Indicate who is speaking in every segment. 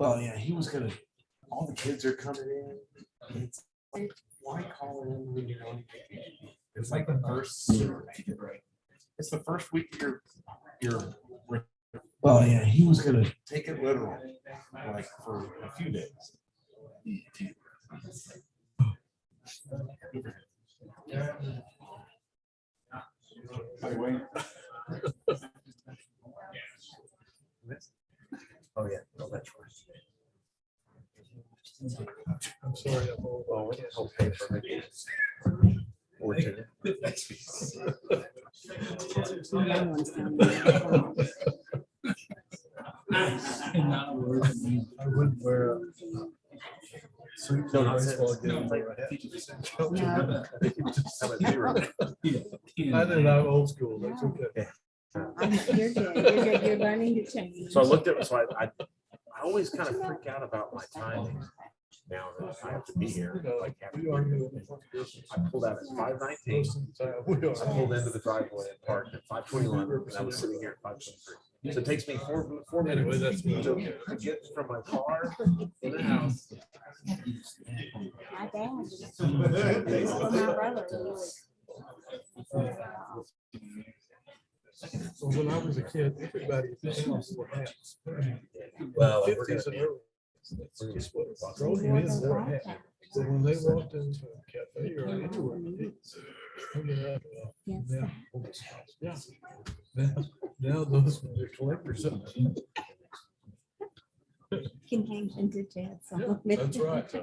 Speaker 1: Well, yeah, he was gonna, all the kids are coming in. It's like, why call in when you're on vacation? It's like the first, it's the first week you're, well, yeah, he was gonna take it literal, like for a few days. Oh, yeah, no, that's right.
Speaker 2: I'm sorry.
Speaker 1: Well, I'll pay for it. Or two.
Speaker 2: I wouldn't wear a suit to a baseball game. I did not old school. That's okay.
Speaker 3: You're good. You're good. You're learning to change.
Speaker 1: So I looked at, so I always kind of freak out about my timing now that I have to be here. Like, I pulled out at 5:19. I pulled into the driveway and parked at 5:21, and I was sitting here at 5:23. So it takes me four
Speaker 2: Anyway,
Speaker 1: minutes
Speaker 2: that's
Speaker 1: to get from my car to the house.
Speaker 3: My dad. My brother.
Speaker 2: So when I was a kid, everybody at this house wore hats.
Speaker 1: Well,
Speaker 2: 50s and early. Just what drove you in wore a hat. So when they walked into a cafe or anywhere, now those are collectors.
Speaker 3: Can hang into Chad's.
Speaker 2: Yeah, that's right.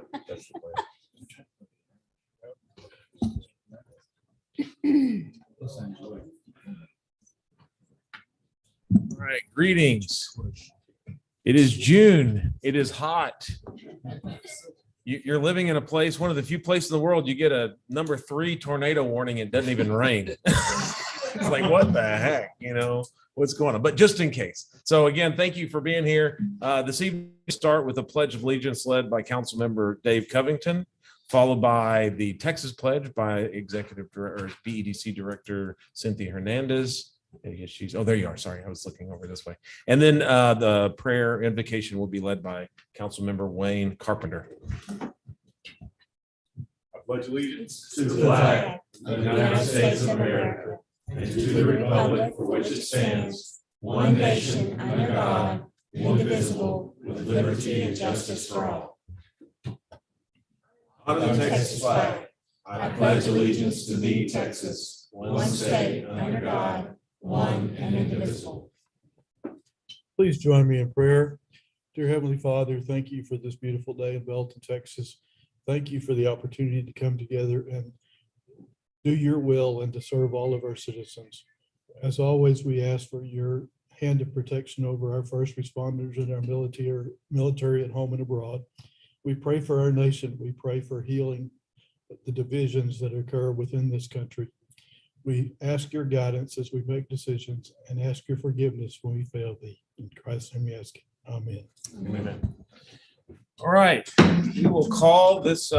Speaker 4: All right, greetings. It is June. It is hot. You're living in a place, one of the few places in the world, you get a number 3 tornado warning. It doesn't even rain. It's like, what the heck, what's going on? But just in case. So again, thank you for being here. This evening, we start with a Pledge of Allegiance led by Councilmember Dave Covington, followed by the Texas Pledge by Executive Director, or BEDC Director Cynthia Hernandez. I guess there you are. Sorry, I was looking over this way. And then the prayer invocation will be led by Councilmember Wayne Carpenter.
Speaker 5: I pledge allegiance to the flag of the United States of America and to the republic for which it stands, one nation under God, indivisible, with liberty and justice for all. Under the Texas flag, I pledge allegiance to thee, Texas, one state under God, one and indivisible.
Speaker 2: Please join me in prayer. Dear Heavenly Father, thank you for this beautiful day in Belton, Texas. Thank you for the opportunity to come together and do your will and to serve all of our citizens. As always, we ask for your hand of protection over our first responders and our military at home and abroad. We pray for our nation. We pray for healing the divisions that occur within this country. We ask your guidance as we make decisions and ask your forgiveness when we fail thee. In Christ's name we ask. Amen.
Speaker 4: Amen. All right, we will call this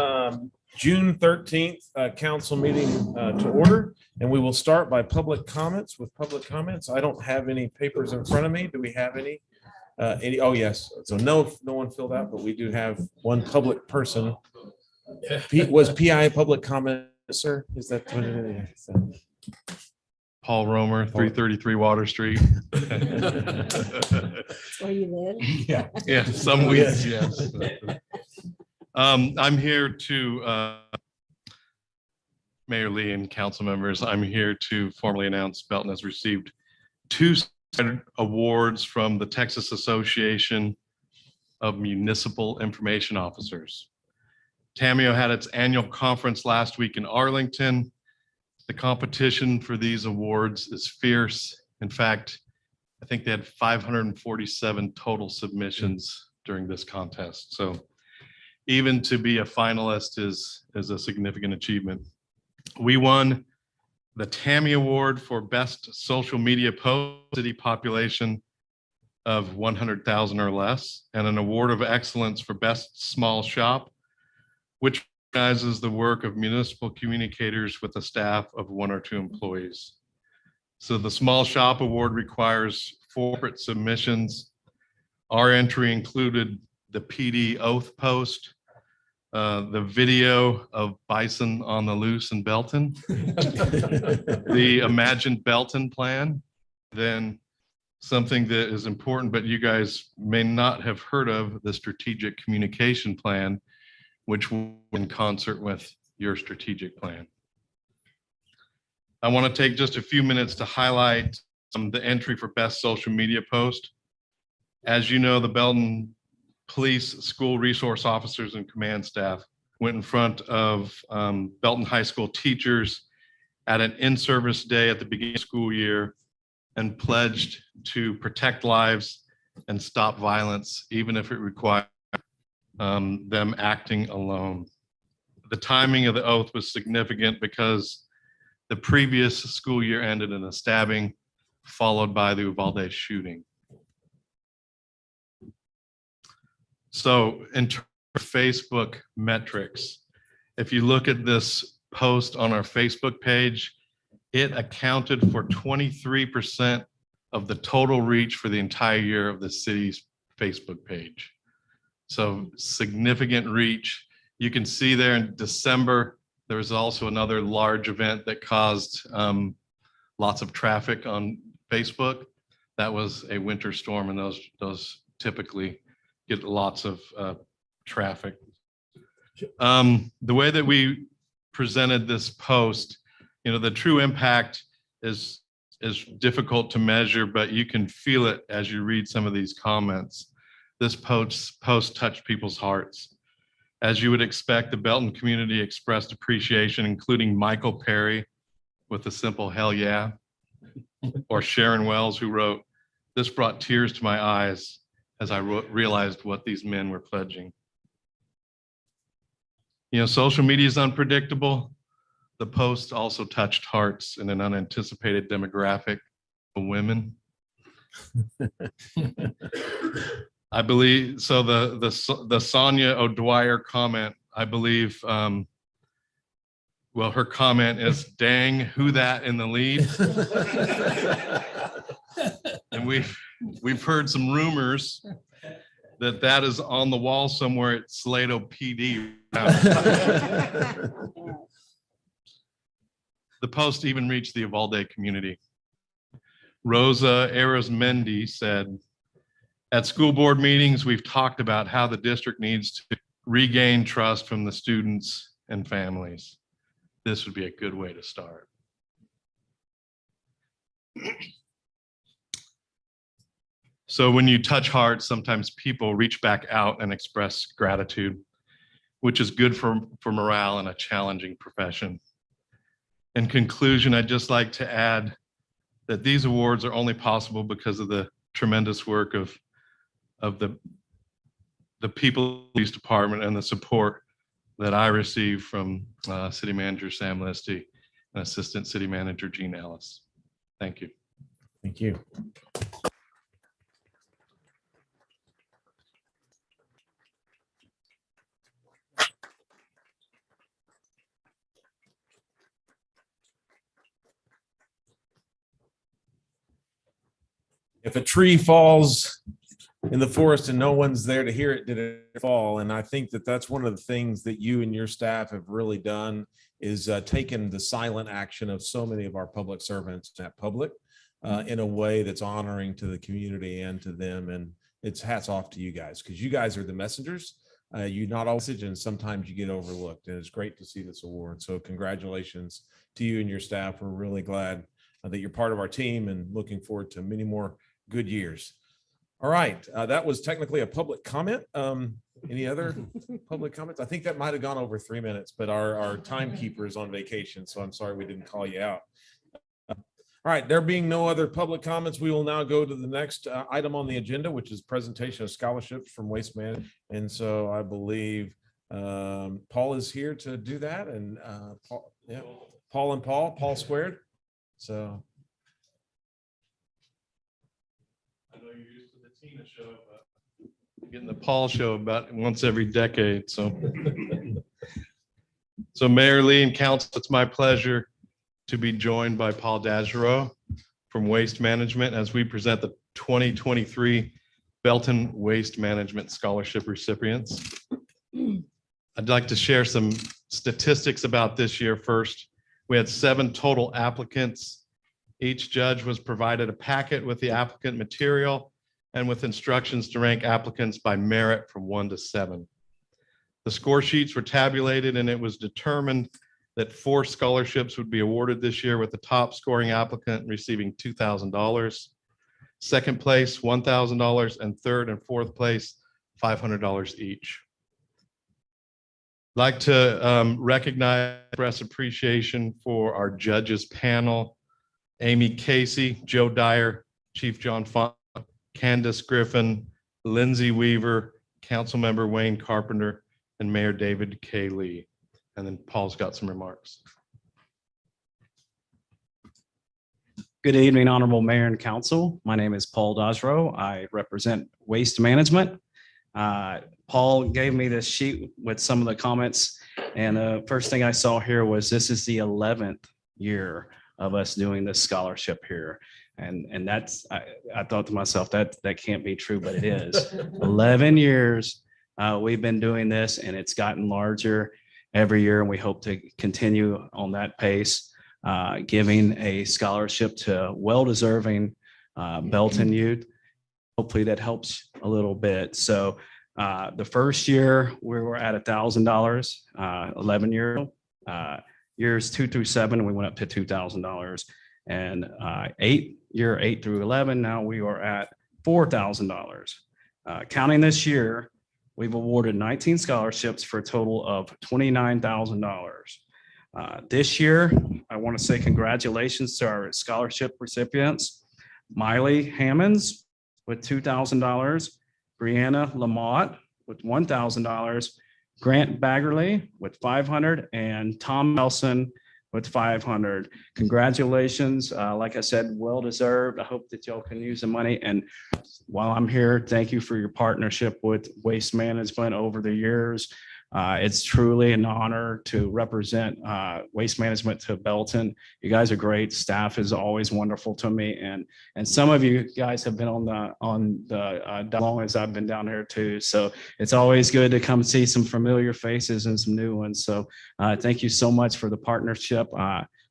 Speaker 4: June 13th council meeting to order, and we will start by public comments. With public comments, I don't have any papers in front of me. Do we have any? Oh, yes. So no one filled out, but we do have one public person. Was PI a public comment, sir? Is that what it is?
Speaker 6: Paul Romer, 333 Water Street.
Speaker 3: Where you live?
Speaker 4: Yeah.
Speaker 6: Yeah, some weeks, yes. I'm here to, Mayor Lee and council members, I'm here to formally announce Belton has received 2 awards from the Texas Association of Municipal Information Officers. TAMIO had its annual conference last week in Arlington. The competition for these awards is fierce. In fact, I think they had 547 total submissions during this contest. So even to be a finalist is a significant achievement. We won the TAMI Award for Best Social Media Post City Population of 100,000 or less, and an award of excellence for Best Small Shop, which recognizes the work of municipal communicators with a staff of 1 or 2 employees. So the Small Shop Award requires 4 separate submissions. Our entry included the PD oath post, the video of bison on the loose in Belton, the imagined Belton plan, then something that is important, but you guys may not have heard of, the strategic communication plan, which will in concert with your strategic plan. I want to take just a few minutes to highlight the entry for best social media post. As you know, the Belton Police School Resource Officers and Command Staff went in front of Belton High School teachers at an in-service day at the beginning of the school year and pledged to protect lives and stop violence, even if it required them acting alone. The timing of the oath was significant because the previous school year ended in a stabbing, followed by the Uvalde shooting. So in terms of Facebook metrics, if you look at this post on our Facebook page, it accounted for 23% of the total reach for the entire year of the city's Facebook page. So significant reach. You can see there in December, there was also another large event that caused lots of traffic on Facebook. That was a winter storm, and those typically get lots of traffic. The way that we presented this post, the true impact is difficult to measure, but you can feel it as you read some of these comments. This post touched people's hearts. As you would expect, the Belton community expressed appreciation, including Michael Perry with a simple hell yeah, or Sharon Wells, who wrote, "This brought tears to my eyes as I realized what these men were pledging." Social media is unpredictable. The post also touched hearts in an unanticipated demographic of women. I believe so. The Sonia O'Dwyer comment, I believe. Well, her comment is, "Dang, who that in the lead?" And we've heard some rumors that is on the wall somewhere at Salado PD. The post even reached the Uvalde community. Rosa Arizmendi said, "At school board meetings, we've talked about how the district needs to regain trust from the students and families. This would be a good way to start." So when you touch hearts, sometimes people reach back out and express gratitude, which is good for morale in a challenging profession. In conclusion, I'd just like to add that these awards are only possible because of the tremendous work of the people of the police department and the support that I receive from City Manager Sam Listy and Assistant City Manager Gene Ellis. Thank you.
Speaker 4: Thank you. If a tree falls in the forest and no one's there to hear it, did it fall? And I think that that's one of the things that you and your staff have really done is taken the silent action of so many of our public servants at public in a way that's honoring to the community and to them. And it's hats off to you guys, because you guys are the messengers. You not all message, and sometimes you get overlooked. And it's great to see this award. So congratulations to you and your staff. We're really glad that you're part of our team and looking forward to many more good years. All right, that was technically a public comment. Any other public comments? I think that might have gone over 3 minutes, but our timekeeper is on vacation, so I'm sorry we didn't call you out. All right, there being no other public comments, we will now go to the next item on the agenda, which is presentation of scholarships from Waste Management. And so I believe Paul is here to do that, and Paul squared. So
Speaker 6: I know you're used to the Tina show, but getting the Paul show about once every decade. So Mayor Lee and Council, it's my pleasure to be joined by Paul Dagereau from Waste Management as we present the 2023 Belton Waste Management Scholarship recipients. I'd like to share some statistics about this year first. We had 7 total applicants. Each judge was provided a packet with the applicant material and with instructions to rank applicants by merit from 1 to 7. The score sheets were tabulated and it was determined that 4 scholarships would be awarded this year, with the top scoring applicant receiving $2,000, second place $1,000, and third and fourth place $500 each. I'd like to recognize, express appreciation for our judges panel: Amy Casey, Joe Dyer, Chief John Font, Candace Griffin, Lindsay Weaver, Councilmember Wayne Carpenter, and Mayor David K. Lee. And then Paul's got some remarks.
Speaker 7: Good evening, Honorable Mayor and Council. My name is Paul Dosro. I represent Waste Management. Paul gave me this sheet with some of the comments, and the first thing I saw here was this is the 11th year of us doing this scholarship here. And that's, I thought to myself, that can't be true, but it is. 11 years we've been doing this, and it's gotten larger every year, and we hope to continue on that pace, giving a scholarship to well-deserving Belton youth. Hopefully that helps a little bit. So the first year we were at $1,000, 11 years 2 through 7, we went up to $2,000, and 8 through 11, now we are at $4,000. Counting this year, we've awarded 19 scholarships for a total of $29,000. This year, I want to say congratulations to our scholarship recipients: Miley Hammonds with $2,000, Brianna Lamott with $1,000, Grant Baggerly with $500, and Tom Nelson with $500. Congratulations. Like I said, well-deserved. I hope that y'all can use the money. And while I'm here, thank you for your partnership with Waste Management over the years. It's truly an honor to represent Waste Management to Belton. You guys are great. Staff is always wonderful to me, and some of you guys have been on the long as I've been down here too. So it's always good to come see some familiar faces and some new ones. So thank you so much for the partnership.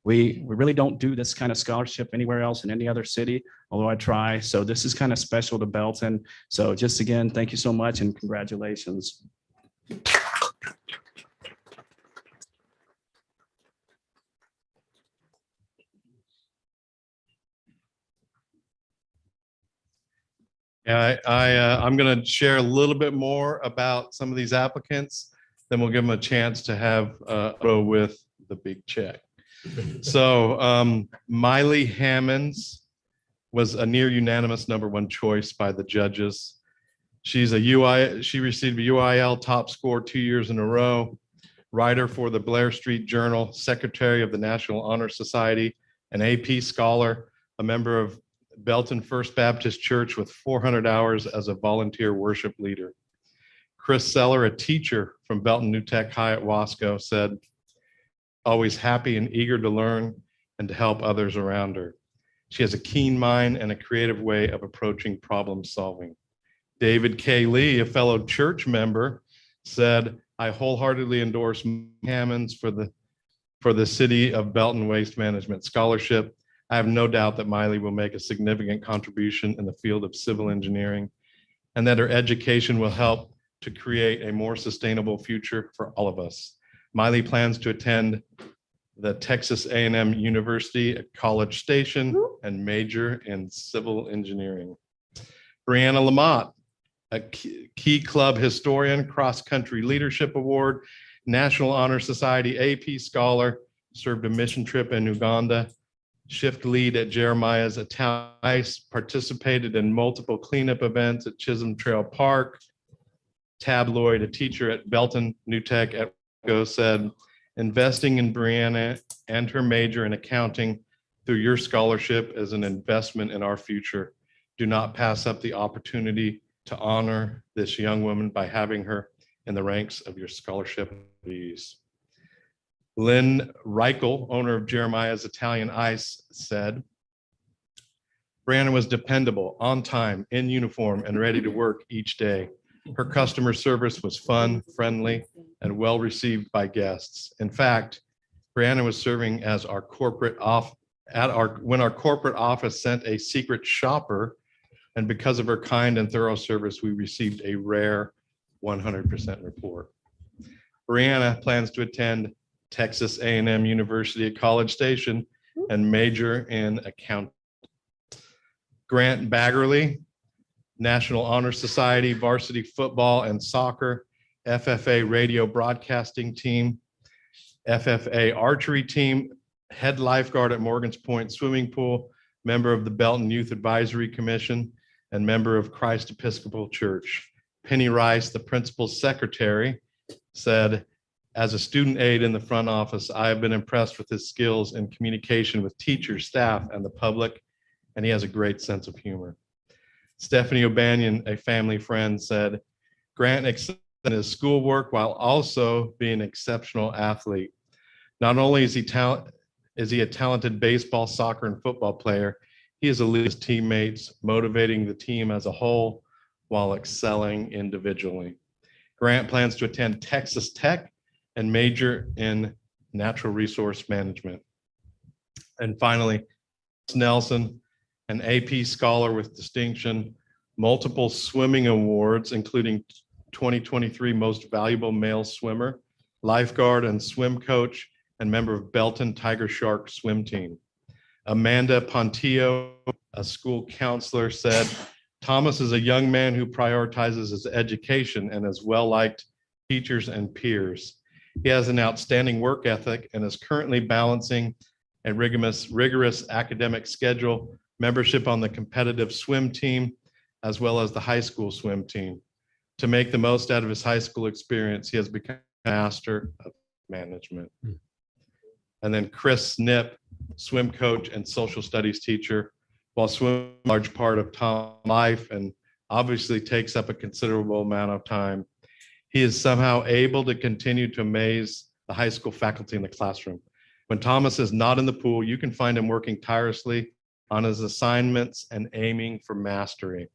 Speaker 7: We really don't do this kind of scholarship anywhere else in any other city, although I try. So this is kind of special to Belton. So just again, thank you so much and congratulations.
Speaker 6: Yeah, I'm going to share a little bit more about some of these applicants. Then we'll give them a chance to have a photo with the big check. So Miley Hammonds was a near unanimous #1 choice by the judges. She received a UIL top score 2 years in a row, writer for the Blair Street Journal, secretary of the National Honor Society, an AP scholar, a member of Belton First Baptist Church with 400 hours as a volunteer worship leader. Chris Seller, a teacher from Belton New Tech High at Wasco, said, always happy and eager to learn and to help others around her. She has a keen mind and a creative way of approaching problem solving. David K. Lee, a fellow church member, said, I wholeheartedly endorse Hammonds for the City of Belton Waste Management Scholarship. I have no doubt that Miley will make a significant contribution in the field of civil engineering, and that her education will help to create a more sustainable future for all of us. Miley plans to attend the Texas A&M University at College Station and major in civil engineering. Brianna Lamott, a Key Club historian, cross-country leadership award, National Honor Society AP scholar, served a mission trip in Uganda, shift lead at Jeremiah's Italian Ice, participated in multiple cleanup events at Chisholm Trail Park. Tabloid, a teacher at Belton New Tech at Go, said, investing in Brianna and her major in accounting through your scholarship is an investment in our future. Do not pass up the opportunity to honor this young woman by having her in the ranks of your scholarship fees. Lynn Reichel, owner of Jeremiah's Italian Ice, said, Brianna was dependable, on time, in uniform, and ready to work each day. Her customer service was fun, friendly, and well received by guests. In fact, Brianna was serving as our when our corporate office sent a secret shopper, and because of her kind and thorough service, we received a rare 100% report. Brianna plans to attend Texas A&M University at College Station and major in accounting. Grant Baggerly, National Honor Society, varsity football and soccer, FFA radio broadcasting team, FFA archery team, head lifeguard at Morgan's Point Swimming Pool, member of the Belton Youth Advisory Commission, and member of Christ Episcopal Church. Penny Rice, the principal's secretary, said, as a student aide in the front office, I have been impressed with his skills in communication with teachers, staff, and the public, and he has a great sense of humor. Stephanie O'Banion, a family friend, said, Grant excelled in his schoolwork while also being an exceptional athlete. Not only is he a talented baseball, soccer, and football player, he is a leader of his teammates, motivating the team as a whole while excelling individually. Grant plans to attend Texas Tech and major in natural resource management. And finally, Nelson, an AP scholar with distinction, multiple swimming awards, including 2023 Most Valuable Male Swimmer, lifeguard and swim coach, and member of Belton Tiger Shark swim team. Amanda Pontillo, a school counselor, said, Thomas is a young man who prioritizes his education and is well-liked teachers and peers. He has an outstanding work ethic and is currently balancing a rigorous academic schedule, membership on the competitive swim team, as well as the high school swim team. To make the most out of his high school experience, he has become a master of management. And then Chris Snip, swim coach and social studies teacher, while swimming a large part of Tom's life and obviously takes up a considerable amount of time, he is somehow able to continue to amaze the high school faculty in the classroom. When Thomas is not in the pool, you can find him working tirelessly on his assignments and aiming for mastery.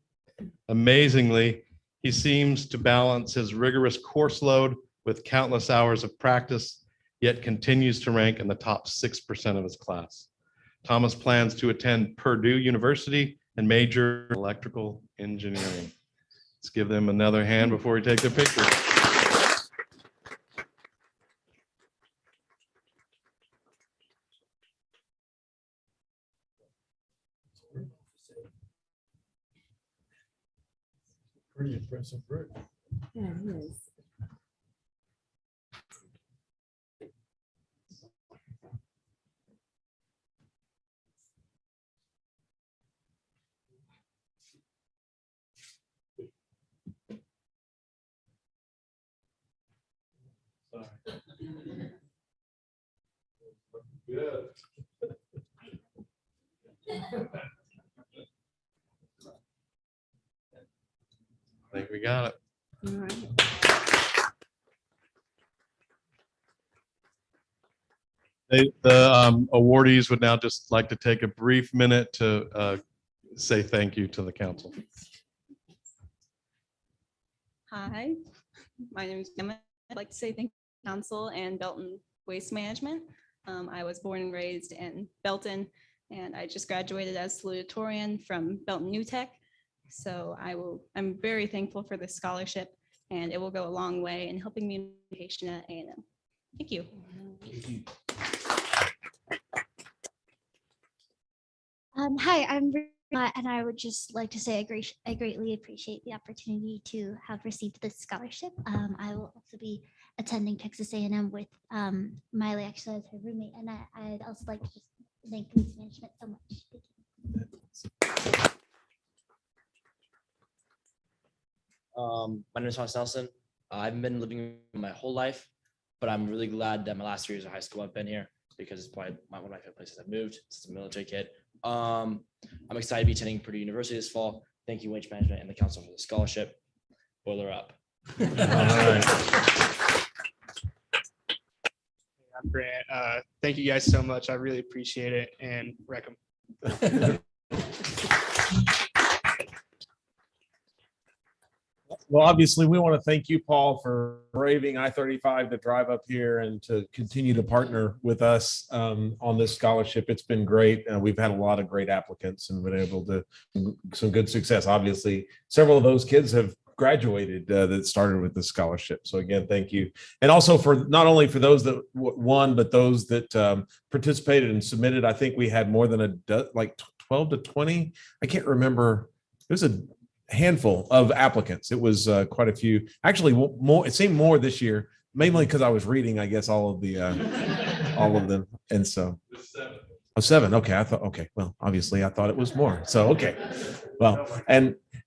Speaker 6: Amazingly, he seems to balance his rigorous course load with countless hours of practice, yet continues to rank in the top 6% of his class. Thomas plans to attend Purdue University and major in electrical engineering. Let's give them another hand before we take their picture.
Speaker 2: Pretty impressive group.
Speaker 3: Yeah, it is.
Speaker 2: Good.
Speaker 6: I think we got it.
Speaker 3: All right.
Speaker 6: The awardees would now just like to take a brief minute to say thank you to the council.
Speaker 8: Hi, my name is Gemma. I'd like to say thank you to council and Belton Waste Management. I was born and raised in Belton, and I just graduated as salutatorian from Belton New Tech. So I'm very thankful for this scholarship, and it will go a long way in helping me in education at A&M. Thank you.
Speaker 5: Hi, I'm Rima, and I would just like to say I greatly appreciate the opportunity to have received this scholarship. I will also be attending Texas A&M with Miley, actually, as her roommate, and I'd also like to just thank Waste Management so much. Thank you.
Speaker 9: My name is Thomas Nelson. I've been living here my whole life, but I'm really glad that my last 3 years of high school I've been here because it's probably one of my favorite places I've moved since a military kid. I'm excited to be attending Purdue University this fall. Thank you, Waste Management and the council for the scholarship. Boiler up.
Speaker 4: All right.
Speaker 10: I'm Grant. Thank you guys so much. I really appreciate it and recommend.
Speaker 4: Well, obviously, we want to thank you, Paul, for braving I-35 to drive up here and to continue to partner with us on this scholarship. It's been great. We've had a lot of great applicants and been able to some good success. Obviously, several of those kids have graduated that started with the scholarship. So again, thank you. And also for not only for those that won, but those that participated and submitted. I think we had more than like 12 to 20. I can't remember. It was a handful of applicants. It was quite a few. Actually, more. It seemed more this year, mainly because I was reading, I guess, all of them. And so, oh, 7. Okay, I thought. Okay, well, obviously, I thought it was more. So, okay, well,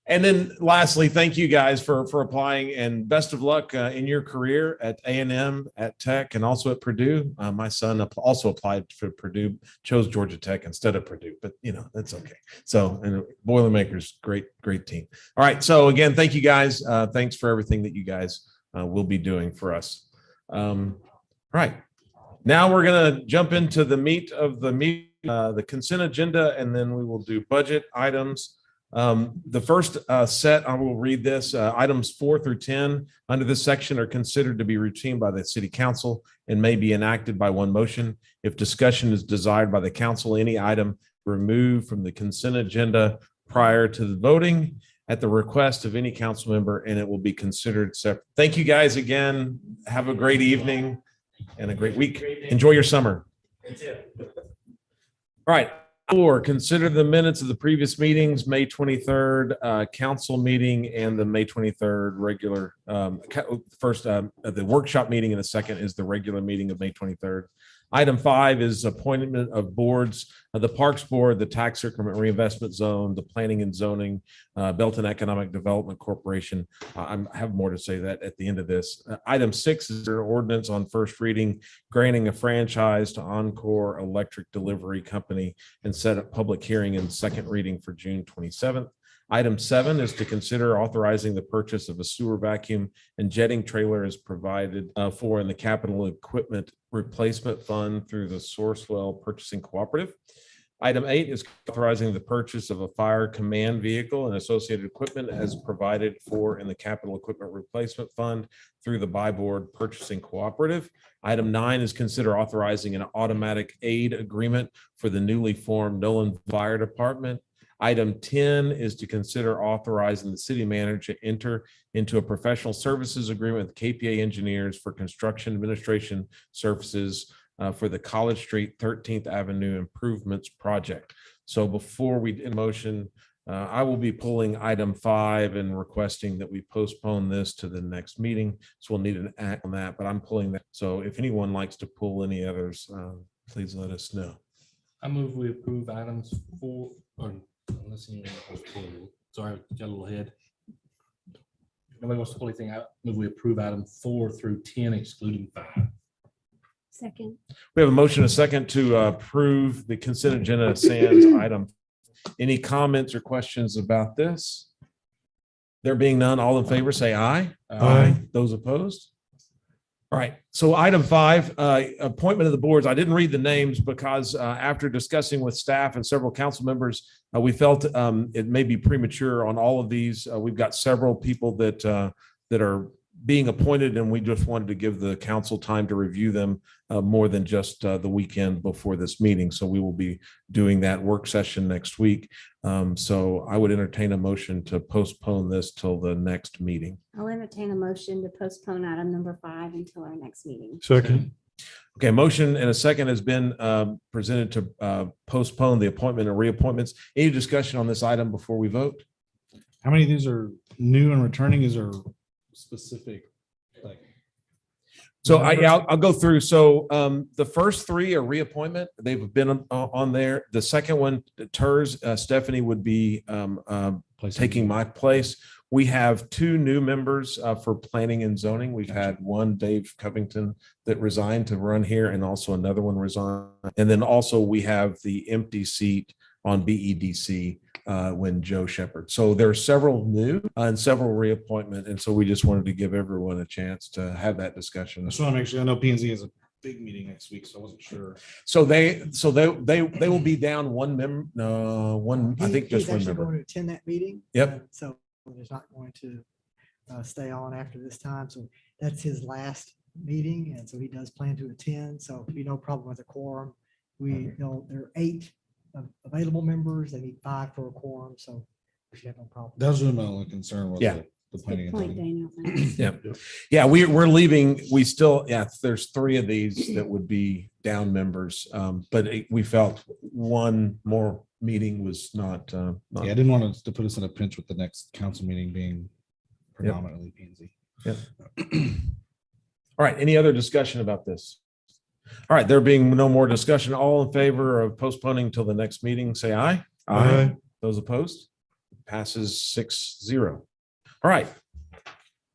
Speaker 4: and then lastly, thank you guys for applying, and best of luck in your career at A&M, at Tech, and also at Purdue. My son also applied for Purdue, chose Georgia Tech instead of Purdue, but that's okay. So, and Boilermakers, great team. All right, so again, thank you guys. Thanks for everything that you guys will be doing for us. All right, now we're gonna jump into the meat of the meeting, the consent agenda, and then we will do budget items. The first set, I will read this. Items 4 through 10 under this section are considered to be routine by the city council and may be enacted by one motion. If discussion is desired by the council, any item removed from the consent agenda prior to the voting at the request of any council member, and it will be considered separate. Thank you guys again. Have a great evening and a great week. Enjoy your summer. All right. 4, consider the minutes of the previous meetings, May 23rd council meeting and the May 23rd regular, first the workshop meeting, and the second is the regular meeting of May 23rd. Item 5 is appointment of boards, the Parks Board, the Tax Increment Reinvestment Zone, the Planning and Zoning, Belton Economic Development Corporation. I have more to say that at the end of this. Item 6 is their ordinance on first reading, granting a franchise to Encore Electric Delivery Company and set a public hearing and second reading for June 27th. Item 7 is to consider authorizing the purchase of a sewer vacuum and jetting trailer as provided for in the capital equipment replacement fund through the Sourcewell Purchasing Cooperative. Item 8 is authorizing the purchase of a fire command vehicle and associated equipment as provided for in the capital equipment replacement fund through the Buy Board Purchasing Cooperative. Item 9 is consider authorizing an automatic aid agreement for the newly formed Nolan Fire Department. Item 10 is to consider authorizing the city manager to enter into a professional services agreement with KPA Engineers for construction administration services for the College Street 13th Avenue Improvements Project. So before we in motion, I will be pulling item 5 and requesting that we postpone this to the next meeting. So we'll need an act on that, but I'm pulling that. So if anyone likes to pull any others, please let us know.
Speaker 5: I move we approve items 4, or unless anyone wants to pull. Sorry, got a little head. Nobody wants to pull anything out. Move we approve item 4 through 10, excluding 5.
Speaker 3: Second.
Speaker 4: We have a motion, a second, to approve the consent agenda sans item. Any comments or questions about this? There being none, all in favor say aye.
Speaker 2: Aye.
Speaker 4: Those opposed? All right, so item 5, appointment of the boards. I didn't read the names because after discussing with staff and several council members, we felt it may be premature on all of these. We've got several people that are being appointed, and we just wanted to give the council time to review them more than just the weekend before this meeting. So we will be doing that work session next week. So I would entertain a motion to postpone this till the next meeting.
Speaker 3: I'll entertain a motion to postpone item number 5 until our next meeting.
Speaker 2: Second.
Speaker 4: Okay, motion and a second has been presented to postpone the appointment and reappointments. Any discussion on this item before we vote?
Speaker 5: How many of these are new and returning? Is there specific, like?
Speaker 4: So I'll go through. So the first 3 are reappointment. They've been on there. The second one, TERS, Stephanie would be taking my place. We have 2 new members for planning and zoning. We've had one, Dave Covington, that resigned to run here, and also another one resigned. And then also we have the empty seat on BEDC when Joe Shepard. So there are several new and several reappointment. And so we just wanted to give everyone a chance to have that discussion.
Speaker 5: I just want to make sure. I know P&Z has a big meeting next week, so I wasn't sure.
Speaker 4: So they will be down one member. No, one. I think just one member.
Speaker 11: Going to attend that meeting.
Speaker 4: Yep.
Speaker 11: So there's not going to stay on after this time. So that's his last meeting. And so he does plan to attend. So it'll be no problem with a quorum. There are 8 available members. They need 5 for a quorum. So we should have no problem.
Speaker 12: That was really my only concern was
Speaker 4: Yeah.
Speaker 12: the planning
Speaker 3: Good
Speaker 12: and
Speaker 3: point,
Speaker 12: zoning.
Speaker 3: Daniel.
Speaker 4: Yeah. Yeah, we're leaving. We still, there's 3 of these that would be down members. But we felt one more meeting was not.
Speaker 12: Yeah, I didn't want to put us in a pinch with the next council meeting being predominantly P and Z.
Speaker 4: Yep. All right. Any other discussion about this? All right. There being no more discussion, all in favor of postponing till the next meeting, say aye.
Speaker 2: Aye.
Speaker 4: Those opposed? Passes 6-0. All right.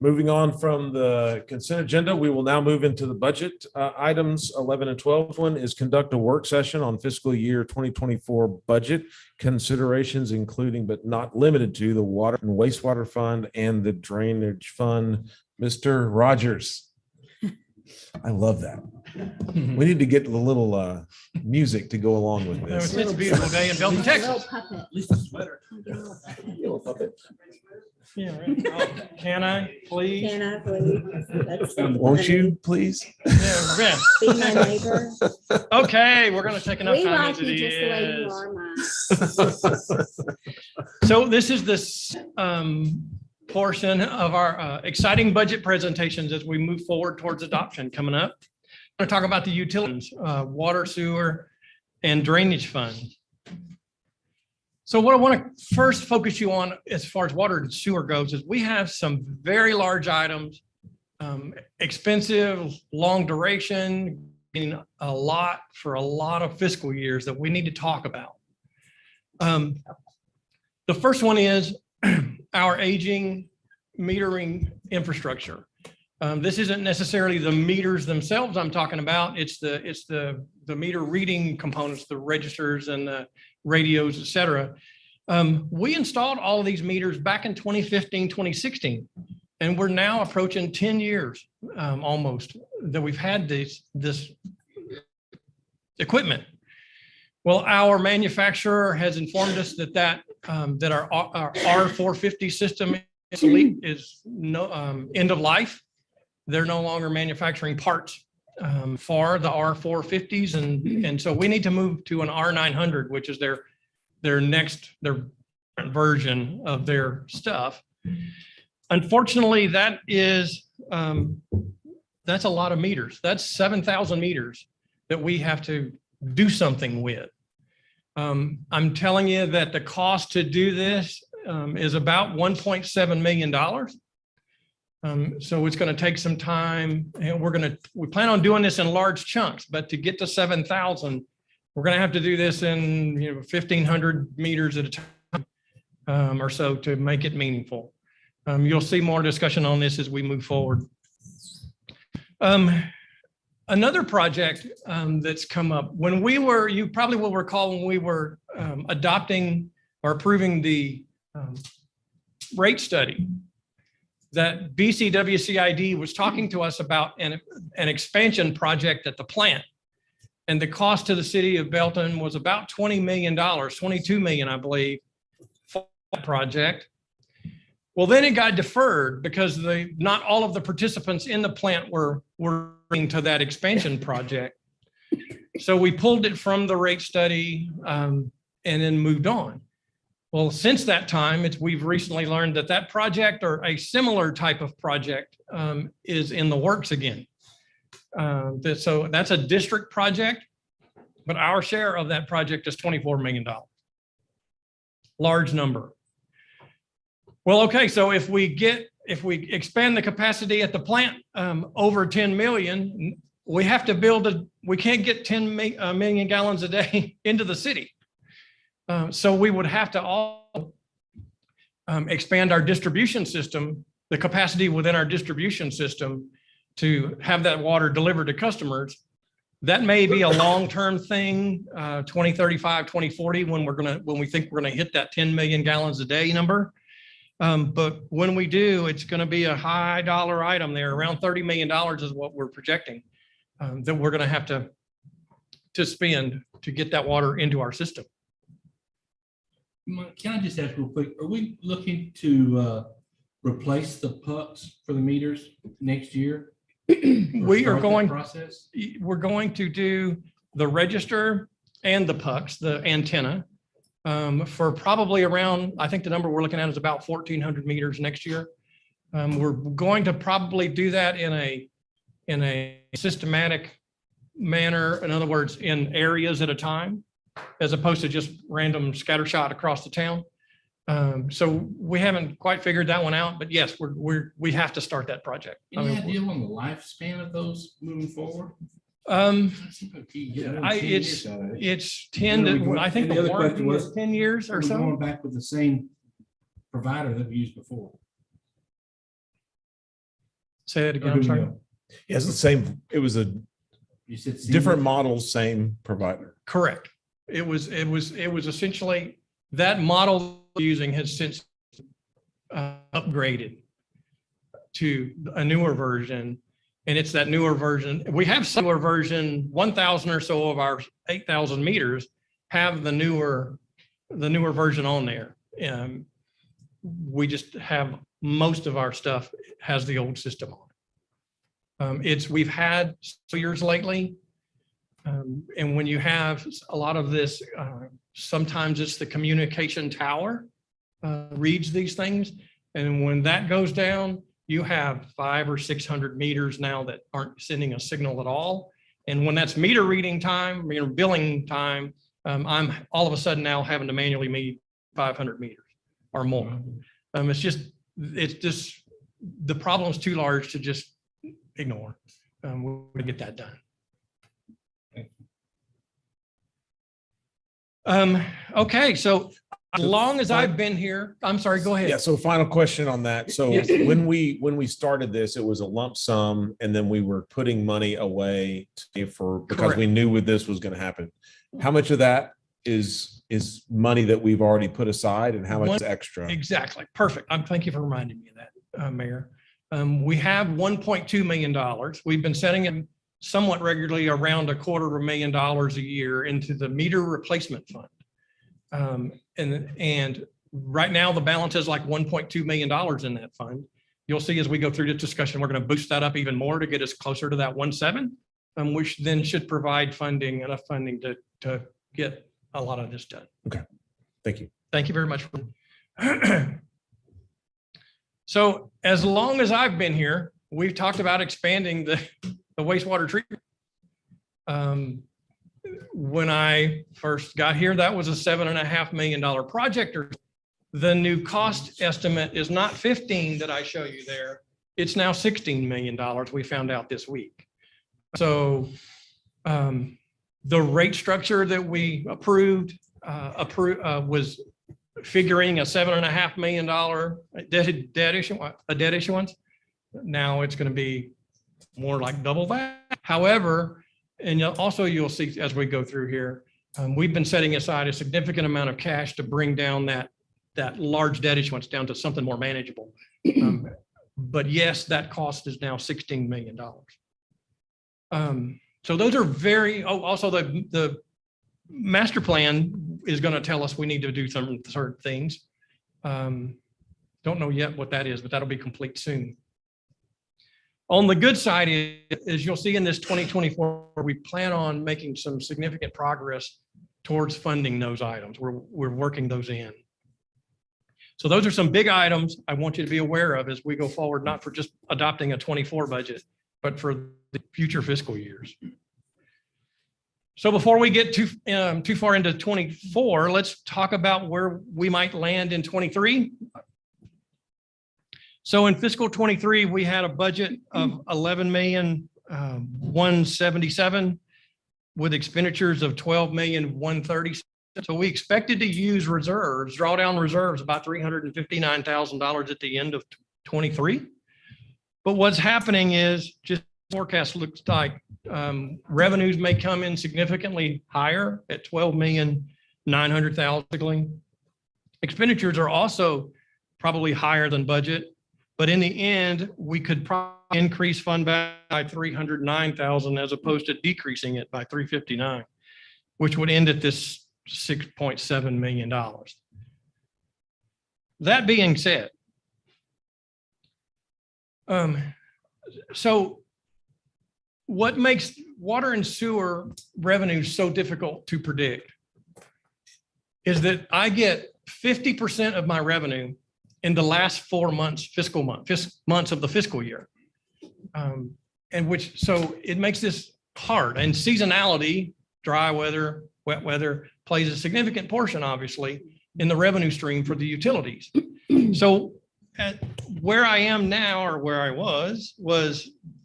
Speaker 4: Moving on from the consent agenda, we will now move into the budget items 11 and 12. One is conduct a work session on fiscal year 2024 budget considerations, including but not limited to the water and wastewater fund and the drainage fund. Mr. Rogers. I love that. We need to get the little music to go along with this.
Speaker 5: It's a beautiful day in Belton, Texas.
Speaker 3: At
Speaker 5: least a sweater. Yeah, right. Oh, can I, please?
Speaker 3: Can I please? That's so
Speaker 4: Won't
Speaker 3: funny.
Speaker 4: you, please?
Speaker 5: Yeah, yeah.
Speaker 3: Be my neighbor.
Speaker 5: Okay, we're gonna take enough
Speaker 3: We
Speaker 5: time
Speaker 3: like
Speaker 5: as it
Speaker 3: you just the way you
Speaker 5: is.
Speaker 3: are, Mike.
Speaker 5: So this is this portion of our exciting budget presentations as we move forward towards adoption coming up. I'm going to talk about the utilities, water, sewer, and drainage fund. So what I want to first focus you on as far as water and sewer goes is we have some very large items, expensive, long duration, meaning a lot for a lot of fiscal years that we need to talk about. The first one is our aging metering infrastructure. This isn't necessarily the meters themselves I'm talking about. It's the meter reading components, the registers and the radios, et cetera. We installed all of these meters back in 2015, 2016, and we're now approaching 10 years almost that we've had this equipment. Well, our manufacturer has informed us that our R450 system is no end of life. They're no longer manufacturing parts for the R450s, and so we need to move to an R900, which is their version of their stuff. Unfortunately, that's a lot of meters. That's 7,000 meters that we have to do something with. I'm telling you that the cost to do this is about $1.7 million. So it's going to take some time, and we plan on doing this in large chunks, but to get to 7,000, we're going to have to do this in 1,500 meters at a time or so to make it meaningful. You'll see more discussion on this as we move forward. Another project that's come up you probably will recall when we were adopting or approving the rate study, that BCWCID was talking to us about an expansion project at the plant. And the cost to the city of Belton was about $20 million, $22 million, I believe, for that project. Well, then it got deferred because not all of the participants in the plant were to that expansion project. So we pulled it from the rate study and then moved on. Well, since that time, we've recently learned that project or a similar type of project is in the works again. So that's a district project, but our share of that project is $24 million. Large number. Well, okay, so if we expand the capacity at the plant over 10 million, we have to we can't get 10 million gallons a day into the city. So we would have to all expand our distribution system, the capacity within our distribution system to have that water delivered to customers. That may be a long-term thing, 2035, 2040, when we think we're gonna hit that 10 million gallons a day number. But when we do, it's gonna be a high dollar item there. Around $30 million is what we're projecting that we're gonna have to spend to get that water into our system.
Speaker 13: Can I just ask real quick, are we looking to
Speaker 5: replace the pucks for the meters next year?
Speaker 13: We are
Speaker 5: Start that
Speaker 13: going,
Speaker 5: process?
Speaker 13: we're going to do the register and the pucks, the antenna, for probably around, I think the number we're looking at is about 1,400 meters next year. We're going to probably do that in a systematic manner. In other words, in areas at a time, as opposed to just random scattershot across the town. So we haven't quite figured that one out, but yes, we have to start that project.
Speaker 5: Any idea on the lifespan of those moving forward?
Speaker 13: It's 10 to, I think
Speaker 5: And
Speaker 13: the
Speaker 5: other question
Speaker 13: warranty is
Speaker 5: was,
Speaker 13: 10 years
Speaker 5: Are
Speaker 13: or
Speaker 5: we
Speaker 13: so.
Speaker 5: going back with the same provider that we used before?
Speaker 13: Say it
Speaker 5: Or
Speaker 13: again,
Speaker 5: do
Speaker 13: I'm
Speaker 5: we
Speaker 13: sorry.
Speaker 5: know?
Speaker 4: Yeah, it's the same. It was a
Speaker 5: You said
Speaker 4: different model, same provider.
Speaker 13: Correct. It was essentially, that model we're using has since upgraded to a newer version. And it's that newer version. We have similar version, 1,000 or so of our 8,000 meters have the newer version on there. We just have, most of our stuff has the old system on it. We've had years lately. And when you have a lot of this, sometimes it's the communication tower reads these things. And when that goes down, you have 500 or 600 meters now that aren't sending a signal at all. And when that's meter reading time, billing time, I'm all of a sudden now having to manually meet 500 meters or more. It's just the problem's too large to just ignore. We'll get that done. Okay, so as long as I've been here, I'm sorry, go ahead.
Speaker 4: Yeah. So final question on that. So
Speaker 13: Yes.
Speaker 4: when we started this, it was a lump sum and then we were putting money away because
Speaker 13: Correct.
Speaker 4: we knew what this was going to happen. How much of that is money that we've already put aside and how much is extra?
Speaker 13: Exactly. Perfect. Thank you for reminding me of that, Mayor. We have $1.2 million. We've been setting it somewhat regularly around $250,000 a year into the meter replacement fund. And right now the balance is like $1.2 million in that fund. You'll see as we go through this discussion, we're going to boost that up even more to get us closer to that 1.7, which then should provide enough funding to get a lot of this done.
Speaker 4: Okay. Thank you.
Speaker 13: Thank you very much. So as long as I've been here, we've talked about expanding the wastewater treatment. When I first got here, that was a $7.5 million project. The new cost estimate is not 15 that I show you there. It's now $16 million. We found out this week. So the rate structure that we approved was figuring a $7.5 million debt issuance. Now it's going to be more like double that. However, and also you'll see as we go through here, we've been setting aside a significant amount of cash to bring down that large debt issuance down to something more manageable. But yes, that cost is now $16 million. So those are also the master plan is going to tell us we need to do some certain things. Don't know yet what that is, but that'll be complete soon. On the good side is you'll see in this 2024, we plan on making some significant progress towards funding those items. We're working those in. So those are some big items I want you to be aware of as we go forward, not for just adopting a 24 budget, but for the future fiscal years. So before we get too far into 24, let's talk about where we might land in 23. So in fiscal 23, we had a budget of 11,177,000 with expenditures of 12,130,000. So we expected to use reserves, draw down reserves about $359,000 at the end of 23. But what's happening is just forecast looks like revenues may come in significantly higher at 12,900,000. Expenditures are also probably higher than budget. But in the end, we could probably increase fund balance by 309,000 as opposed to decreasing it by 359, which would end at this $6.7 million. That being said, So what makes water and sewer revenue so difficult to predict is that I get 50% of my revenue in the last 4 months, months of the fiscal year. So it makes this hard, and seasonality, dry weather, wet weather plays a significant portion, obviously, in the revenue stream for the utilities. So at where I am now, or where I was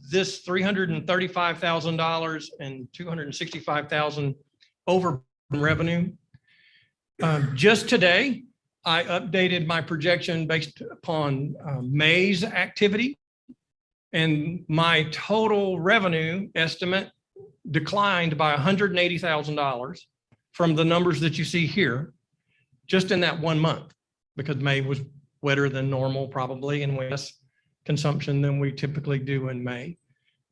Speaker 13: this $335,000 and $265,000 over revenue. Just today, I updated my projection based upon May's activity, and my total revenue estimate declined by $180,000 from the numbers that you see here, just in that 1 month, because May was wetter than normal probably, and less consumption than we typically do in May.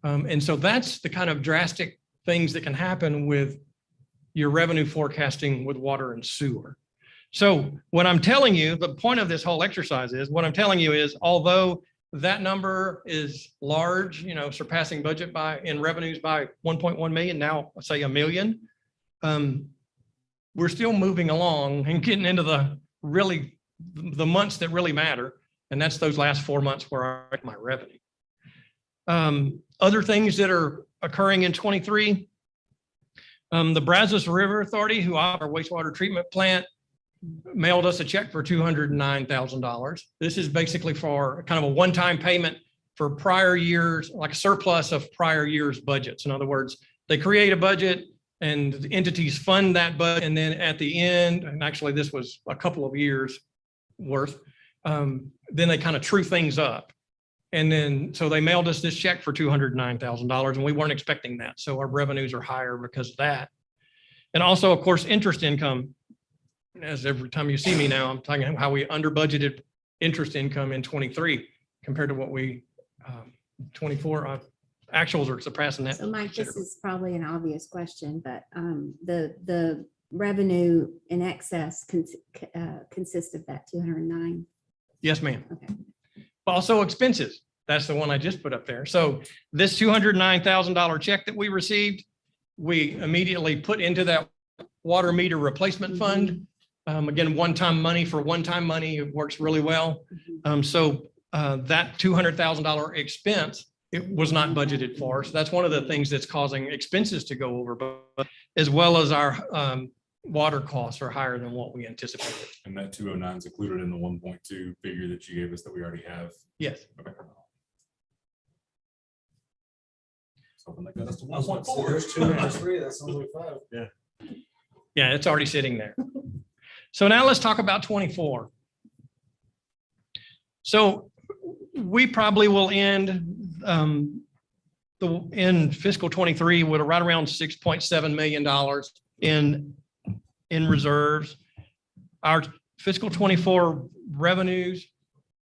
Speaker 13: And so that's the kind of drastic things that can happen with your revenue forecasting with water and sewer. So what I'm telling you, the point of this whole exercise is, what I'm telling you is, although that number is large, surpassing budget in revenues by 1.1 million, now let's say $1 million, we're still moving along and getting into the months that really matter. And that's those last 4 months where I make my revenue. Other things that are occurring in 23, the Brazos River Authority, who operate our wastewater treatment plant, mailed us a check for $209,000. This is basically for kind of a one-time payment for prior years, like a surplus of prior years' budgets. In other words, they create a budget and the entities fund that budget. And then at the end, and actually this was a couple of years worth, then they kind of true things up. And then, so they mailed us this check for $209,000, and we weren't expecting that. So our revenues are higher because of that. And also, of course, interest income. As every time you see me now, I'm talking about how we under budgeted interest income in 23 compared to what we 24 actuals are surpassing that.
Speaker 3: So Mike, this is probably an obvious question, but the revenue in excess consists of that 209.
Speaker 13: Yes, ma'am.
Speaker 3: Okay.
Speaker 13: Also expenses. That's the one I just put up there. So this $209,000 check that we received, we immediately put into that water meter replacement fund. Again, one-time money for one-time money, it works really well. So that $200,000 expense, it was not budgeted for. So that's one of the things that's causing expenses to go over, but as well as our water costs are higher than what we anticipated.
Speaker 14: And that 209 is included in the 1.2 figure that you gave us that we already have.
Speaker 13: Yes.
Speaker 14: Okay. Hoping that got us to 1.4.
Speaker 12: There's 2 minus 3, that's only 5.
Speaker 14: Yeah.
Speaker 13: Yeah, it's already sitting there. So now let's talk about 24. So we probably will end in fiscal 23 with right around $6.7 million in reserves. Our fiscal 24 revenues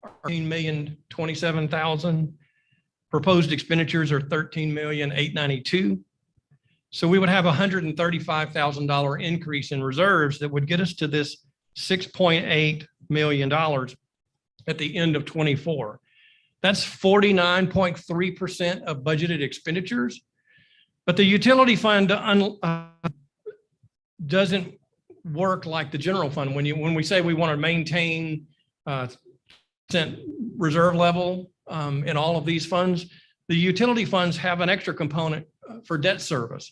Speaker 13: are $13,027,000. Proposed expenditures are $13,892,000. So we would have $135,000 increase in reserves that would get us to this $6.8 million at the end of 24. That's 49.3% of budgeted expenditures. But the utility fund doesn't work like the general fund. When we say we want to maintain reserve level in all of these funds, the utility funds have an extra component for debt service.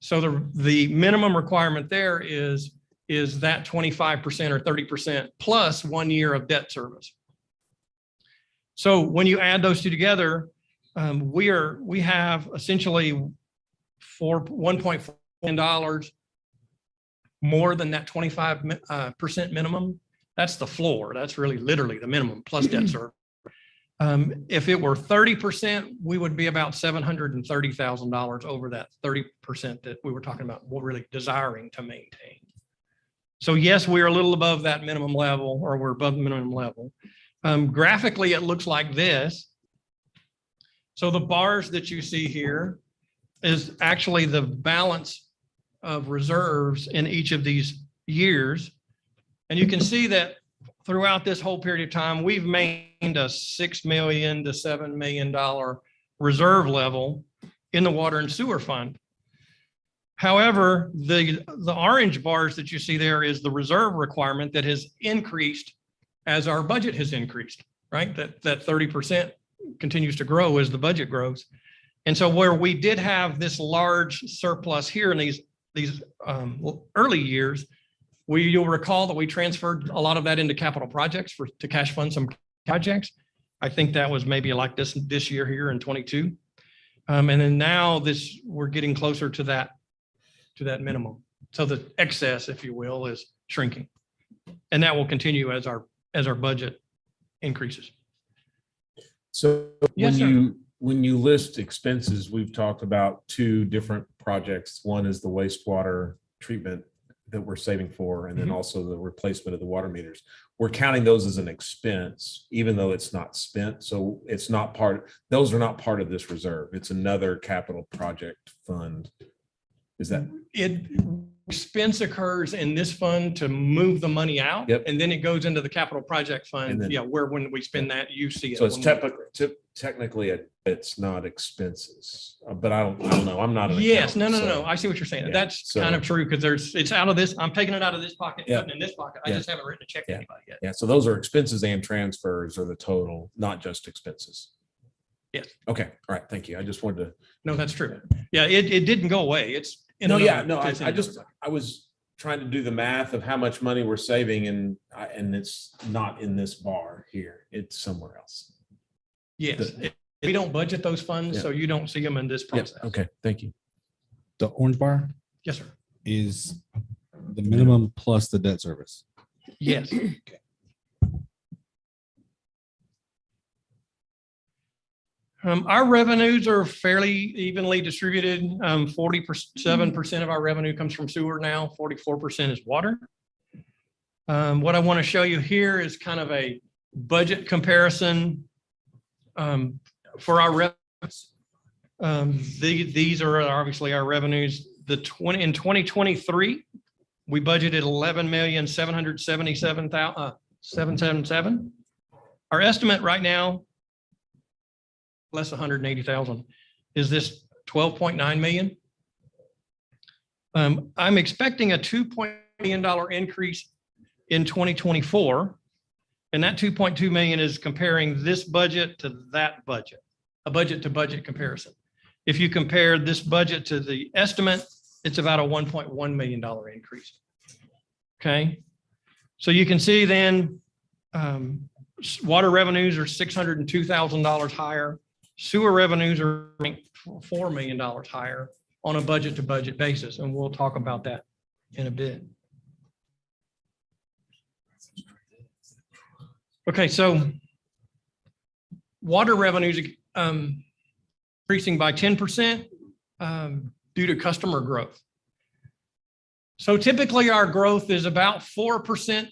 Speaker 13: So the minimum requirement there is that 25% or 30% plus 1 year of debt service. So when you add those two together, we have essentially $1.4 million more than that 25% minimum. That's the floor. That's really literally the minimum plus debt service. If it were 30%, we would be about $730,000 over that 30% that we were talking about, we're really desiring to maintain. So yes, we're a little above that minimum level, or we're above the minimum level. Graphically, it looks like this. So the bars that you see here is actually the balance of reserves in each of these years. And you can see that throughout this whole period of time, we've maintained a $6 million to $7 million reserve level in the water and sewer fund. However, the orange bars that you see there is the reserve requirement that has increased as our budget has increased, right? That 30% continues to grow as the budget grows. And so where we did have this large surplus here in these early years, you'll recall that we transferred a lot of that into capital projects to cash fund some projects. I think that was maybe like this year here in 22. And then now we're getting closer to that minimum. So the excess, if you will, is shrinking. And that will continue as our budget increases.
Speaker 4: So
Speaker 13: Yes, sir.
Speaker 4: when you list expenses, we've talked about two different projects. One is the wastewater treatment that we're saving for, and then also the replacement of the water meters. We're counting those as an expense, even though it's not spent. So it's not those are not part of this reserve. It's another capital project fund. Is that?
Speaker 13: Expense occurs in this fund to move the money out.
Speaker 4: Yep.
Speaker 13: And then it goes into the capital project fund.
Speaker 4: And then-
Speaker 13: Where when we spend that, you see it.
Speaker 4: So it's
Speaker 13: when we-
Speaker 4: technically it's not expenses, but I don't know. I'm not. An
Speaker 13: Yes,
Speaker 4: accountant,
Speaker 13: no.
Speaker 4: so-
Speaker 13: I see what you're saying.
Speaker 4: Yeah,
Speaker 13: That's
Speaker 4: so-
Speaker 13: kind of true because it's out of this. I'm taking it out of this pocket,
Speaker 4: Yeah.
Speaker 13: putting it in this pocket. I
Speaker 4: Yeah.
Speaker 13: just haven't written a check to
Speaker 4: Yeah.
Speaker 13: anybody yet.
Speaker 4: Yeah, so those are expenses and transfers are the total, not just expenses.
Speaker 13: Yes.
Speaker 4: Okay, all right, thank you. I just wanted to.
Speaker 13: No, that's true. Yeah, it didn't go away. It's. in
Speaker 4: No,
Speaker 13: another-
Speaker 4: yeah, no,
Speaker 13: it's in another-
Speaker 4: I was trying to do the math of how much money we're saving and it's not in this bar here. It's somewhere else.
Speaker 13: Yes, we don't budget those funds,
Speaker 4: Yeah.
Speaker 13: so you don't see them in this
Speaker 4: Yes,
Speaker 13: process.
Speaker 4: okay, thank you.
Speaker 12: The orange bar
Speaker 13: Yes, sir.
Speaker 12: is the minimum plus the debt service.
Speaker 13: Yes. Our revenues are fairly evenly distributed. 47% of our revenue comes from sewer now, 44% is water. What I want to show you here is kind of a budget comparison for our revenues. These are obviously our revenues. In 2023, we budgeted 11,777,777. Our estimate right now, less 180,000, is this 12.9 million. I'm expecting a $2 million increase in 2024. And that 2.2 million is comparing this budget to that budget, a budget to budget comparison. If you compare this budget to the estimate, it's about a $1.1 million increase. Okay. So you can see then water revenues are $602,000 higher. Sewer revenues are $4 million higher on a budget to budget basis. And we'll talk about that in a bit. Okay, so water revenues increasing by 10% due to customer growth. So typically our growth is about 4%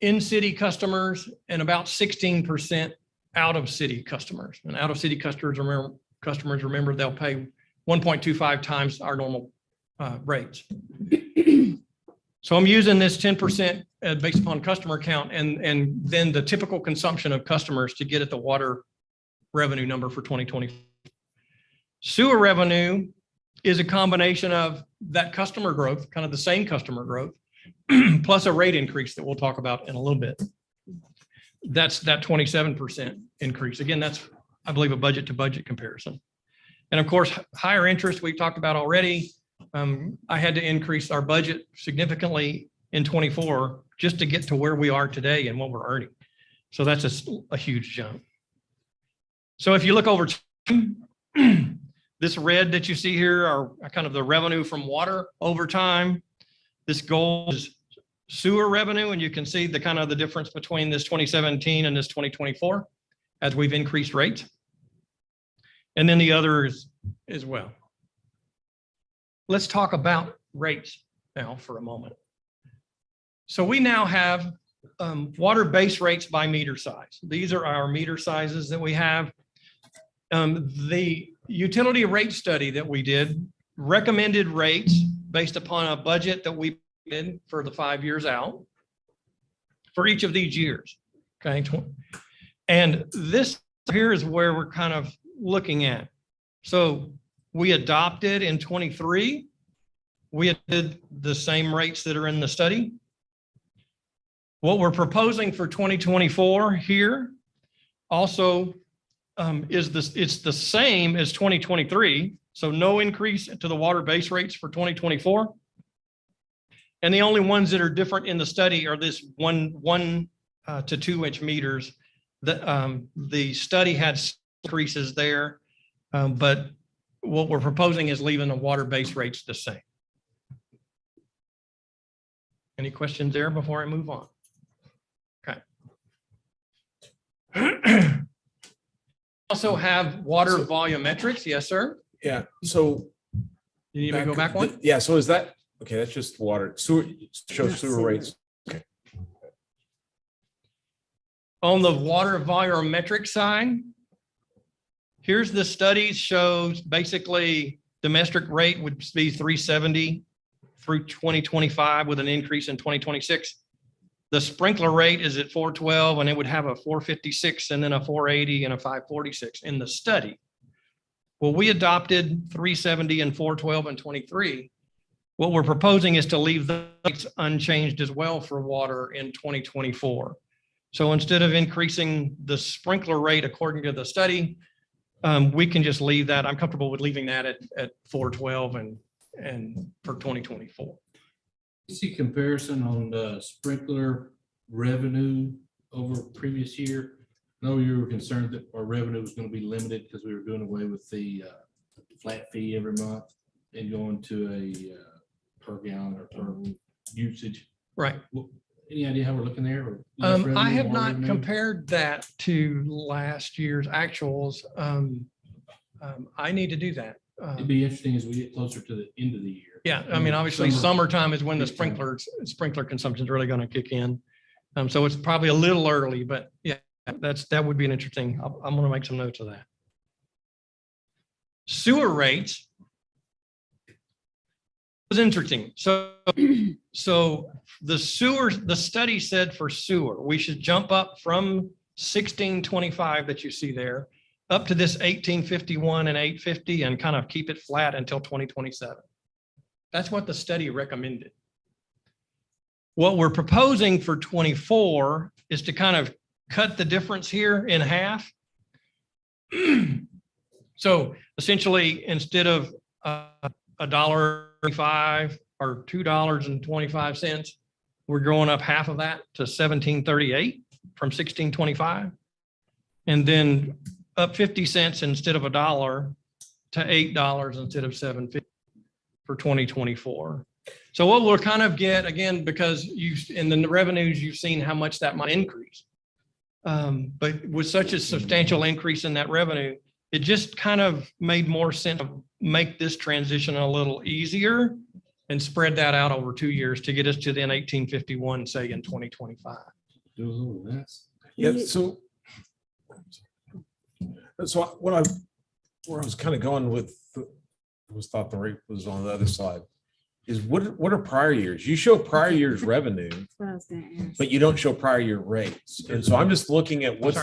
Speaker 13: in city customers and about 16% out of city customers. And out of city customers, remember they'll pay 1.25 times our normal rates. So I'm using this 10% based upon customer count and then the typical consumption of customers to get at the water revenue number for 2020. Sewer revenue is a combination of that customer growth, kind of the same customer growth, plus a rate increase that we'll talk about in a little bit. That's that 27% increase. Again, that's, I believe, a budget to budget comparison. And of course, higher interest we've talked about already. I had to increase our budget significantly in 24 just to get to where we are today and what we're earning. So that's a huge jump. So if you look over time, this red that you see here are kind of the revenue from water over time. This gold is sewer revenue, and you can see the kind of the difference between this 2017 and this 2024 as we've increased rates. And then the others as well. Let's talk about rates now for a moment. So we now have water base rates by meter size. These are our meter sizes that we have. The utility rate study that we did recommended rates based upon a budget that we did for the 5 years out. for each of these years. Okay. And this here is where we're kind of looking at. So we adopted in 23, we did the same rates that are in the study. What we're proposing for 2024 here also is this, it's the same as 2023. So no increase to the water base rates for 2024. And the only ones that are different in the study are this 1 to 2 inch meters. The study had increases there, but what we're proposing is leaving the water base rates the same. Any questions there before I move on? Okay. Also have water volumetrics. Yes, sir.
Speaker 4: Yeah, so.
Speaker 13: You need me to go back one?
Speaker 4: Yeah, so is that, okay, that's just water, sewer, show sewer rates.
Speaker 13: On the water volumetric side, here's the study shows basically domestic rate would be 370 through 2025 with an increase in 2026. The sprinkler rate is at 412 and it would have a 456 and then a 480 and a 546 in the study. Well, we adopted 370 and 412 and 23. What we're proposing is to leave the rates unchanged as well for water in 2024. So instead of increasing the sprinkler rate according to the study, we can just leave that. I'm comfortable with leaving that at 412 and for 2024.
Speaker 15: You see comparison on the sprinkler revenue over previous year? I know you were concerned that our revenue was going to be limited because we were doing away with the flat fee every month and going to a per gallon or per usage.
Speaker 13: Right.
Speaker 15: Any idea how we're looking there? Or less revenue,
Speaker 13: I have
Speaker 15: more
Speaker 13: not
Speaker 15: revenue?
Speaker 13: compared that to last year's actuals. I need to do that.
Speaker 15: It'd be interesting as we get closer to the end of the year.
Speaker 13: Yeah, I mean, obviously
Speaker 15: Summer.
Speaker 13: summertime is when the sprinkler consumption is really going to kick in. So it's probably a little early, but yeah, that would be an interesting, I'm going to make some notes of that. Sewer rates was interesting. So the study said for sewer, we should jump up from 1625 that you see there up to this 1851 and 850 and kind of keep it flat until 2027. That's what the study recommended. What we're proposing for 24 is to kind of cut the difference here in half. So essentially, instead of $1.25 or $2.25, we're going up half of that to $17.38 from $16.25, and then up 50 cents instead of $1 to $8 instead of $7.50 for 2024. So what we'll kind of get, again, because in the revenues, you've seen how much that might increase. But with such a substantial increase in that revenue, it just kind of made more sense to make this transition a little easier and spread that out over 2 years to get us to then 1851, say in 2025.
Speaker 15: Do a little less.
Speaker 4: Yeah, so where I was kind of going with, was thought the rate was on the other side, is what are prior years? You show prior year's revenue, but you don't show prior year rates. And so I'm just looking at what's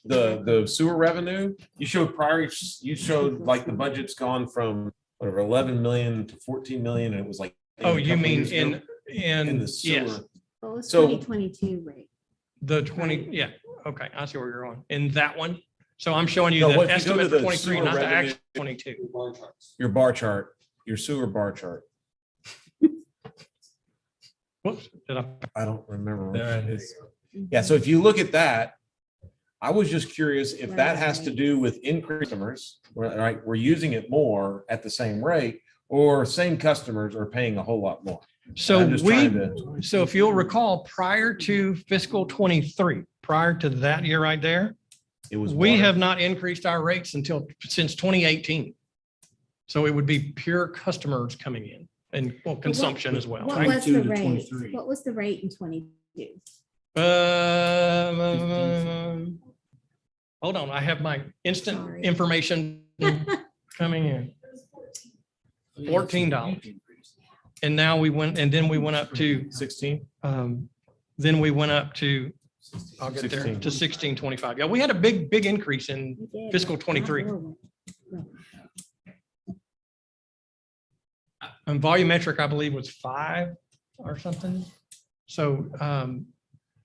Speaker 4: the sewer revenue. You showed you showed like the budget's gone from whatever 11 million to 14 million, and it was like.
Speaker 13: Oh, you mean in
Speaker 4: the sewer?
Speaker 13: Yes.
Speaker 3: What was
Speaker 4: So-
Speaker 3: 2022 rate?
Speaker 13: The 20, yeah, okay, I see where you're going. In that one. So I'm showing you
Speaker 4: No,
Speaker 13: the
Speaker 4: what if you go
Speaker 13: estimate
Speaker 4: to
Speaker 13: for
Speaker 4: the
Speaker 13: 23,
Speaker 4: sewer
Speaker 13: not the
Speaker 4: revenue-
Speaker 13: actual 22.
Speaker 4: Your bar chart, your sewer bar chart.
Speaker 13: Whoops, did I?
Speaker 4: I don't remember. What it is. Yeah, so if you look at that, I was just curious if that has to do with increased customers, right? We're using it more at the same rate, or same customers are paying a whole lot more.
Speaker 13: So
Speaker 4: I'm just trying to-
Speaker 13: so if you'll recall, prior to fiscal 23, prior to that year right there,
Speaker 4: It was.
Speaker 13: we
Speaker 4: water.
Speaker 13: have not increased our rates since 2018. So it would be pure customers coming in and consumption as well.
Speaker 3: What
Speaker 13: right?
Speaker 3: was the
Speaker 15: 22 to
Speaker 3: rate?
Speaker 15: 23.
Speaker 3: What was the rate in 22?
Speaker 13: Hold on, I have my instant
Speaker 3: Sorry.
Speaker 13: information coming in. $14. And now we went up to
Speaker 4: 16.
Speaker 13: Then we went up to, I'll get there,
Speaker 4: 16.
Speaker 13: to 1625. Yeah, we had a big increase in
Speaker 3: We did.
Speaker 13: fiscal 23. And volumetric, I believe, was 5 or something. So,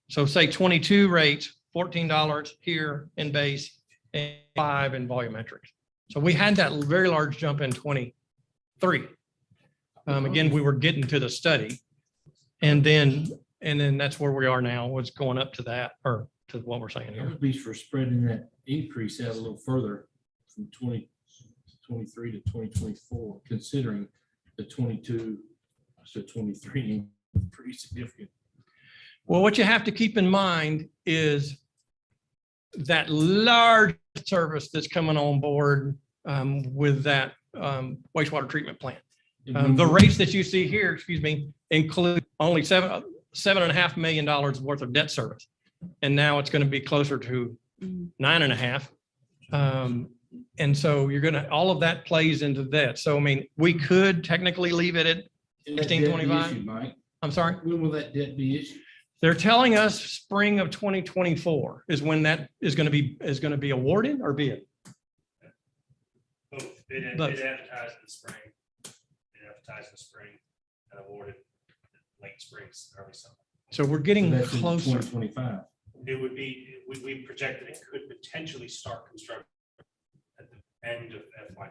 Speaker 13: so say 22 rates, $14 here in base and 5 in volumetrics. So we had that very large jump in 23. Again, we were getting to the study. And then that's where we are now, was going up to that, or to what we're saying
Speaker 15: That
Speaker 13: here.
Speaker 15: would be for spreading that increase out a little further from 2023 to 2024, considering the 22 to 23 pretty significant.
Speaker 13: Well, what you have to keep in mind is that large service that's coming on board with that wastewater treatment plant. The rates that you see here, excuse me, include only $7.5 million worth of debt service. And now it's going to be closer to 9.5. And so you're going to, all of that plays into that. So, I mean, we could technically leave it at
Speaker 15: And that debt be
Speaker 13: 1625.
Speaker 15: issued, Mike?
Speaker 13: I'm sorry.
Speaker 15: When will that debt be issued?
Speaker 13: They're telling us spring of 2024 is when that is going to be awarded or bid.
Speaker 16: Both. It
Speaker 13: Both.
Speaker 16: advertised in the spring. It advertised in the spring and awarded late springs, early summer.
Speaker 13: So we're getting
Speaker 15: That's in
Speaker 13: closer.
Speaker 15: 2025.
Speaker 16: It would be, we projected it could potentially start construction at the end of FY 24.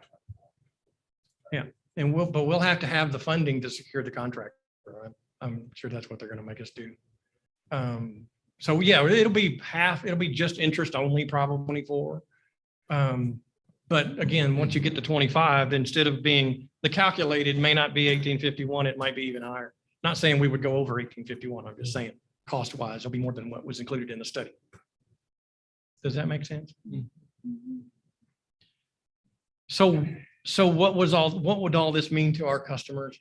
Speaker 13: Yeah, and we'll have to have the funding to secure the contract. I'm sure that's what they're going to make us do. So yeah, it'll be just interest only, probably 24. But again, once you get to 25, instead of being, the calculated may not be 1851, it might be even higher. Not saying we would go over 1851. I'm just saying cost wise, it'll be more than what was included in the study. Does that make sense? So what would all this mean to our customers?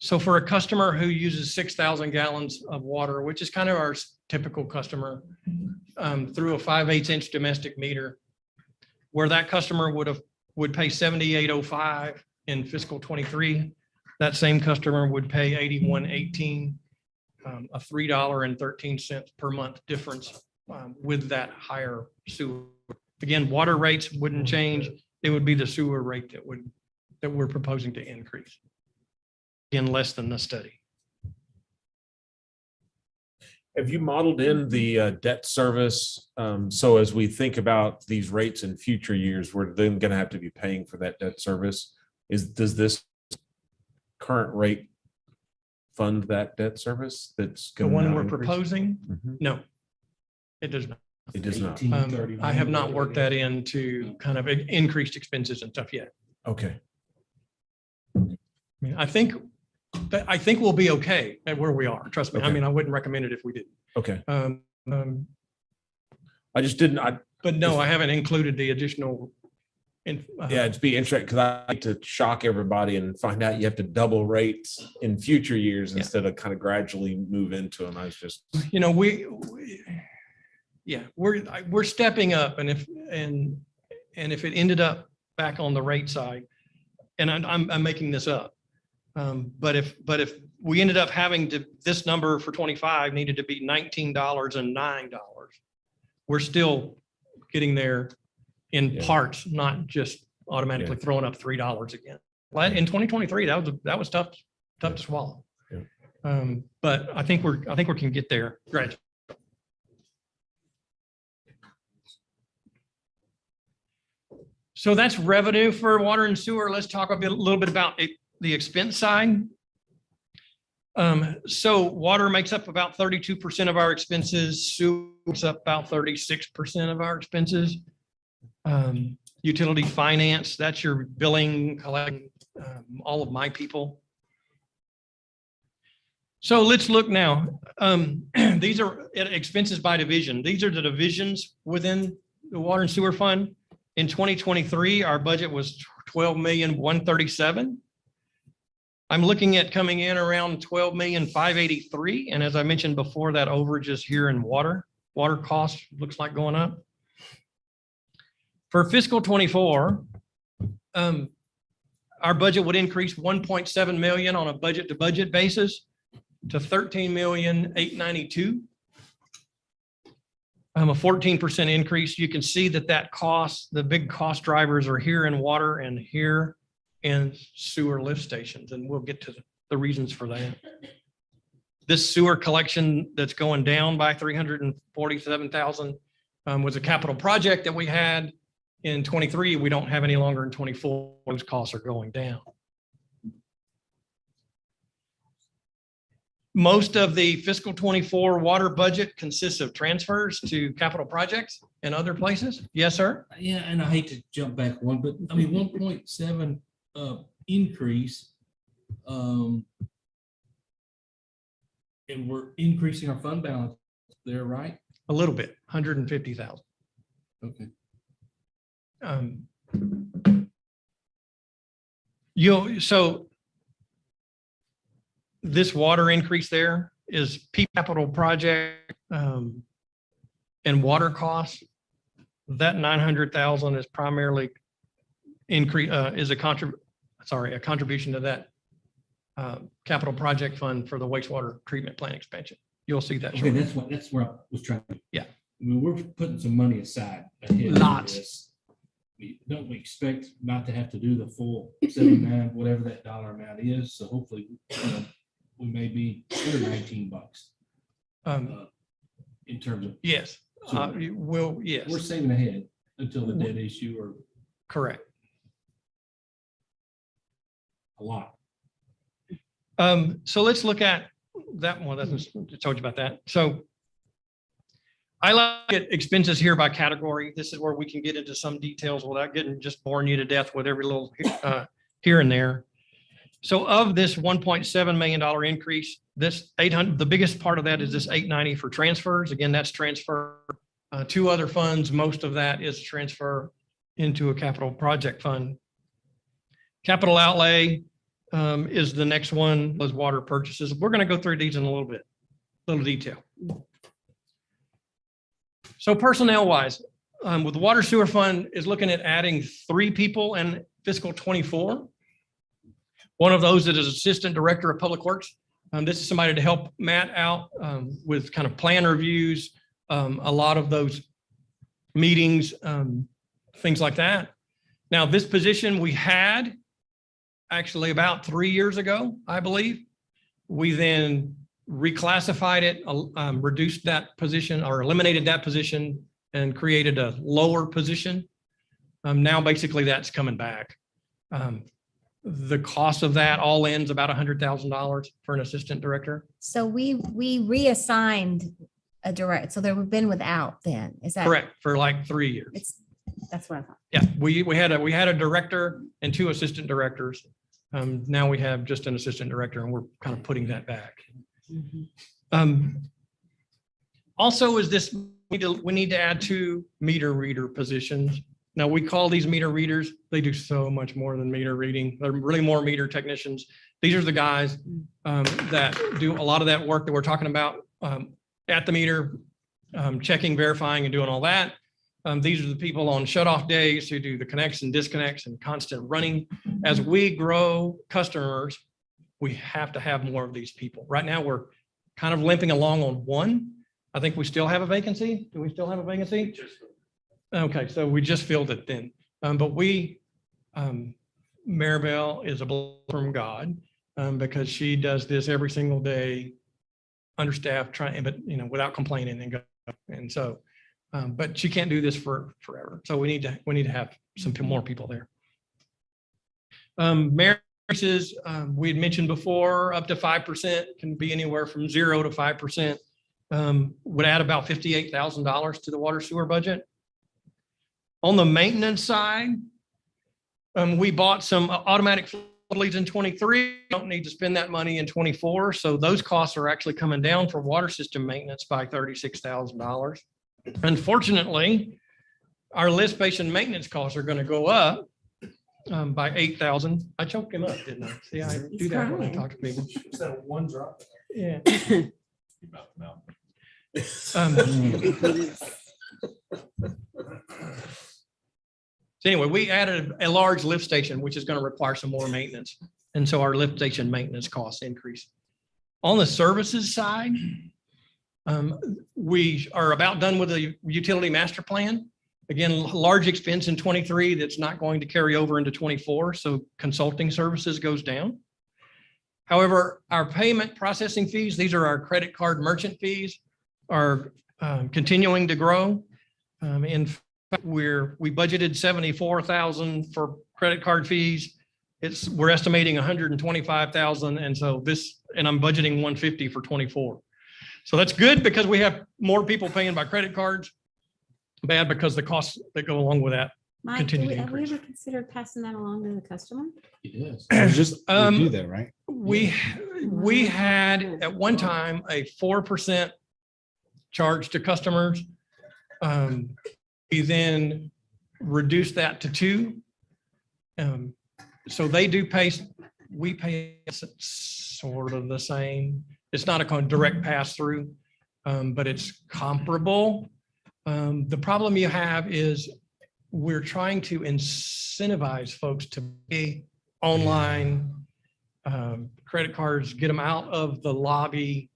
Speaker 13: So for a customer who uses 6,000 gallons of water, which is kind of our typical customer, through a 5/8 inch domestic meter, where that customer would pay $78.05 in fiscal 23, that same customer would pay $81.18, a $3.13 per month difference with that higher sewer. Again, water rates wouldn't change. It would be the sewer rate that we're proposing to increase. In less than the study.
Speaker 4: Have you modeled in the debt service? So as we think about these rates in future years, we're then going to have to be paying for that debt service. Does this current rate fund that debt service? That's
Speaker 13: The
Speaker 4: gonna
Speaker 13: one
Speaker 4: not
Speaker 13: we're
Speaker 4: increase?
Speaker 13: proposing?
Speaker 4: Mhm.
Speaker 13: No, it does not.
Speaker 4: It does not.
Speaker 13: I have not worked that into kind of increased expenses and stuff yet.
Speaker 4: Okay.
Speaker 13: I mean, I think we'll be okay at where we are. Trust me. I
Speaker 4: Okay.
Speaker 13: mean, I wouldn't recommend it if we didn't.
Speaker 4: Okay.
Speaker 13: I
Speaker 4: just didn't.
Speaker 13: But no, I haven't included the additional.
Speaker 4: Yeah, it'd be interesting because I like to shock everybody and find out you have to double rates in future years instead of kind of gradually move into them. I was just,
Speaker 13: You know, we're stepping up, and if it ended up back on the rate side, and I'm making this up, but if we ended up having to, this number for 25 needed to be $19.09, we're still getting there in parts, not just automatically throwing up $3 again. Well, in 2023, that was tough to swallow. But I think we can get there gradually. So that's revenue for water and sewer. Let's talk a little bit about the expense side. So water makes up about 32% of our expenses. Sewer makes up about 36% of our expenses. Utility finance, that's your billing, collecting, all of my people. So let's look now. These are expenses by division. These are the divisions within the water and sewer fund. In 2023, our budget was $12,137,000. I'm looking at coming in around $12,583,000. And as I mentioned before, that overage is here in water. Water cost looks like going up. For fiscal 24, our budget would increase $1.7 million on a budget to budget basis. to 13,892,000. A 14% increase. You can see that cost, the big cost drivers are here in water and here in sewer lift stations, and we'll get to the reasons for that. This sewer collection that's going down by 347,000 was a capital project that we had in 23. We don't have any longer in 24. Those costs are going down. Most of the fiscal 24 water budget consists of transfers to capital projects and other places. Yes, sir.
Speaker 15: Yeah, and I hate to jump back one, but I mean, 1.7 increase. And we're increasing our fund balance there, right?
Speaker 13: A little bit, 150,000.
Speaker 15: Okay.
Speaker 13: So this water increase there is capital project and water costs. That 900,000 is primarily is a contribution to that capital project fund for the wastewater treatment plant expansion. You'll see that.
Speaker 15: Okay,
Speaker 13: shortly.
Speaker 15: that's where I was trying to.
Speaker 13: Yeah.
Speaker 15: I mean, we're putting some money aside. ahead of
Speaker 13: Lots.
Speaker 15: this. Don't we expect not to have to do the full 79, whatever that dollar amount is? So hopefully, we may be under $19 in terms of.
Speaker 13: Yes.
Speaker 15: So
Speaker 13: yes.
Speaker 15: We're saving ahead until the debt issue or
Speaker 13: Correct.
Speaker 15: a lot.
Speaker 13: So let's look at that one. I told you about that. So I like at expenses here by category. This is where we can get into some details without getting just boring you to death with every little here and there. So of this $1.7 million increase, this 800, the biggest part of that is this 890 for transfers. Again, that's transfer to other funds. Most of that is transfer into a capital project fund. Capital outlay is the next one, those water purchases. We're going to go through these in a little detail. So personnel wise, with the water sewer fund is looking at adding 3 people in fiscal 24. One of those that is assistant director of public works. This is somebody to help Matt out with kind of plan reviews, a lot of those meetings, things like that. Now, this position we had actually about 3 years ago, I believe. We then reclassified it, reduced that position or eliminated that position and created a lower position. Now, basically that's coming back. The cost of that all ends about $100,000 for an assistant director.
Speaker 3: So we reassigned a direct, so they've been without then, is that?
Speaker 13: Correct, for like 3 years.
Speaker 3: That's what I thought.
Speaker 13: Yeah, we had a director and 2 assistant directors. Now we have just an assistant director and we're kind of putting that back. Also is this, we need to add 2 meter reader positions. Now we call these meter readers, they do so much more than meter reading. They're really more meter technicians. These are the guys that do a lot of that work that we're talking about at the meter, checking, verifying and doing all that. These are the people on shut-off days who do the connects and disconnects and constant running. As we grow customers, we have to have more of these people. Right now, we're kind of limping along on 1. I think we still have a vacancy. Do we still have a vacancy? Okay, so we just filled it then. But Maribel is a blessing from God because she does this every single day, understaffed, but without complaining and go. And so, but she can't do this forever. So we need to have some more people there. Merit increases, we had mentioned before, up to 5%, can be anywhere from 0 to 5%. Would add about $58,000 to the water sewer budget. On the maintenance side, we bought some automatic flow leads in 23. Don't need to spend that money in 24. So those costs are actually coming down for water system maintenance by $36,000. Unfortunately, our lift station maintenance costs are going to go up by $8,000. I choked him up, didn't I? See, I do that when I talk to people.
Speaker 1: Is that one drop?
Speaker 13: Yeah. So anyway, we added a large lift station, which is going to require some more maintenance. And so our lift station maintenance costs increase. On the services side, we are about done with the utility master plan. Again, large expense in 23 that's not going to carry over into 24. So consulting services goes down. However, our payment processing fees, these are our credit card merchant fees, are continuing to grow. In fact, we budgeted 74,000 for credit card fees. We're estimating 125,000. And so and I'm budgeting 150 for 24. So that's good because we have more people paying by credit cards. Bad because the costs that go along with that
Speaker 3: Mike,
Speaker 13: continue to
Speaker 3: have we
Speaker 13: increase.
Speaker 3: ever considered passing that along to the customer?
Speaker 15: Yes.
Speaker 12: Just do that, right?
Speaker 13: We had at one time a 4% charge to customers. We then reduced that to 2%. So they do pay, we pay sort of the same. It's not a direct pass through, but it's comparable. The problem you have is we're trying to incentivize folks to pay online credit cards, get them out of the lobby,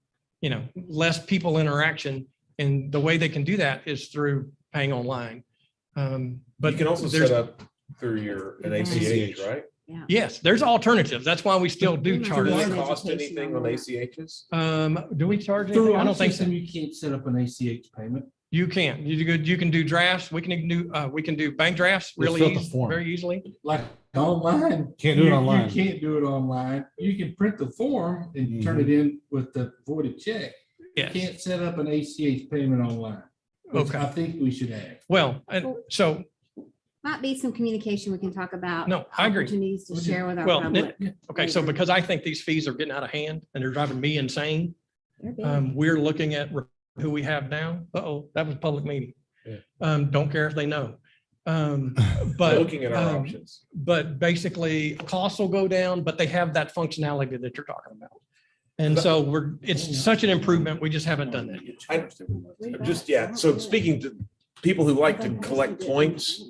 Speaker 13: less people interaction. And the way they can do that is through paying online. But
Speaker 4: you can also set up through an ACH, right?
Speaker 3: Yeah.
Speaker 13: Yes, there's alternatives. That's why we still do charge.
Speaker 4: Does
Speaker 13: it.
Speaker 4: it cost anything on ACHs?
Speaker 13: Do we charge
Speaker 15: Through
Speaker 13: anything? I
Speaker 15: our
Speaker 13: don't think so.
Speaker 15: system, you can't set up an ACH payment.
Speaker 13: You can. You can do drafts. We can do bank drafts
Speaker 12: Just
Speaker 13: really
Speaker 12: fill out the
Speaker 13: easy,
Speaker 12: form.
Speaker 13: very easily.
Speaker 15: Like online.
Speaker 12: Can't do it
Speaker 15: You
Speaker 12: online.
Speaker 15: can't do it online. You can print the form and turn it in with the voided check.
Speaker 13: Yes.
Speaker 15: You can't set up an ACH payment online. Which
Speaker 13: Okay.
Speaker 15: I think we should have.
Speaker 13: Well, and so
Speaker 3: Might be some communication we can talk about.
Speaker 13: No, I agree.
Speaker 3: Opportunities to share with our
Speaker 13: well,
Speaker 3: public.
Speaker 13: okay. So because I think these fees are getting out of hand and they're driving me insane,
Speaker 3: They're big.
Speaker 13: we're looking at who we have now. Uh-oh, that was a public meeting.
Speaker 4: Yeah.
Speaker 13: Don't care if they know. But
Speaker 4: Looking at our options.
Speaker 13: But basically costs will go down, but they have that functionality that you're talking about. And so it's such an improvement. We just haven't done that yet.
Speaker 4: So speaking to people who like to collect points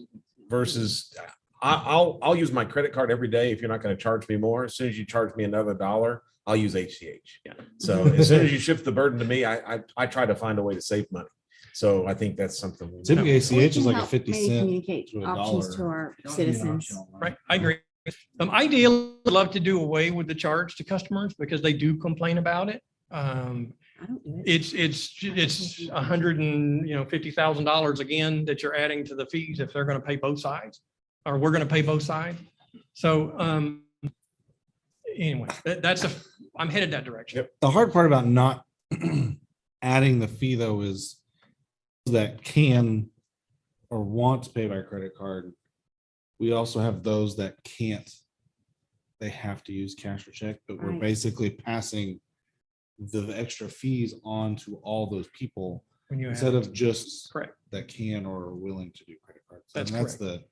Speaker 4: versus I'll use my credit card every day. If you're not going to charge me more, as soon as you charge me another $1, I'll use ACH.
Speaker 13: Yeah.
Speaker 4: So as soon as you shift the burden to me, I try to find a way to save money. So I think that's something.
Speaker 12: Typically ACH
Speaker 3: We
Speaker 12: is
Speaker 3: can
Speaker 12: like a
Speaker 3: help
Speaker 12: 50
Speaker 3: maybe
Speaker 12: cent
Speaker 3: communicate
Speaker 12: to a
Speaker 3: options to
Speaker 12: dollar.
Speaker 3: our citizens.
Speaker 13: Right, I agree. Ideally, I'd love to do away with the charge to customers because they do complain about it.
Speaker 3: I don't do it.
Speaker 13: It's $150,000 again that you're adding to the fees if they're going to pay both sides, or we're going to pay both sides. So anyway, I'm headed that direction.
Speaker 12: The hard part about not adding the fee though is that can or want to pay by credit card. We also have those that can't. They have to use cash or check, but we're
Speaker 3: Right.
Speaker 12: basically passing the extra fees on to all those people
Speaker 13: When you
Speaker 12: instead
Speaker 13: have,
Speaker 12: of just
Speaker 13: correct.
Speaker 12: that can or are willing to do credit cards.
Speaker 13: That's
Speaker 12: And that's the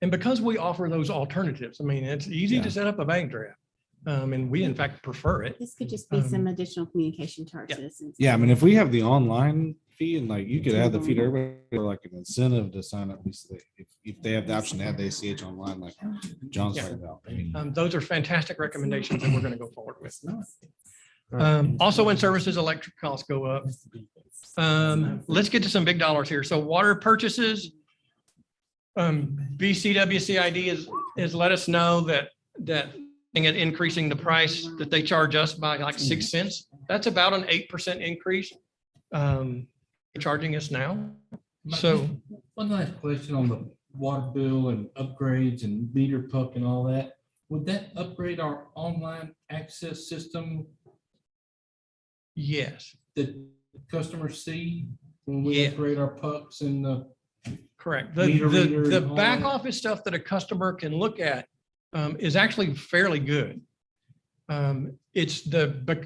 Speaker 13: And because we offer those alternatives, I mean, it's easy
Speaker 12: Yeah.
Speaker 13: to set up a bank draft. And we in fact prefer it.
Speaker 3: This could just be some additional communication to our
Speaker 13: yeah.
Speaker 3: citizens.
Speaker 12: Yeah, I mean, if we have the online fee and like you could add the fee to everybody or like an incentive to sign up, if they have the option to add the ACH online, like John's
Speaker 13: Yeah.
Speaker 12: talking about. I mean,
Speaker 13: Those are fantastic recommendations that we're going to go forward with. Also, when services, electric costs go up. Let's get to some big dollars here. So water purchases. BCWCID has let us know that increasing the price that they charge us by like 6 cents. That's about an 8% increase. Charging us now. So
Speaker 15: One last question on the water bill and upgrades and meter puck and all that. Would that upgrade our online access system
Speaker 13: yes,
Speaker 15: that customers see when we
Speaker 13: Yeah.
Speaker 15: upgrade our pucks and the?
Speaker 13: correct.
Speaker 15: Meter reader
Speaker 13: The
Speaker 15: and all
Speaker 13: back
Speaker 15: that.
Speaker 13: office stuff that a customer can look at is actually fairly good. It's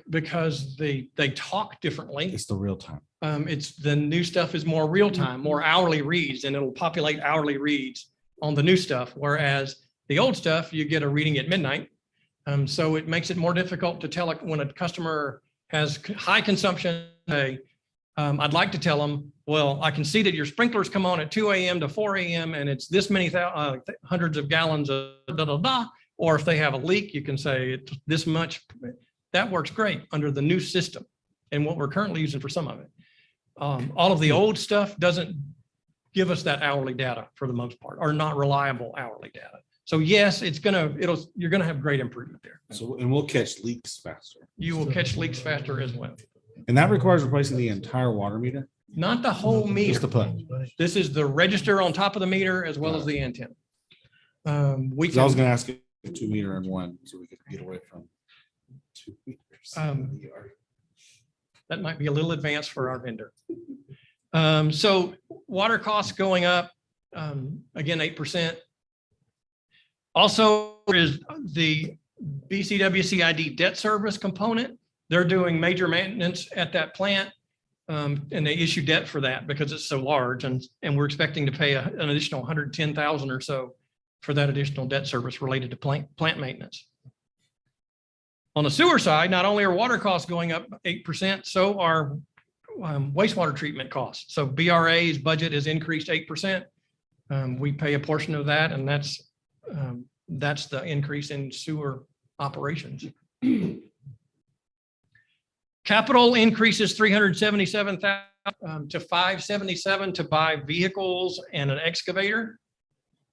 Speaker 13: because they talk differently.
Speaker 12: it's the real time.
Speaker 13: It's the new stuff is more real time, more hourly reads, and it'll populate hourly reads on the new stuff. Whereas the old stuff, you get a reading at midnight. So it makes it more difficult to tell when a customer has high consumption. I'd like to tell them, well, I can see that your sprinklers come on at 2 a.m. to 4 a.m. and it's this many hundreds of gallons of da, da, da. Or if they have a leak, you can say it's this much. That works great under the new system and what we're currently using for some of it. All of the old stuff doesn't give us that hourly data for the most part, or not reliable hourly data. So yes, you're gonna have great improvement there.
Speaker 12: So, and we'll catch leaks faster.
Speaker 13: You will catch leaks faster as well.
Speaker 12: And that requires replacing the entire water meter?
Speaker 13: Not the whole
Speaker 12: Just
Speaker 13: meter.
Speaker 12: the put.
Speaker 13: This is the register on top of the meter as well as the antenna. We
Speaker 12: 'Cause I was
Speaker 13: can,
Speaker 12: gonna ask you 2 meter and one, so we could get away from 2 meters.
Speaker 13: that might be a little advanced for our vendor. So water costs going up, again, 8%. Also is the BCWCID debt service component. They're doing major maintenance at that plant. And they issue debt for that because it's so large, and we're expecting to pay an additional 110,000 or so for that additional debt service related to plant maintenance. On the sewer side, not only are water costs going up 8%, so are wastewater treatment costs. So BRA's budget is increased 8%. We pay a portion of that, and that's the increase in sewer operations. Capital increases 377,000 to 577 to buy vehicles and an excavator.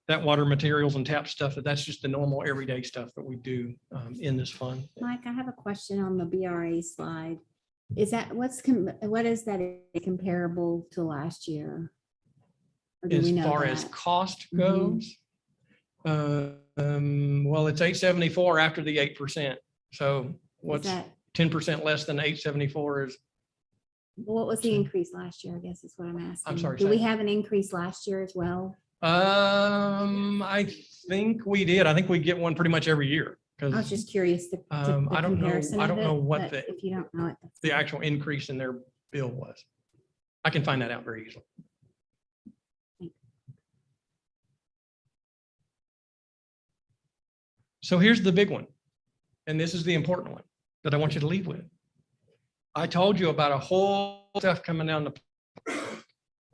Speaker 13: That water materials and tap stuff, that's just the normal everyday stuff that we do in this fund.
Speaker 3: Mike, I have a question on the BRA slide. Is that, what is that comparable to last year? Or do
Speaker 13: As
Speaker 3: we know
Speaker 13: far as
Speaker 3: that?
Speaker 13: cost
Speaker 3: Mhm.
Speaker 13: goes, well, it's 874 after the 8%. So what's
Speaker 3: that-
Speaker 13: 10% less than 874 is,
Speaker 3: What was the increase last year, I guess is what I'm asking.
Speaker 13: sorry,
Speaker 3: Do
Speaker 13: say
Speaker 3: we
Speaker 13: it.
Speaker 3: have an increase last year as well?
Speaker 13: I think we did. I think we get one pretty much every year.
Speaker 3: I was
Speaker 13: Because
Speaker 3: just curious, the
Speaker 13: I don't know,
Speaker 3: comparison
Speaker 13: I
Speaker 3: of
Speaker 13: don't know
Speaker 3: it,
Speaker 13: what
Speaker 3: but
Speaker 13: the,
Speaker 3: if you don't know it, that's
Speaker 13: the actual increase in their bill was. I can find that out very easily. So here's the big one. And this is the important one that I want you to leave with. I told you about a whole stuff coming down the,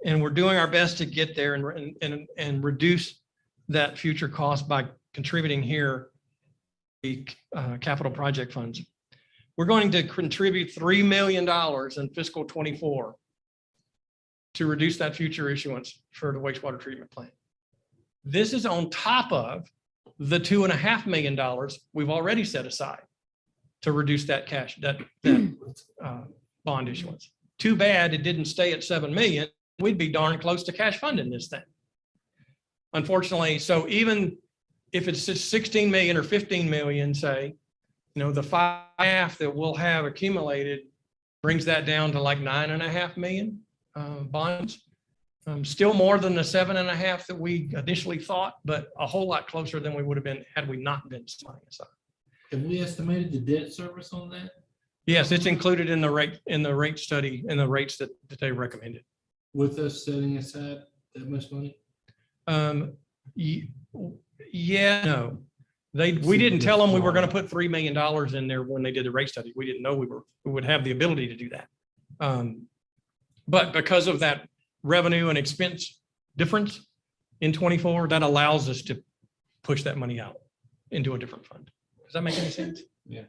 Speaker 13: and we're doing our best to get there and reduce that future cost by contributing here the capital project funds. We're going to contribute $3 million in fiscal '24 to reduce that future issuance for the wastewater treatment plant. This is on top of the $2.5 million we've already set aside to reduce that cash, that bond issuance. Too bad it didn't stay at 7 million. We'd be darn close to cash funding this thing. Unfortunately, so even if it's just 16 million or 15 million, say, the 5.5 that we'll have accumulated brings that down to like 9.5 million bonds. Still more than the 7.5 that we initially thought, but a whole lot closer than we would have been had we not been spending aside.
Speaker 15: Have we estimated the debt service on that?
Speaker 13: Yes, it's included in the rate study and the rates that they recommended.
Speaker 15: With us setting aside that much money?
Speaker 13: Yeah, no. We didn't tell them we were going to put $3 million in there when they did the rate study. We didn't know we would have the ability to do that. But because of that revenue and expense difference in '24, that allows us to push that money out into a different fund. Does that make any sense?
Speaker 15: Yeah.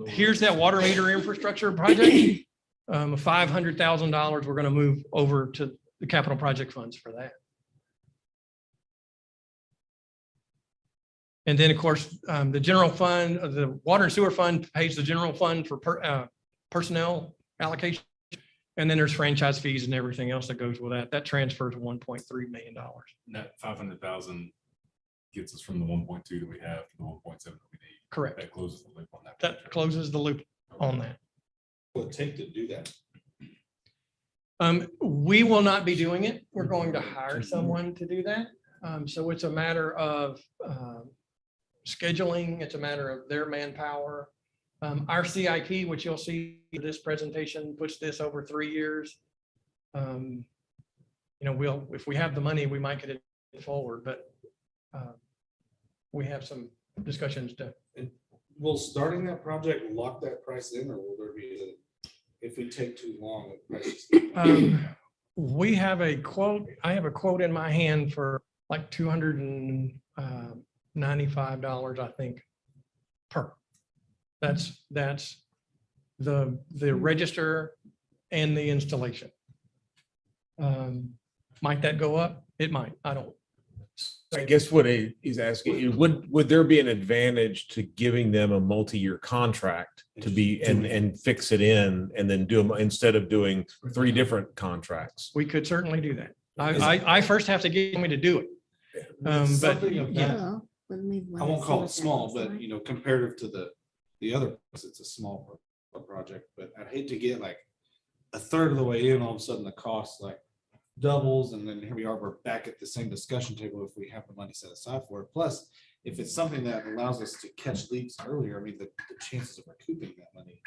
Speaker 13: Here's that water meter infrastructure project. $500,000 we're going to move over to the capital project funds for that. And then, of course, the general fund, the water and sewer fund pays the general fund for personnel allocation. And then there's franchise fees and everything else that goes with that. That transfers $1.3 million.
Speaker 14: That 500,000 gets us from the 1.2 that we have to the 1.7 that we need.
Speaker 13: Correct.
Speaker 14: That closes the loop on that.
Speaker 13: That closes the loop on that.
Speaker 12: Will it take to do that?
Speaker 13: We will not be doing it. We're going to hire someone to do that. So it's a matter of scheduling. It's a matter of their manpower. Our CIP, which you'll see in this presentation, puts this over 3 years. If we have the money, we might get it forward, but we have some discussions to.
Speaker 12: Will starting that project lock that price in, or will there be, if we take too long?
Speaker 13: We have a quote. I have a quote in my hand for like $295, I think, per. That's the register and the installation. Might that go up? It might. I don't.
Speaker 4: I guess what he's asking, would there be an advantage to giving them a multi-year contract to be and fix it in and then do them instead of doing 3 different contracts?
Speaker 13: We could certainly do that. I first have to get me to do it. But
Speaker 12: Something of
Speaker 13: yeah.
Speaker 12: that,
Speaker 3: Well, when we
Speaker 12: I
Speaker 3: wanna
Speaker 12: won't
Speaker 3: see
Speaker 12: call
Speaker 3: what
Speaker 12: it
Speaker 3: that
Speaker 12: small,
Speaker 3: looks
Speaker 12: but
Speaker 3: like.
Speaker 12: you know, comparative to the other, it's a small project, but I'd hate to get like a third of the way in, all of a sudden the cost like doubles, and then here we are, we're back at the same discussion table if we have the money set aside for it. Plus, if it's something that allows us to catch leaks earlier, I mean, the chances of recouping that money,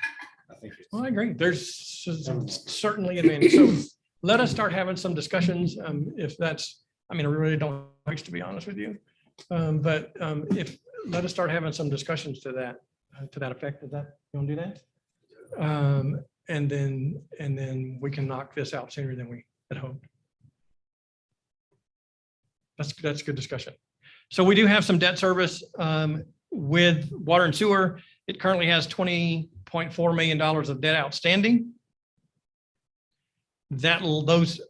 Speaker 12: I think.
Speaker 13: Well, I agree. There's certainly advantage. So let us start having some discussions. If that's, I mean, I really don't like to be honest with you. But if, let us start having some discussions to that effect. Is that, you want to do that? And then we can knock this out sooner than we had hoped. That's good discussion. So we do have some debt service with water and sewer. It currently has $20.4 million of debt outstanding. Those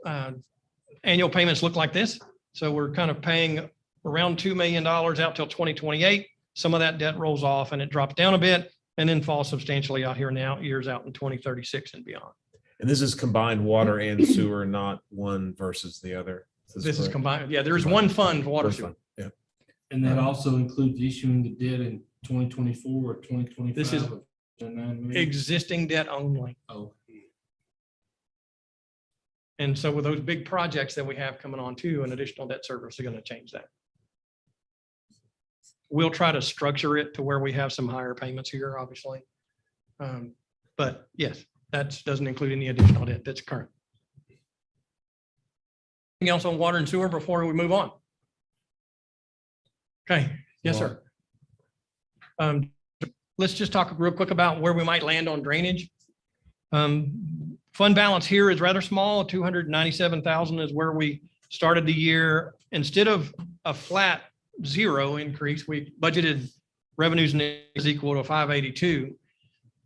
Speaker 13: annual payments look like this. So we're kind of paying around $2 million out till 2028. Some of that debt rolls off and it drops down a bit and then falls substantially out here now, years out in 2036 and beyond.
Speaker 4: And this is combined water and sewer, not one versus the other.
Speaker 13: This is combined. Yeah, there's one fund for water sewer.
Speaker 4: Yeah.
Speaker 15: And that also includes issuing the debt in 2024 or 2025.
Speaker 13: This is
Speaker 15: of $9 million.
Speaker 13: existing debt only.
Speaker 15: Oh,
Speaker 13: And so with those big projects that we have coming on too, an additional debt service are going to change that. We'll try to structure it to where we have some higher payments here, obviously. But yes, that doesn't include any additional debt that's current. Anything else on water and sewer before we move on? Okay, yes, sir. Let's just talk real quick about where we might land on drainage. Fund balance here is rather small. 297,000 is where we started the year. Instead of a flat 0 increase, we budgeted revenues is equal to 582.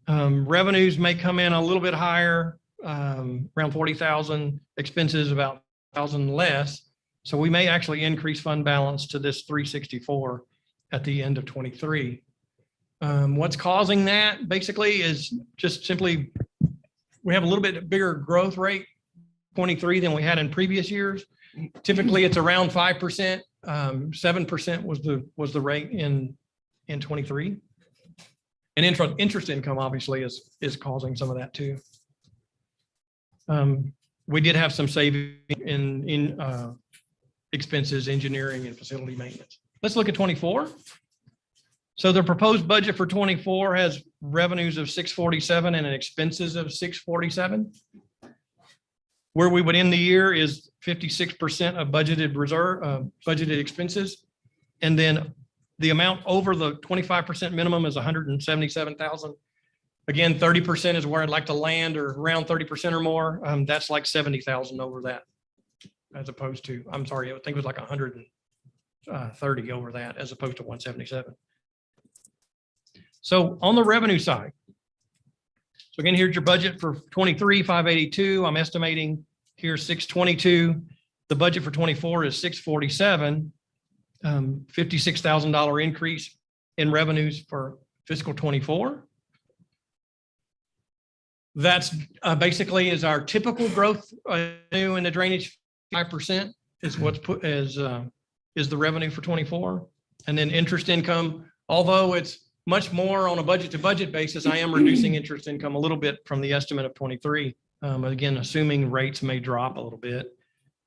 Speaker 13: Revenues may come in a little bit higher, around 40,000, expenses about 1,000 less. So we may actually increase fund balance to this 364 at the end of 23. What's causing that basically is just simply, we have a little bit bigger growth rate 23 than we had in previous years. Typically it's around 5%. 7% was the rate in 23. And interest income obviously is causing some of that too. We did have some saving in expenses, engineering and facility maintenance. Let's look at 24. So the proposed budget for 24 has revenues of 647 and an expenses of 647. Where we would end the year is 56% of budgeted reserve, budgeted expenses. And then the amount over the 25% minimum is 177,000. Again, 30% is where I'd like to land, or around 30% or more. That's like 70,000 over that, as opposed to, I'm sorry, I think it was like 130 over that as opposed to 177. So on the revenue side, so again, here's your budget for 23, 582. I'm estimating here 622. The budget for 24 is 647, $56,000 increase in revenues for fiscal 24. That's basically is our typical growth new in the drainage. 5% is what's put as is the revenue for 24. And then interest income, although it's much more on a budget to budget basis, I am reducing interest income a little bit from the estimate of 23. Again, assuming rates may drop a little bit.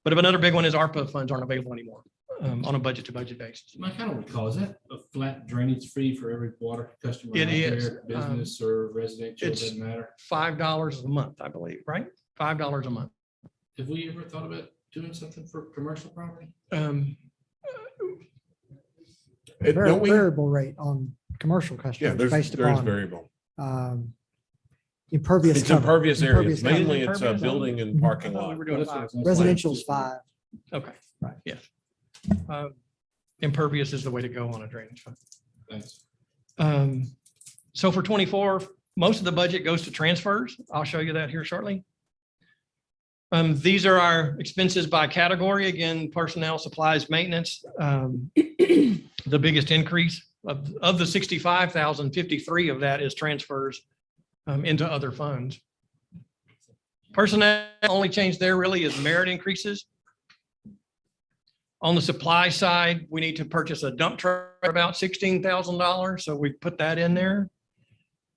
Speaker 13: But another big one is ARPA funds aren't available anymore on a budget to budget basis.
Speaker 15: I kind of recall, is that a flat drainage fee for every water customer?
Speaker 13: It
Speaker 15: out
Speaker 13: is.
Speaker 15: there, business or residential,
Speaker 13: It's
Speaker 15: doesn't matter.
Speaker 13: $5 a month, I believe, right? $5 a month.
Speaker 15: Have we ever thought about doing something for commercial property?
Speaker 11: Variable rate on commercial customers.
Speaker 4: Yeah,
Speaker 11: based
Speaker 4: there's
Speaker 11: upon,
Speaker 4: variable.
Speaker 11: Impervious.
Speaker 4: It's
Speaker 11: cover.
Speaker 4: impervious areas.
Speaker 11: cover.
Speaker 4: Mainly it's a building and parking lot.
Speaker 11: Residential's 5.
Speaker 13: Okay.
Speaker 11: Right.
Speaker 13: Yes. Impervious is the way to go on a drainage fund.
Speaker 15: Thanks.
Speaker 13: So for 24, most of the budget goes to transfers. I'll show you that here shortly. These are our expenses by category. Again, personnel, supplies, maintenance. The biggest increase of the 65,000, 53 of that is transfers into other funds. Personnel only change there really is merit increases. On the supply side, we need to purchase a dump truck for about $16,000. So we put that in there.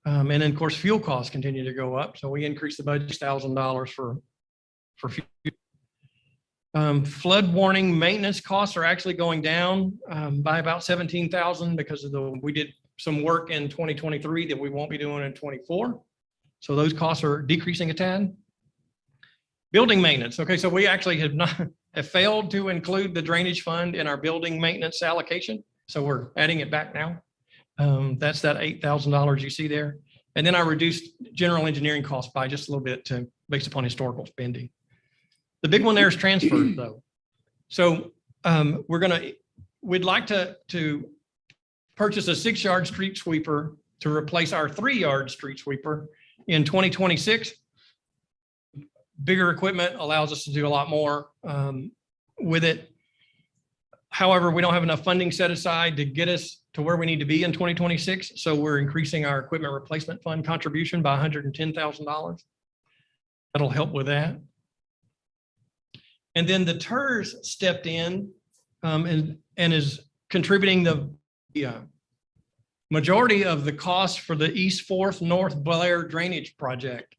Speaker 13: And then of course, fuel costs continue to go up. So we increase the budget $1,000 for fuel. Flood warning maintenance costs are actually going down by about 17,000 because of we did some work in 2023 that we won't be doing in 24. So those costs are decreasing a tad. Building maintenance. Okay, so we actually have failed to include the drainage fund in our building maintenance allocation. So we're adding it back now. That's that $8,000 you see there. And then I reduced general engineering costs by just a little bit based upon historical spending. The big one there is transfers though. So we'd like to purchase a 6-yard street sweeper to replace our 3-yard street sweeper in 2026. Bigger equipment allows us to do a lot more with it. However, we don't have enough funding set aside to get us to where we need to be in 2026. So we're increasing our equipment replacement fund contribution by $110,000. That'll help with that. And then the TERS stepped in and is contributing the majority of the cost for the East 4th North Blair drainage project.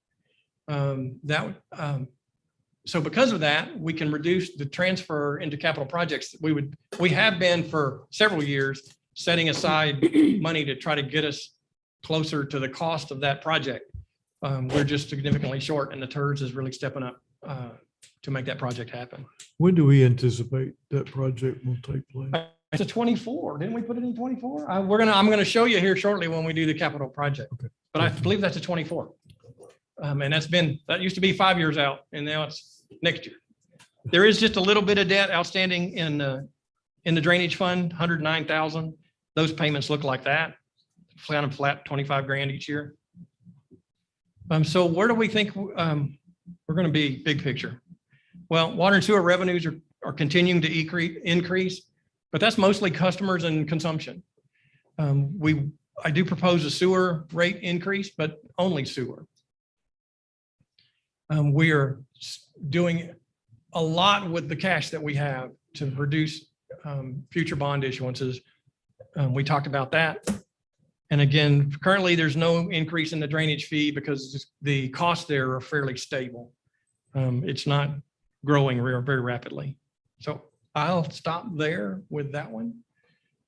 Speaker 13: So because of that, we can reduce the transfer into capital projects. We have been for several years setting aside money to try to get us closer to the cost of that project. We're just significantly short, and the TERS is really stepping up to make that project happen.
Speaker 2: When do we anticipate that project will take place?
Speaker 13: It's a 24. Didn't we put it in 24? I'm going to show you here shortly when we do the capital project. Okay. But I believe that's a 24. And that used to be 5 years out, and now it's next year. There is just a little bit of debt outstanding in the drainage fund, 109,000. Those payments look like that, flat 25 grand each year. So where do we think we're going to be big picture? Well, water and sewer revenues are continuing to increase, but that's mostly customers and consumption. I do propose a sewer rate increase, but only sewer. We are doing a lot with the cash that we have to reduce future bond issuances. We talked about that. And again, currently there's no increase in the drainage fee because the costs there are fairly stable. It's not growing very rapidly. So I'll stop there with that one.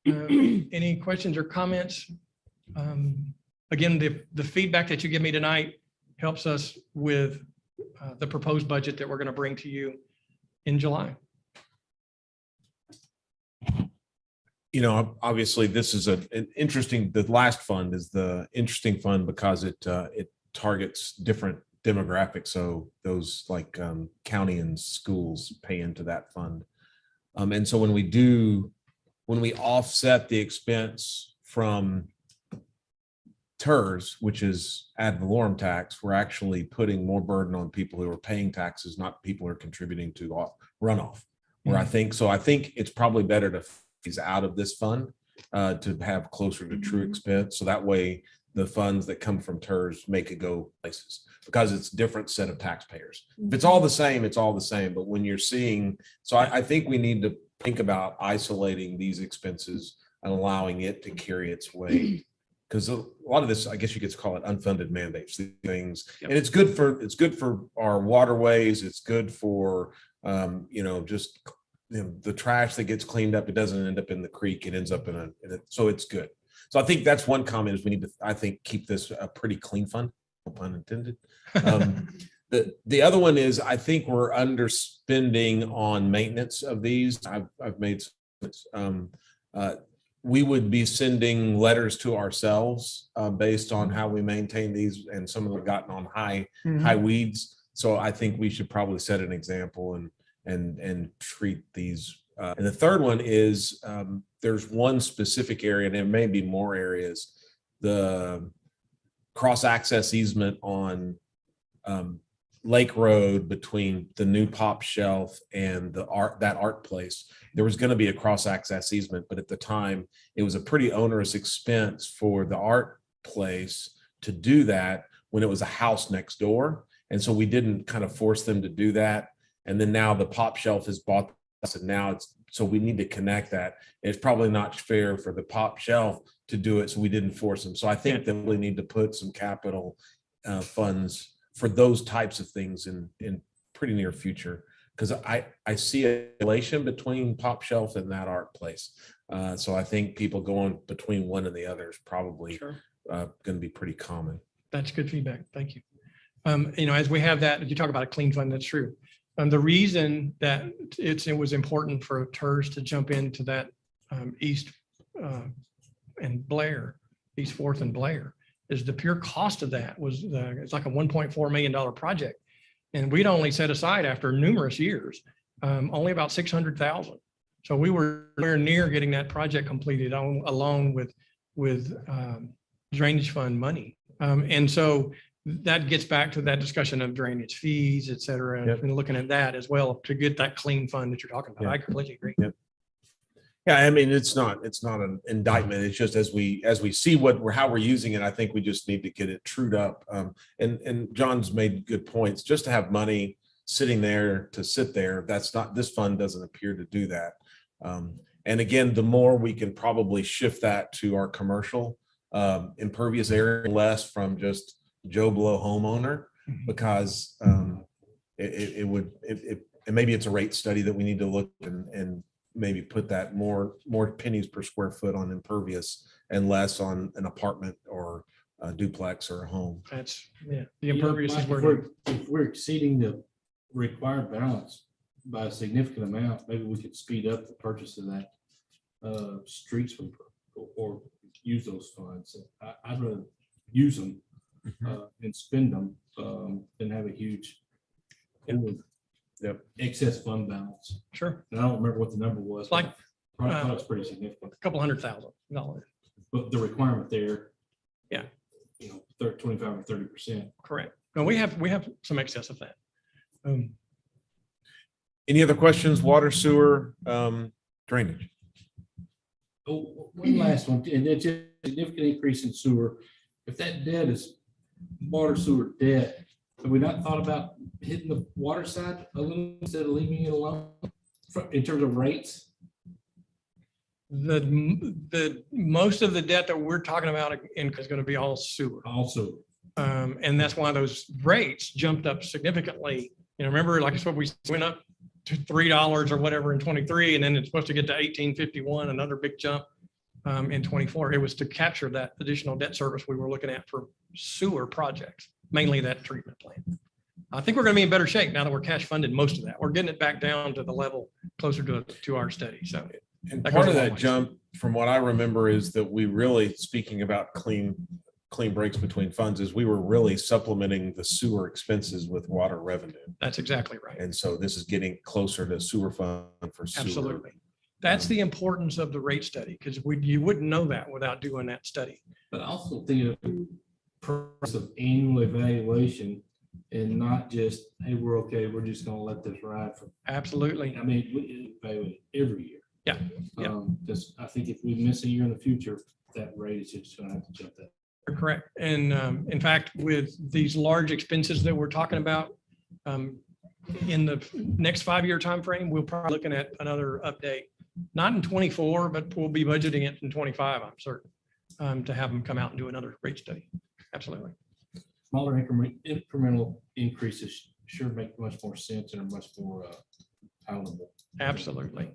Speaker 13: Any questions or comments? Again, the feedback that you give me tonight helps us with the proposed budget that we're going to bring to you in July.
Speaker 4: You know, obviously this is an interesting, the last fund is the interesting fund because it targets different demographics. So those like county and schools pay into that fund. And so when we offset the expense from TERS, which is ad valorem tax, we're actually putting more burden on people who are paying taxes, not people who are contributing to runoff. Where I think it's probably better to phase out of this fund to have closer to true expense. So that way the funds that come from TERS make it go places because it's a different set of taxpayers. If it's all the same, it's all the same. But when you're seeing, so I think we need to think about isolating these expenses and allowing it to carry its weight. Because a lot of this, I guess you could call it unfunded mandates, these things, and it's good for our waterways. It's good for just the trash that gets cleaned up. It doesn't end up in the creek. It ends up so it's good. So I think that's one comment is we need to, I think, keep this a pretty clean fund, no pun intended. The other one is I think we're underspending on maintenance of these. I've made we would be sending letters to ourselves based on how we maintain these, and some of them have gotten on high weeds. So I think we should probably set an example and treat these. And the third one is there's one specific area, and there may be more areas. The cross-access easement on Lake Road between the new Pop Shelf and that art place. There was going to be a cross-access easement, but at the time it was a pretty onerous expense for the art place to do that when it was a house next door. And so we didn't kind of force them to do that. And then now the Pop Shelf has bought us, and now so we need to connect that. It's probably not fair for the Pop Shelf to do it, so we didn't force them. So I think that we need to put some capital funds for those types of things in pretty near future, because I see a relation between Pop Shelf and that art place. So I think people going between one and the other is probably going to be pretty common.
Speaker 13: That's good feedback. Thank you. As we have that, you talk about a clean fund, that's true. The reason that it was important for TERS to jump into that East and Blair, East 4th and Blair, is the pure cost of that was it's like a $1.4 million project. And we'd only set aside, after numerous years, only about 600,000. So we were nowhere near getting that project completed along with drainage fund money. And so that gets back to that discussion of drainage fees, et cetera, and looking at that as well to get that clean fund that you're talking about. I completely agree.
Speaker 4: Yeah, I mean, it's not an indictment. It's just as we see how we're using it, I think we just need to get it trued up. And John's made good points. Just to have money sitting there to sit there, this fund doesn't appear to do that. And again, the more we can probably shift that to our commercial impervious area, less from just Joe Blow homeowner, because maybe it's a rate study that we need to look and maybe put that more pennies per square foot on impervious and less on an apartment or a duplex or a home.
Speaker 13: That's the impervious is
Speaker 15: where if we're exceeding the required balance by a significant amount, maybe we could speed up the purchase of that street sweeper or use those funds. I'd rather use them and spend them than have a huge excess fund balance.
Speaker 13: Sure.
Speaker 15: And I don't remember what the number was.
Speaker 13: Like
Speaker 15: I thought it was pretty significant.
Speaker 13: A couple $100,000.
Speaker 15: But the requirement there, 25 or 30%.
Speaker 13: Correct. No, we have some excess of that.
Speaker 4: Any other questions? Water, sewer, drainage?
Speaker 15: Oh, one last one, and it's a significant increase in sewer. If that debt is water sewer debt, have we not thought about hitting the water side a little instead of leaving it alone in terms of rates?
Speaker 13: The most of the debt that we're talking about is going to be all sewer.
Speaker 15: Also,
Speaker 13: and that's why those rates jumped up significantly. Remember, like I said, we went up to $3 or whatever in 23, and then it's supposed to get to 18.51, another big jump in 24. It was to capture that additional debt service we were looking at for sewer projects, mainly that treatment plant. I think we're going to be in better shape now that we're cash funded most of that. We're getting it back down to the level closer to our study. So,
Speaker 4: and part of that jump, from what I remember, is that we really, speaking about clean breaks between funds, is we were really supplementing the sewer expenses with water revenue.
Speaker 13: That's exactly right.
Speaker 4: And so this is getting closer to sewer fund for sewer.
Speaker 13: Absolutely. That's the importance of the rate study, because you wouldn't know that without doing that study.
Speaker 15: But I also think of the purpose of annual evaluation and not just, hey, we're okay, we're just going to let this ride for.
Speaker 13: Absolutely.
Speaker 15: I mean, we evaluate every year.
Speaker 13: Yeah.
Speaker 15: Because I think if we miss a year in the future, that rate is just going to have to jump that.
Speaker 13: Correct. And in fact, with these large expenses that we're talking about, in the next 5-year time frame, we'll probably be looking at another update, not in 24, but we'll be budgeting it in 25, I'm certain, to have them come out and do another rate study. Absolutely.
Speaker 15: Smaller incremental increases sure make much more sense and are much more palatable.
Speaker 13: Absolutely.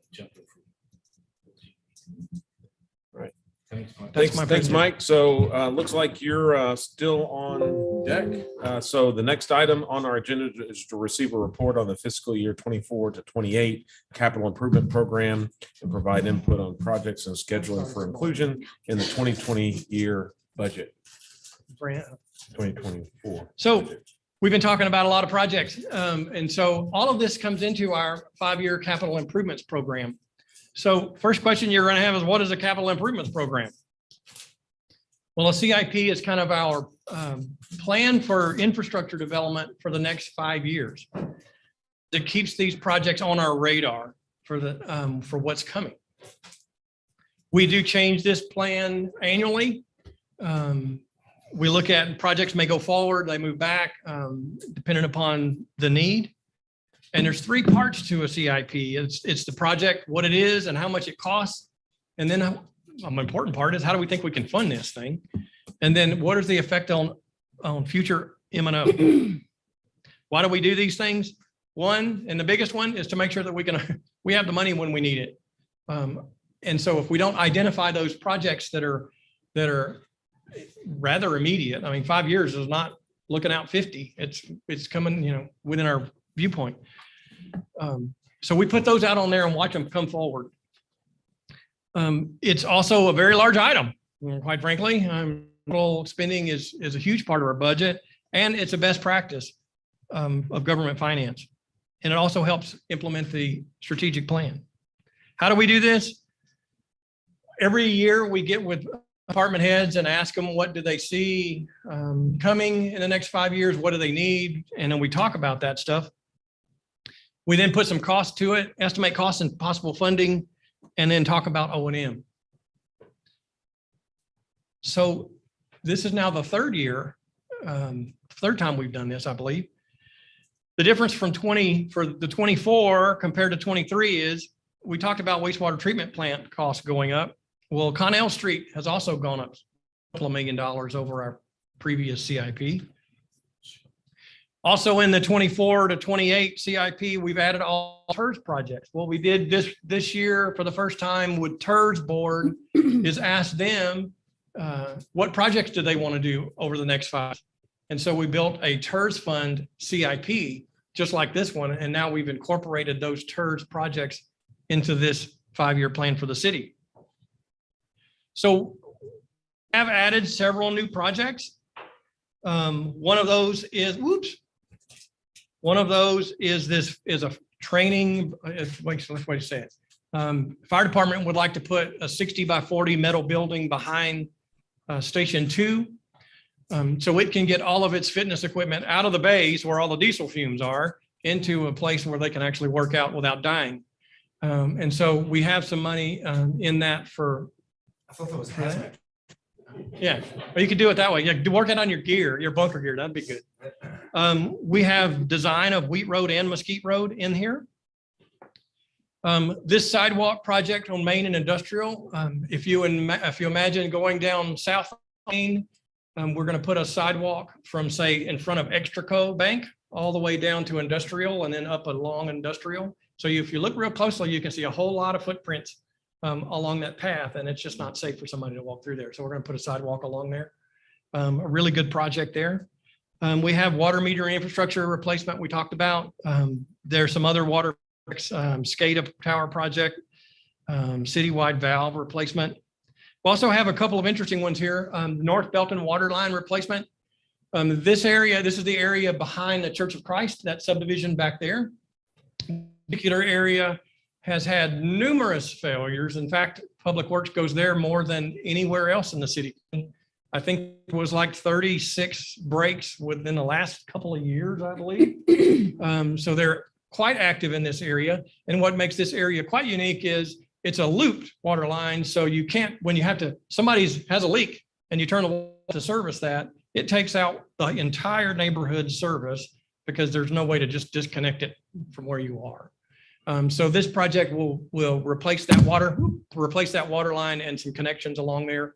Speaker 4: Right.
Speaker 15: Thanks, Mike.
Speaker 4: Thanks, Mike. So looks like you're still on deck. So the next item on our agenda is to receive a report on the fiscal year 24 to 28 capital improvement program and provide input on projects and scheduling for inclusion in the 2020 year budget. 2024.
Speaker 13: So we've been talking about a lot of projects. And so all of this comes into our 5-year capital improvements program. So first question you're going to have is, what is a capital improvements program? Well, a CIP is kind of our plan for infrastructure development for the next 5 years that keeps these projects on our radar for what's coming. We do change this plan annually. We look at projects may go forward, they move back, depending upon the need. And there's 3 parts to a CIP. It's the project, what it is and how much it costs. And then an important part is how do we think we can fund this thing? And then what is the effect on future M&O? Why do we do these things? One, and the biggest one, is to make sure that we have the money when we need it. And so if we don't identify those projects that are rather immediate, I mean, 5 years is not looking out 50. It's coming, within our viewpoint. So we put those out on there and watch them come forward. It's also a very large item, quite frankly. Capital spending is a huge part of our budget, and it's a best practice of government finance. And it also helps implement the strategic plan. How do we do this? Every year we get with department heads and ask them what do they see coming in the next 5 years, what do they need? And then we talk about that stuff. We then put some cost to it, estimate costs and possible funding, and then talk about O&M. So this is now the third year, third time we've done this, I believe. The difference from for the 24 compared to 23 is we talked about wastewater treatment plant costs going up. Well, Connell Street has also gone up a couple of $1 million over our previous CIP. Also in the 24 to 28 CIP, we've added all TERS projects. What we did this year for the first time with TERS board is ask them what projects do they want to do over the next 5. And so we built a TERS fund CIP, just like this one. And now we've incorporated those TERS projects into this 5-year plan for the city. So I've added several new projects. One of those is a training, what's the way to say it? Fire department would like to put a 60 by 40 metal building behind Station 2. So it can get all of its fitness equipment out of the bays where all the diesel fumes are into a place where they can actually work out without dying. And so we have some money in that for.
Speaker 1: I thought that was hazmat.
Speaker 13: Yeah, or you could do it that way. Yeah, work it on your gear, your bunker gear. That'd be good. We have design of Wheat Road and Mesquite Road in here. This sidewalk project on Main and Industrial. If you imagine going down South Main, we're going to put a sidewalk from, say, in front of Extraco Bank all the way down to Industrial and then up along Industrial. So if you look real closely, you can see a whole lot of footprints along that path, and it's just not safe for somebody to walk through there. So we're going to put a sidewalk along there. A really good project there. We have water meter infrastructure replacement we talked about. There's some other water SCADA tower project, citywide valve replacement. We also have a couple of interesting ones here. North Belton water line replacement. This is the area behind the Church of Christ, that subdivision back there. Particular area has had numerous failures. In fact, Public Works goes there more than anywhere else in the city. I think it was like 36 breaks within the last couple of years, I believe. So they're quite active in this area. And what makes this area quite unique is it's a looped water line. So you can't, when you have to, somebody has a leak and you turn the water to service that, it takes out the entire neighborhood service because there's no way to just disconnect it from where you are. So this project will replace that water line and some connections along there.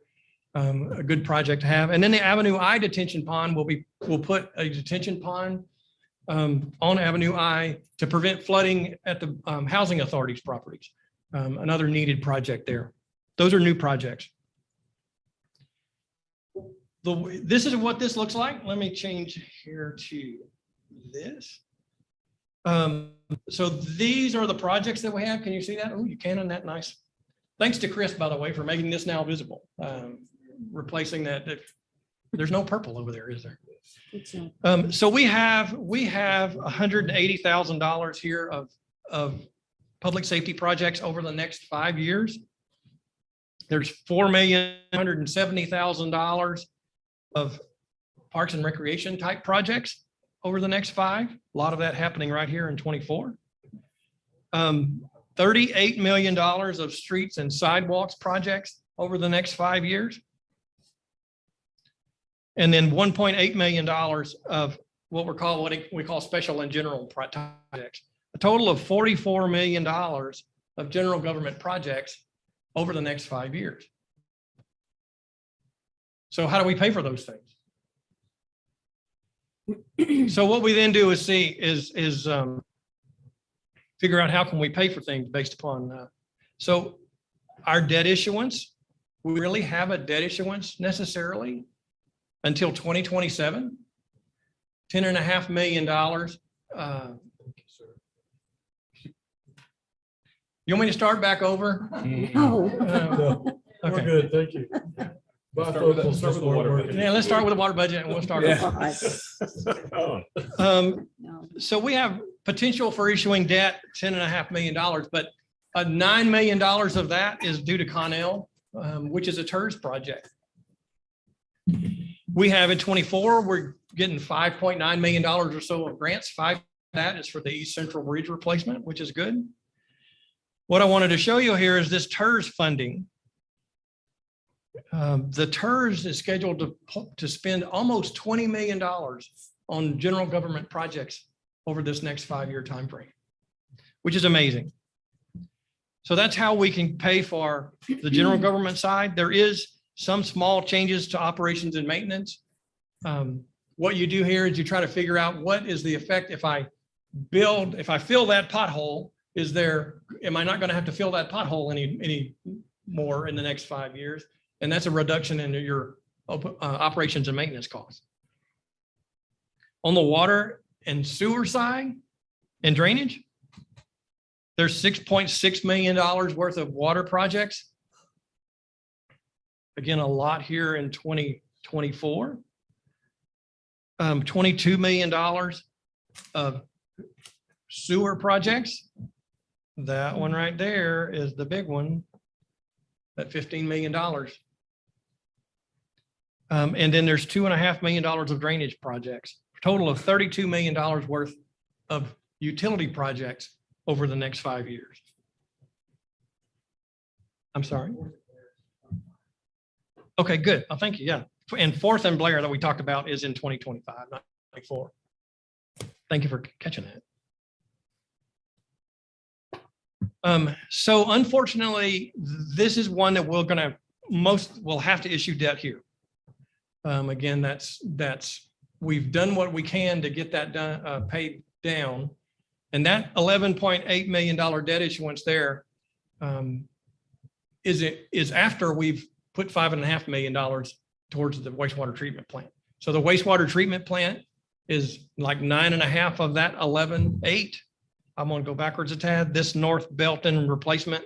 Speaker 13: A good project to have. And then the Avenue I detention pond we'll put a detention pond on Avenue I to prevent flooding at the housing authority's properties. Another needed project there. Those are new projects. This is what this looks like. Let me change here to this. So these are the projects that we have. Can you see that? Oh, you can, and that nice. Thanks to Chris, by the way, for making this now visible. Replacing that. There's no purple over there, is there? So we have $180,000 here of public safety projects over the next 5 years. There's $4,170,000 of parks and recreation type projects over the next 5. A lot of that happening right here in 24. $38 million of streets and sidewalks projects over the next 5 years. And then $1.8 million of what we call special and general projects. A total of $44 million of general government projects over the next 5 years. So how do we pay for those things? So what we then do is figure out how can we pay for things based upon, so our debt issuance, we really have a debt issuance necessarily until 2027, $10.5 million. You want me to start back over?
Speaker 2: No, we're
Speaker 13: Okay.
Speaker 2: good, thank you.
Speaker 14: Let's start with the water budget.
Speaker 13: Yeah, let's start with the water budget and we'll start. So we have potential for issuing debt, $10.5 million, but $9 million of that is due to Connell, which is a TERS project. We have in 24, we're getting $5.9 million or so of grants. 5 of that is for the East Central Bridge replacement, which is good. What I wanted to show you here is this TERS funding. The TERS is scheduled to spend almost $20 million on general government projects over this next 5-year time frame, which is amazing. So that's how we can pay for the general government side. There is some small changes to operations and maintenance. What you do here is you try to figure out what is the effect if I fill that pothole, am I not going to have to fill that pothole any more in the next 5 years? And that's a reduction in your operations and maintenance costs. On the water and sewer side and drainage, there's $6.6 million worth of water projects. Again, a lot here in 2024. $22 million of sewer projects. That one right there is the big one, at $15 million. And then there's $2.5 million of drainage projects, a total of $32 million worth of utility projects over the next 5 years. I'm sorry. Okay, good. Oh, thank you. Yeah. And Fourth and Blair that we talked about is in 2025, not 24. Thank you for catching that. So unfortunately, this is one that we'll have to issue debt here. Again, we've done what we can to get that done, paid down. And that $11.8 million debt issuance there is after we've put $5.5 million towards the wastewater treatment plant. So the wastewater treatment plant is like 9.5 of that 11.8. I'm going to go backwards a tad. This North Belton replacement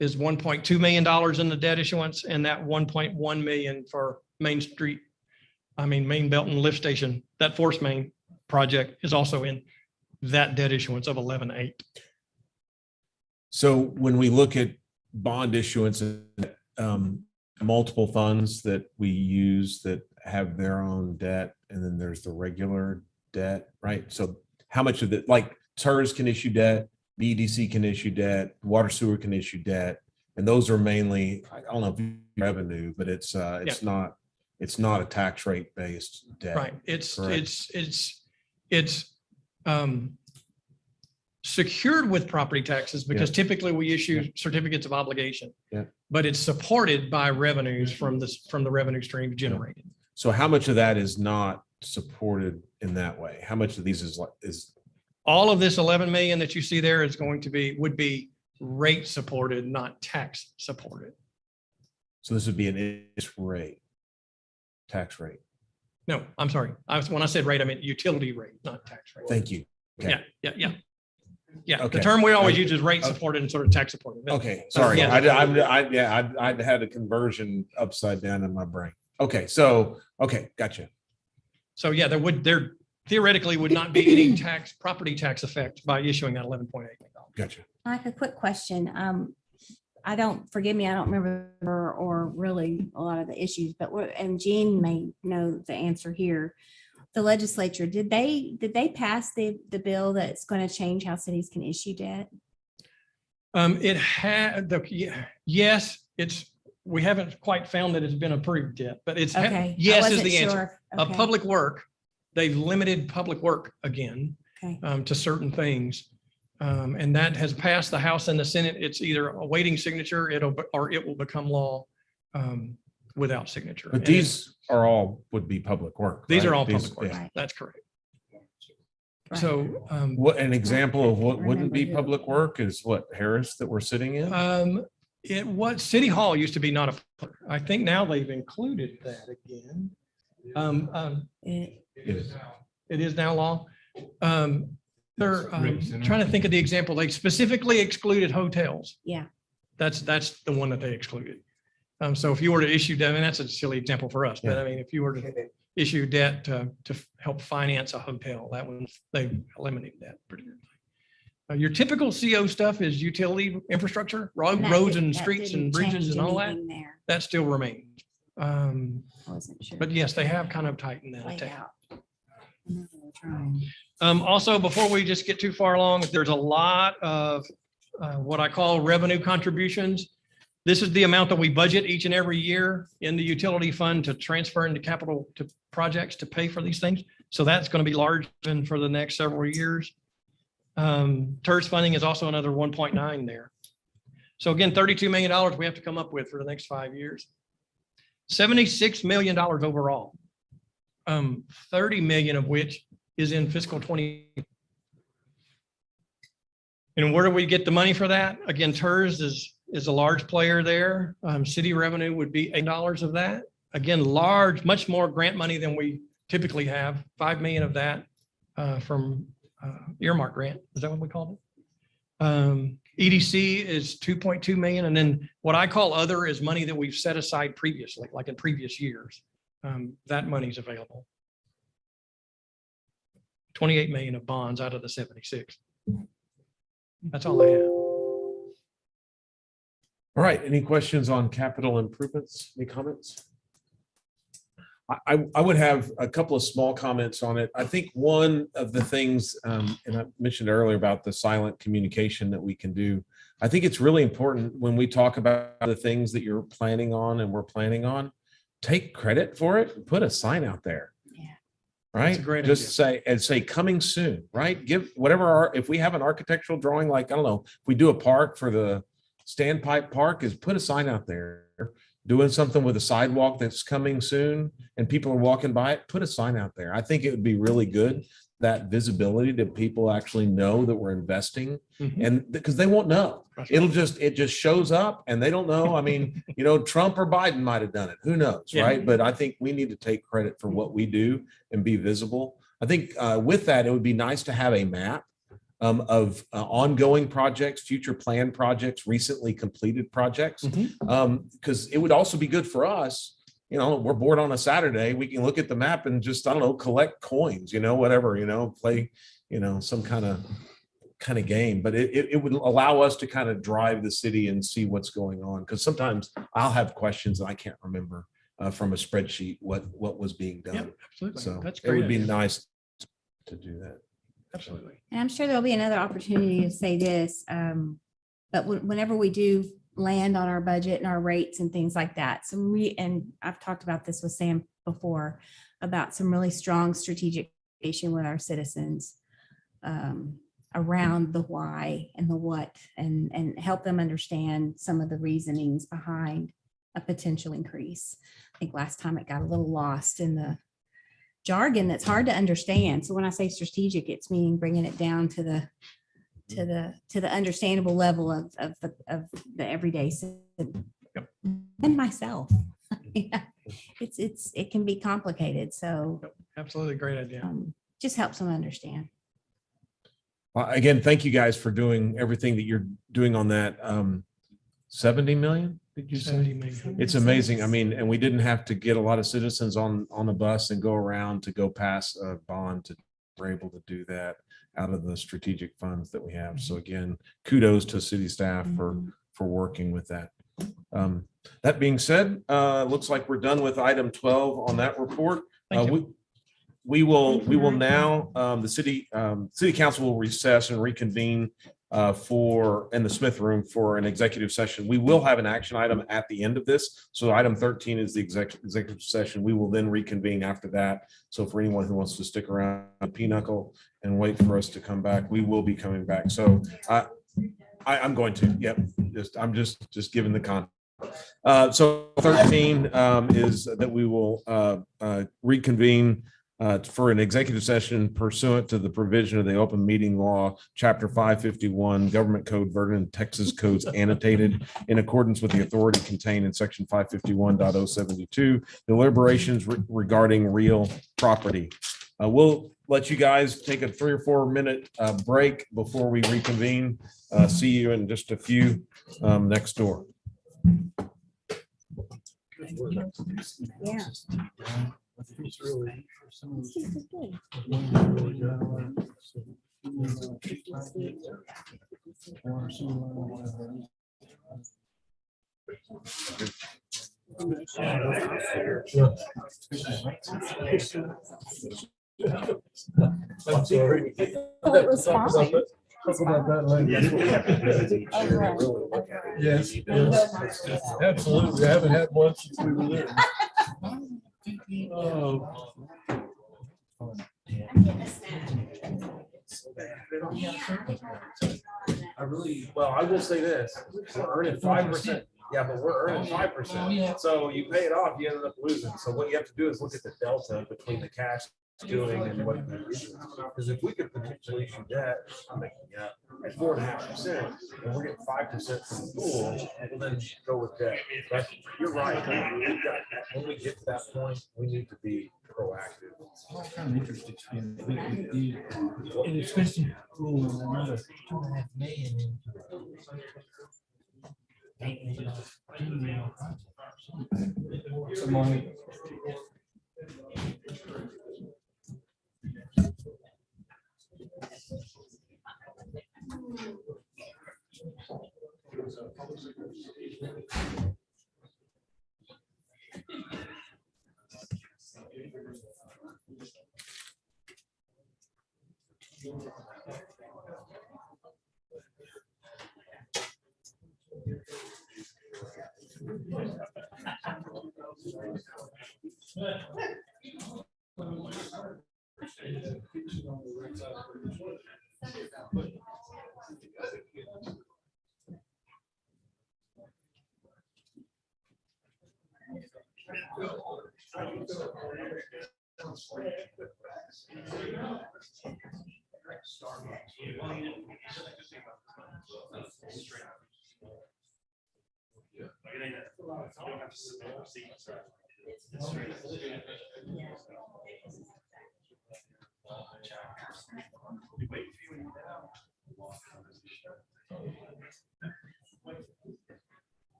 Speaker 13: is $1.2 million in the debt issuance, and that $1.1 million for Main Belton lift station, that force main project is also in that debt issuance of 11.8.
Speaker 4: So when we look at bond issuance, multiple funds that we use that have their own debt, and then there's the regular debt, right? So how much of it, like TERS can issue debt, the EDC can issue debt, water sewer can issue debt, and those are mainly, I don't know if it's revenue, but it's not a tax rate based debt.
Speaker 13: Right. It's secured with property taxes because typically we issue certificates of obligation.
Speaker 4: Yeah.
Speaker 13: But it's supported by revenues from the revenue stream generated.
Speaker 4: So how much of that is not supported in that way? How much of these is
Speaker 13: all of this 11 million that you see there is would be rate supported, not tax supported.
Speaker 4: So this would be an interest rate, tax rate.
Speaker 13: No, I'm sorry. When I said rate, I meant utility rate, not tax rate.
Speaker 4: Thank you. Okay.
Speaker 13: Yeah.
Speaker 4: Okay.
Speaker 13: The term we always use is rate supported and sort of tax supported.
Speaker 4: Okay, sorry.
Speaker 13: Yeah.
Speaker 4: I had a conversion upside down in my brain. Okay, so, gotcha.
Speaker 13: So yeah, there theoretically would not be any property tax effect by issuing that $11.8 million.
Speaker 4: Gotcha.
Speaker 3: Mike, a quick question. I don't, forgive me, I don't remember or really a lot of the issues, but and Jean may know the answer here. The legislature, did they pass the bill that's going to change how cities can issue debt?
Speaker 13: It had, yes, we haven't quite found that it's been approved yet, but it's,
Speaker 3: Okay. I
Speaker 13: yes is
Speaker 3: wasn't
Speaker 13: the answer.
Speaker 3: sure. Okay.
Speaker 13: Public work, they've limited public work again
Speaker 3: Okay.
Speaker 13: to certain things. And that has passed the House and the Senate. It's either awaiting signature, or it will become law without signature.
Speaker 4: But
Speaker 13: And
Speaker 4: these are all would be public work.
Speaker 13: these
Speaker 4: right?
Speaker 13: are all
Speaker 4: These-
Speaker 13: public works.
Speaker 4: yeah.
Speaker 13: That's correct.
Speaker 3: Right.
Speaker 13: So,
Speaker 4: What, an example of what wouldn't be
Speaker 3: Remember who.
Speaker 4: public work is what, Harris that we're sitting in?
Speaker 13: City Hall used to be not a, I think now they've included that again.
Speaker 3: It-
Speaker 13: It is now law. They're trying to think of the example. They specifically excluded hotels.
Speaker 3: Yeah.
Speaker 13: That's the one that they excluded. So if you were to issue debt, I mean, that's a silly example for us, but
Speaker 4: Yeah.
Speaker 13: I mean, if you were to issue debt to help finance a hotel, that one, they eliminated that pretty good. Your typical CO stuff is utility infrastructure,
Speaker 3: that
Speaker 13: roads
Speaker 3: didn't-
Speaker 13: and
Speaker 3: that
Speaker 13: streets and
Speaker 3: didn't
Speaker 13: bridges
Speaker 3: change
Speaker 13: and all that.
Speaker 3: anything there.
Speaker 13: That still remains.
Speaker 3: I wasn't sure.
Speaker 13: But yes, they have kind of tightened that.
Speaker 3: Played
Speaker 13: down.
Speaker 3: out. I know they were trying.
Speaker 13: Also, before we just get too far along, there's a lot of what I call revenue contributions. This is the amount that we budget each and every year in the utility fund to transfer into capital to projects to pay for these things. So that's going to be large for the next several years. TERS funding is also another 1.9 there. So again, $32 million we have to come up with for the next 5 years. $76 million overall. 30 million of which is in fiscal 20. And where do we get the money for that? Again, TERS is a large player there. City revenue would be $8 of that. Again, large, much more grant money than we typically have. 5 million of that from earmark grant. Is that what we called it? EDC is 2.2 million. And then what I call other is money that we've set aside previously, like in previous years. That money's available. 28 million of bonds out of the 76. That's all I have.
Speaker 4: All right, any questions on capital improvements? Any comments? I would have a couple of small comments on it. I think one of the things, and I mentioned earlier about the silent communication that we can do. I think it's really important when we talk about the things that you're planning on and we're planning on, take credit for it and put a sign out there.
Speaker 3: Yeah.
Speaker 4: Right?
Speaker 13: That's a great
Speaker 4: Just say coming soon, right? Give whatever if we have an architectural drawing, like, I don't know, if we do a park for the Standpipe Park, is put a sign out there. Doing something with a sidewalk that's coming soon and people are walking by it, put a sign out there. I think it would be really good, that visibility, that people actually know that we're investing, and because they won't know. It just shows up and they don't know. I mean, Trump or Biden might have done it. Who knows,
Speaker 13: Yeah.
Speaker 4: right? But I think we need to take credit for what we do and be visible. I think with that, it would be nice to have a map of ongoing projects, future planned projects, recently completed projects. Because it would also be good for us. We're bored on a Saturday. We can look at the map and just, I don't know, collect coins, whatever, play, some kind of game. But it would allow us to kind of drive the city and see what's going on. Because sometimes I'll have questions and I can't remember from a spreadsheet what was being done.
Speaker 13: Yeah, absolutely.
Speaker 4: So
Speaker 13: That's
Speaker 4: it would
Speaker 13: great
Speaker 4: be
Speaker 13: idea.
Speaker 4: nice to do that.
Speaker 13: Absolutely.
Speaker 3: And I'm sure there'll be another opportunity to say this, but whenever we do land on our budget and our rates and things like that, and I've talked about this with Sam before, about some really strong strategic communication with our citizens around the why and the what, and help them understand some of the reasonings behind a potential increase. I think last time it got a little lost in the jargon that's hard to understand. So when I say strategic, it's meaning bringing it down to the understandable level of the everyday citizen. And myself. Yeah. It can be complicated. So
Speaker 13: Absolutely. Great idea.
Speaker 3: just helps them understand.
Speaker 4: Well, again, thank you guys for doing everything that you're doing on that. 70 million, did you say?
Speaker 13: 70 million.
Speaker 4: It's amazing. I mean, and we didn't have to get a lot of citizens on a bus and go around to go pass a bond. We're able to do that out of the strategic funds that we have. So again, kudos to city staff working with that. That being said, looks like we're done with item 12 on that report. We will now, the city council will recess and reconvene in the Smith room for an executive session. We will have an action item at the end of this. So item 13 is the executive session. We will then reconvene after that. So for anyone who wants to stick around, pinochle and wait for us to come back, we will be coming back. So I'm going to, yep, I'm just giving the context. So 13 is that we will reconvene for an executive session pursuant to the provision of the open meeting law, chapter 551, government code, Vernon, Texas codes annotated in accordance with the authority contained in section 551.072, deliberations regarding real property. We'll let you guys take a 3 or 4 minute break before we reconvene. See you in just a few next door.
Speaker 3: Yeah.
Speaker 2: I'm sorry.
Speaker 3: Well, it was fine.
Speaker 2: Talk about that later. Yes, yes, absolutely. I haven't had one since we were there. Oh.
Speaker 4: I will say this, we're earning 5%. Yeah, but we're earning 5%. So you pay it off, you ended up losing. So what you have to do is look at the delta between the cash doing and what, because if we could potentially issue debt, at 4.5%, and we're getting 5% from the pool, and then go with debt. But you're right. When we get to that point, we need to be proactive.
Speaker 15: Kind of interesting. And especially for another 2.5 million.
Speaker 2: Some money.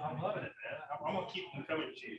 Speaker 16: I'm loving it, man. I'm gonna keep them coming to you.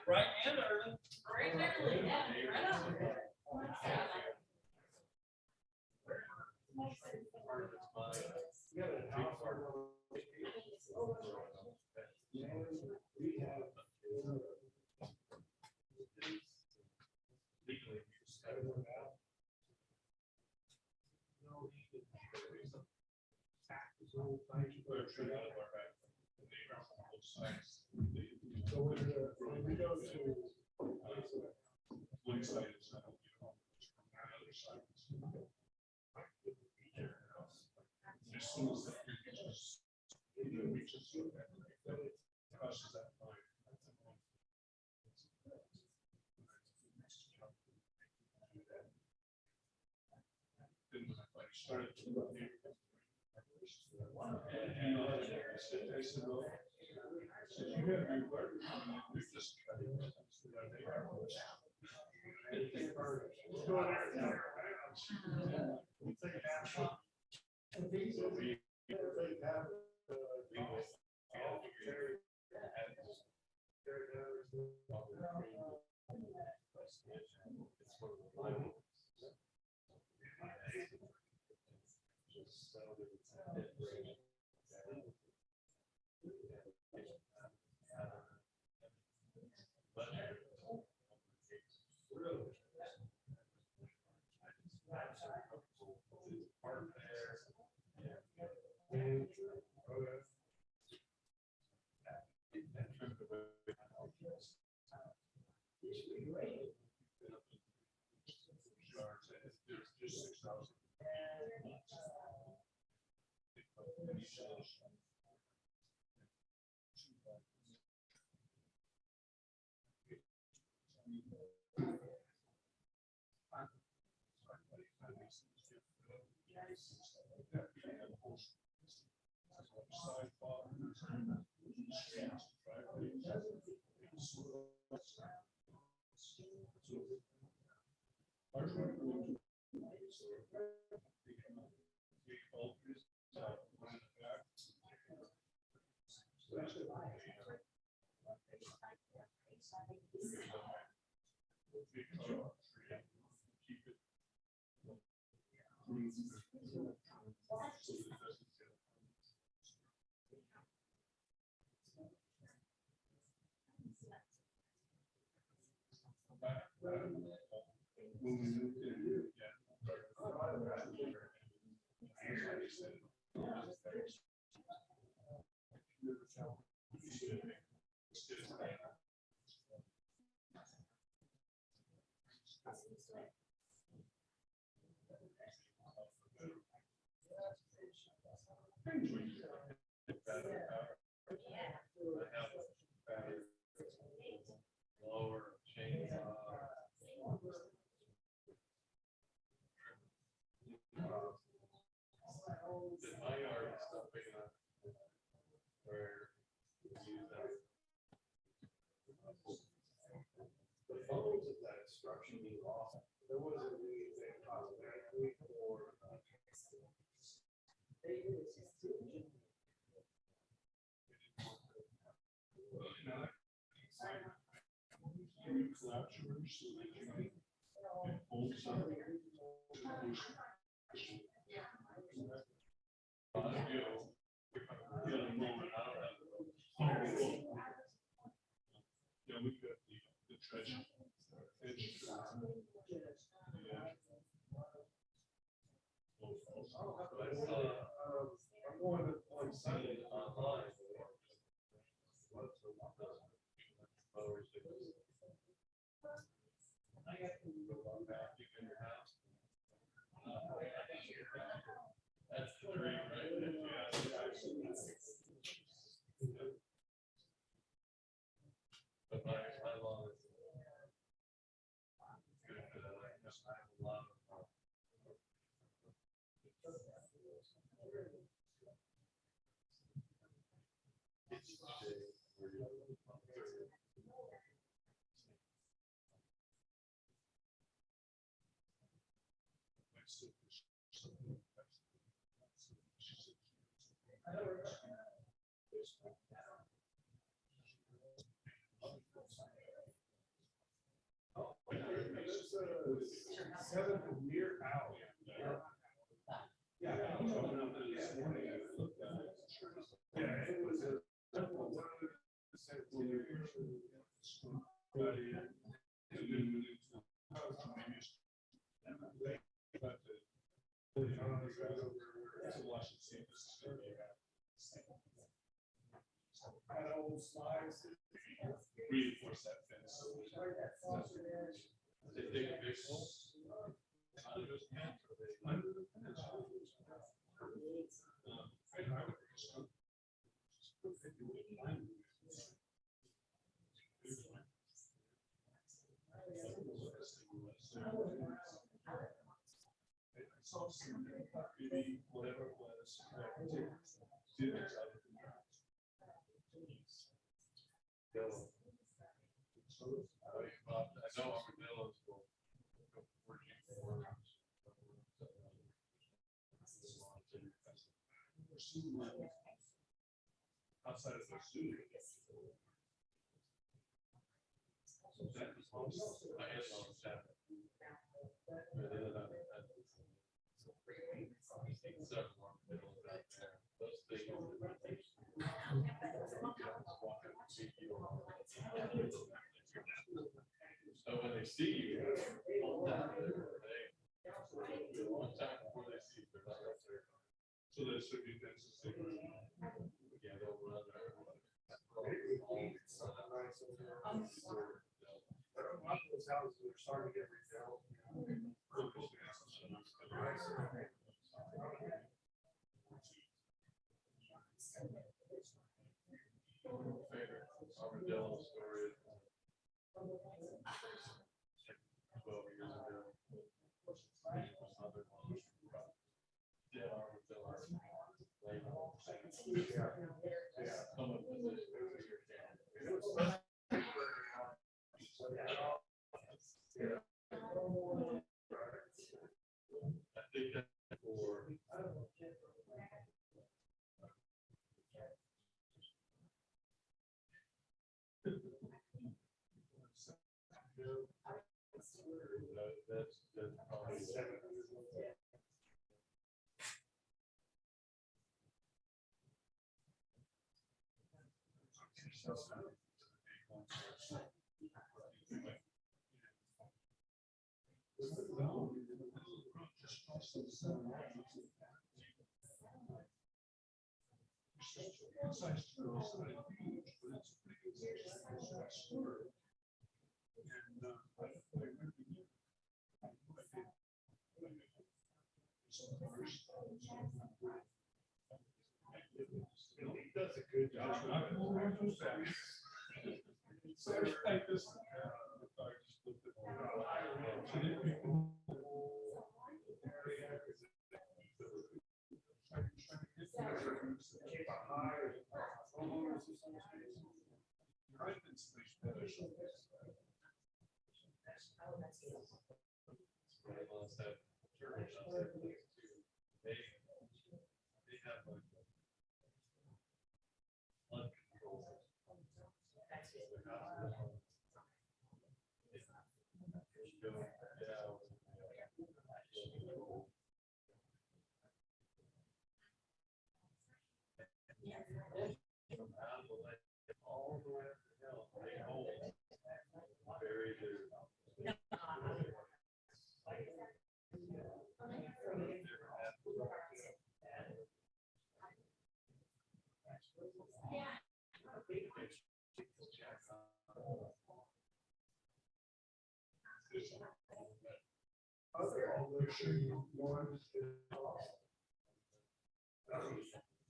Speaker 5: Right and early. Right and early. Yeah, right on. Where
Speaker 14: Reinforce that fence. They dig a big hole. Maybe whatever it was. I know armadillos will go 14 outside of the zoo. So when they see you, one time before they see you, they're not up there. So there should be fences. Yeah, they'll run. Those houses are starting to get rebuilt. Favorite armadillo story. 12 years ago. Dead armadillo. I think that's for. That's probably 7. He does a good job. So like this.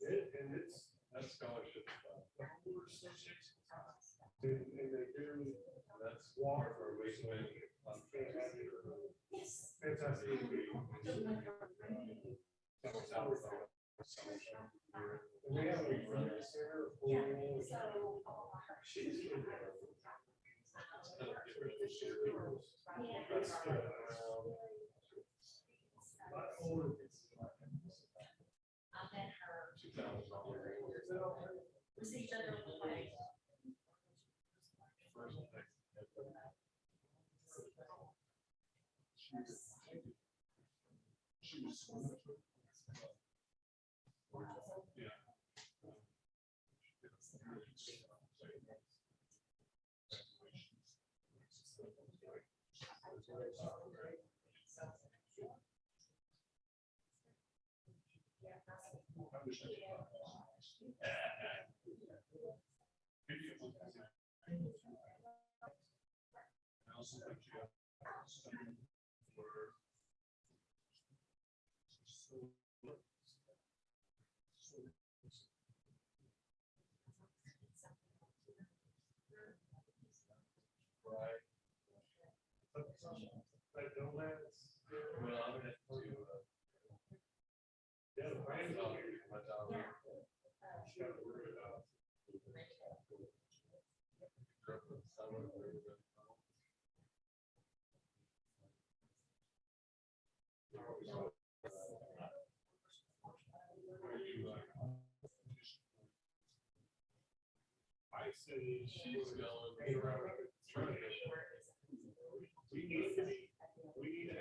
Speaker 14: And it's that scholarship. And they do, that's water for waste management. Fantastic. And they have a fitness center, a pool. I say she's going around trying to. We need to be, we need to.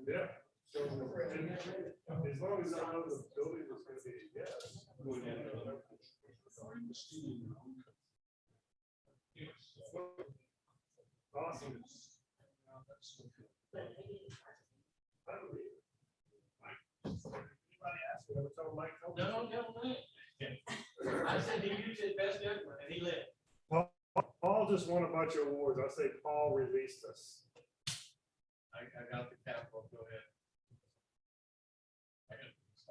Speaker 14: Yeah. So, as long as I know the building is going to be, yes. Awesome. Anybody ask me, I was telling Mike. No, I said he used his best judgment and he lived. Paul just won a bunch of awards. I say Paul released us. I got the capital. Go ahead.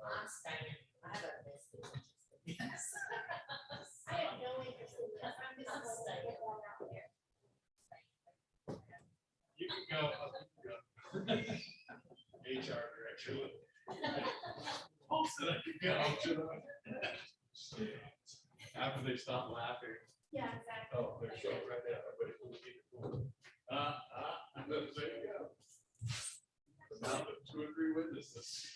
Speaker 5: I'm staying. I have a message. Yes. I have no interest in this. I'm staying.
Speaker 14: You can go. HR director. Paul said I could go. After they stop laughing.
Speaker 5: Yeah, exactly.
Speaker 14: Oh, they're showing right now. Everybody's going to keep it cool. There you go. Now the 2 or 3 witnesses.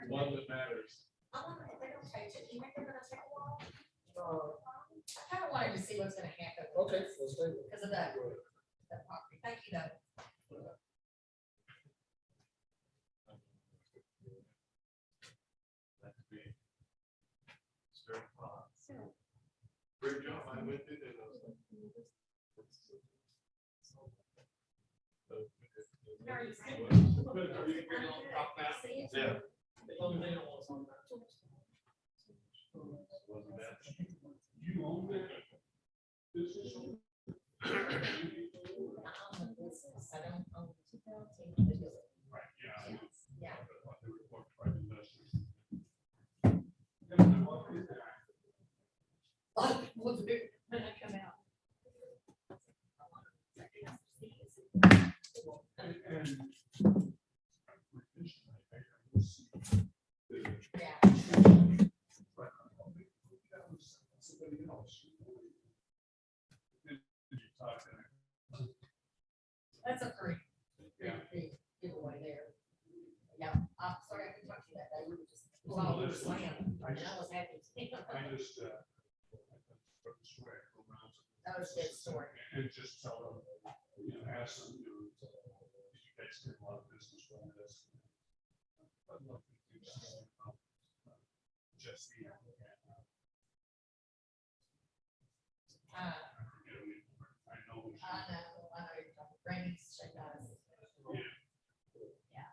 Speaker 14: One that matters.
Speaker 5: If they don't change it, do you think they're gonna take a while? I kind of wanted to see what's gonna happen.
Speaker 14: Okay, let's take it.
Speaker 5: Because of that property. Thank you, though.
Speaker 14: Great job. I went through that.
Speaker 5: Are you saying?
Speaker 14: Yeah. You
Speaker 5: That's a free giveaway there. Yeah, I'm sorry, I couldn't talk to you that day. We were just, well, we were slammed, and I was happy. That was a good story.
Speaker 14: And just tell them, ask them, you guys get a lot of business from this. I'd love to do something, just, I know.
Speaker 5: You're talking. Randy does. Yeah.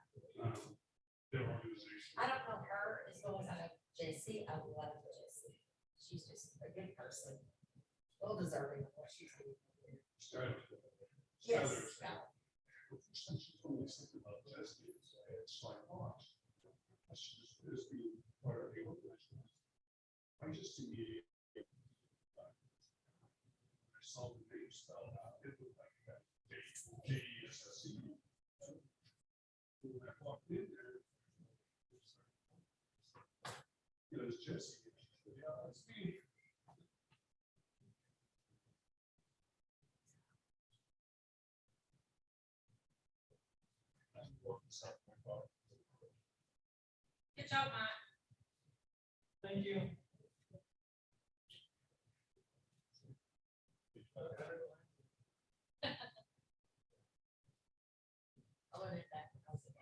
Speaker 14: Their organization.
Speaker 5: I don't know her as well as I know Jessie. I love Jessie. She's just a good person. Well deserving of what she's doing. Yes.
Speaker 14: She's always thinking about Jessie. It's like, oh, I should just be part of the organization. I just see. I saw the name spelled out. It looked like that. Jessie. When I walked in there. It was Jessie. Yeah, it's me.
Speaker 5: Good job, Matt.
Speaker 14: Thank you.
Speaker 5: I learned it back because of that.